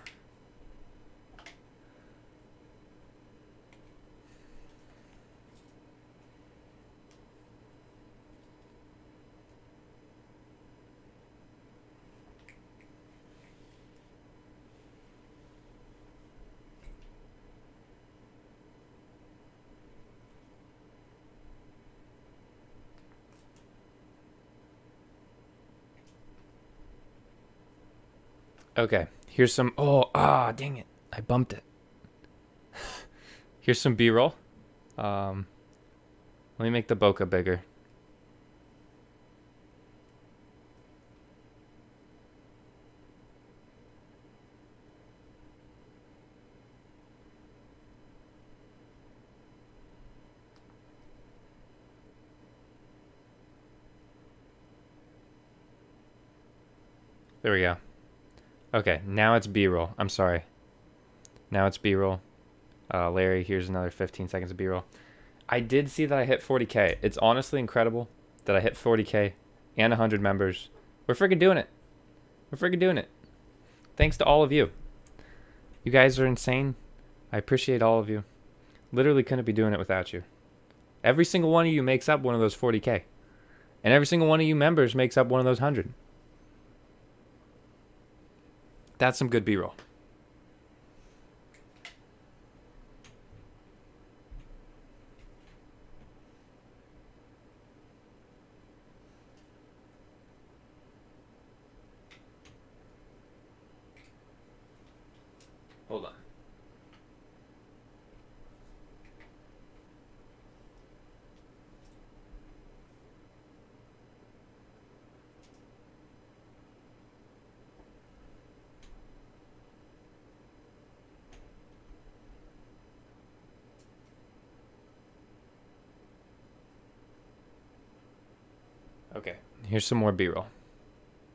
Okay, here's some, dang it. I bumped it. Here's some B-roll. Let me make the bokeh bigger. There we go. Okay, now it's B-roll. I'm sorry. Now it's B-roll. Larry, here's another 15 seconds of B-roll. I did see that I hit 40K. It's honestly incredible that I hit 40K and 100 members. We're freaking doing it. We're freaking doing it. Thanks to all of you. You guys are insane. I appreciate all of you. Literally couldn't be doing it without you. Every single one of you makes up one of those 40K. And every single one of you members makes up one of those 100. That's some good B-roll. Hold on. Okay, here's some more B-roll.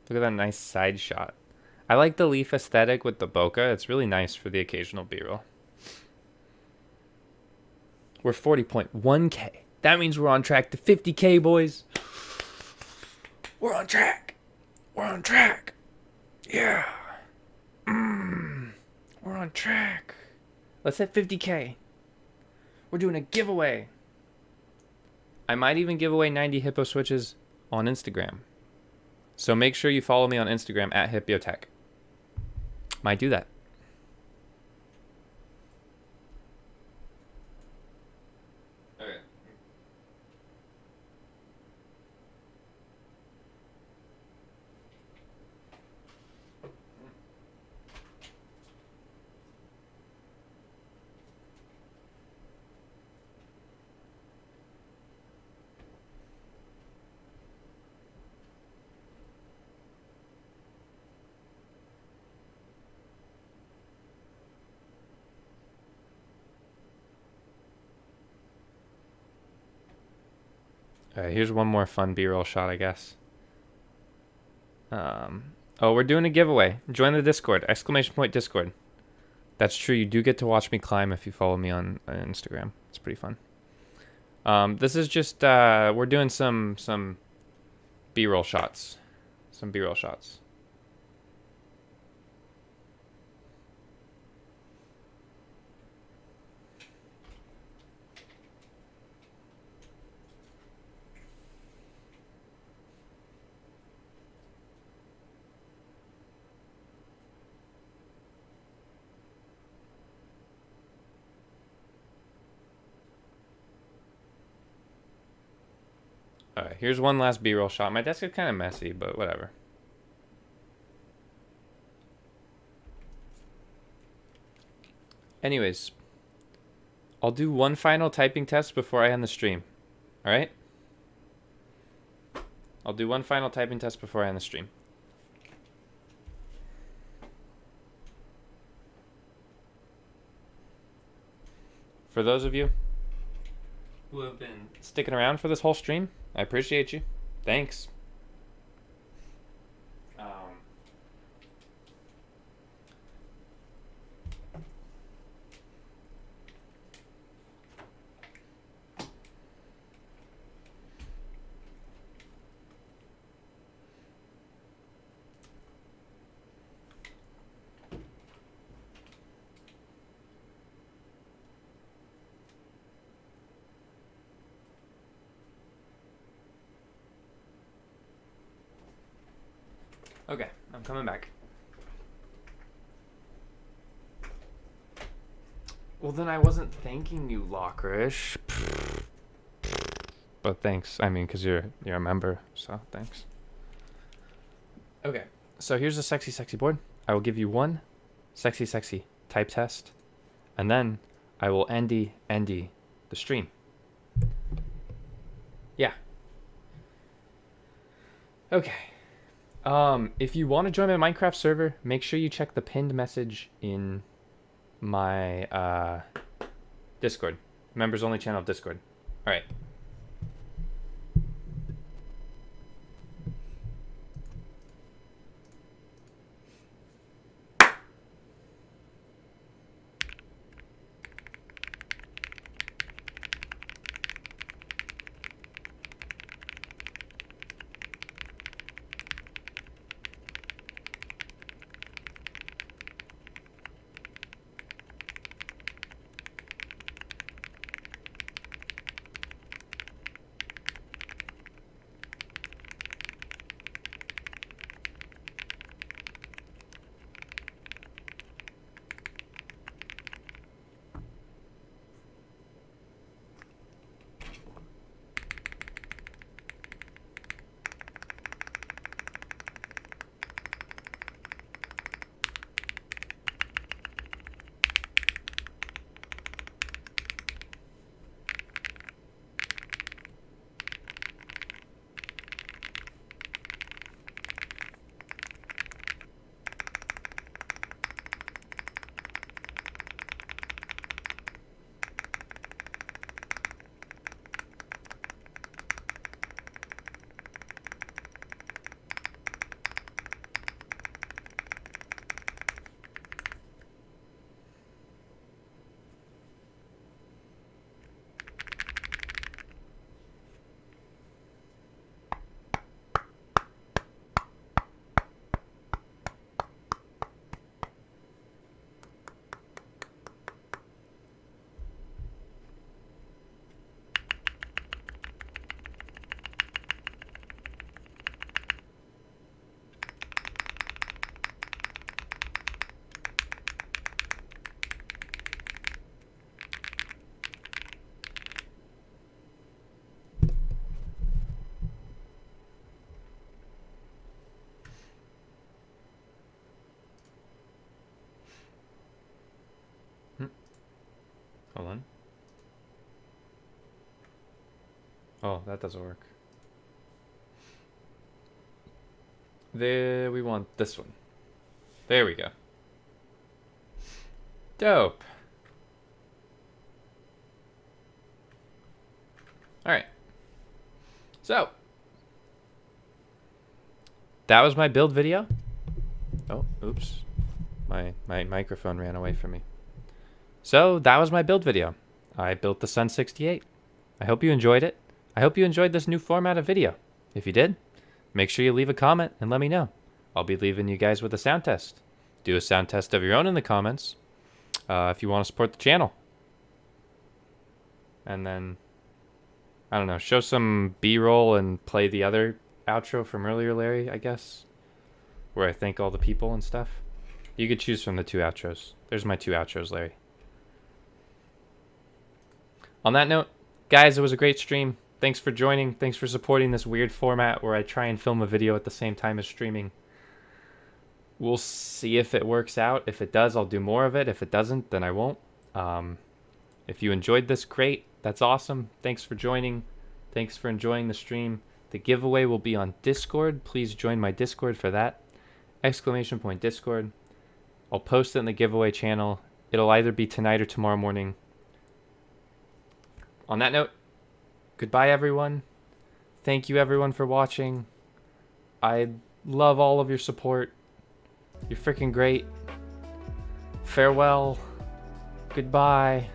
Look at that nice side shot. I like the leaf aesthetic with the bokeh. It's really nice for the occasional B-roll. We're 40.1K. That means we're on track to 50K, boys. We're on track. We're on track. Yeah. We're on track. Let's hit 50K. We're doing a giveaway. I might even give away 90 Hipyo switches on Instagram. So make sure you follow me on Instagram at HipyoTech. Might do that. Okay. Alright, here's one more fun B-roll shot, I guess. Oh, we're doing a giveaway. Join the Discord. ! Discord. That's true. You do get to watch me climb if you follow me on Instagram. It's pretty fun. This is just, we're doing some B-roll shots. Some B-roll shots. Alright, here's one last B-roll shot. My desk is kind of messy, but whatever. Anyways, I'll do one final typing test before I end the stream. Alright? I'll do one final typing test before I end the stream. For those of you who have been sticking around for this whole stream, I appreciate you. Thanks. Okay, I'm coming back. Well, then I wasn't thanking you, Lockerish. But thanks. I mean, because you're a member, so thanks. Okay, so here's a sexy board. I will give you one sexy type test, and then I will endy the stream. Yeah. Okay. If you want to join my Minecraft server, make sure you check the pinned message in my Discord. Members only channel Discord. Alright. Hold on. Oh, that doesn't work. There, we want this one. There we go. Dope. Alright. So, that was my build video. Oh, oops. My microphone ran away from me. So, that was my build video. I built the Sun68. I hope you enjoyed it. I hope you enjoyed this new format of video. If you did, make sure you leave a comment and let me know. I'll be leaving you guys with a sound test. Do a sound test of your own in the comments if you want to support the channel. And then, I don't know, show some B-roll and play the other outro from earlier, Larry, I guess. Where I thank all the people and stuff. You could choose from the two outros. There's my two outros, Larry. On that note, guys, it was a great stream. Thanks for joining. Thanks for supporting this weird format where I try and film a video at the same time as streaming. We'll see if it works out. If it does, I'll do more of it. If it doesn't, then I won't. If you enjoyed this, great. That's awesome. Thanks for joining. Thanks for enjoying the stream. The giveaway will be on Discord. Please join my Discord for that. !Discord. I'll post it in the giveaway channel. It'll either be tonight or tomorrow morning. On that note, goodbye everyone. Thank you everyone for watching. I love all of your support. You're freaking great. Farewell. Goodbye.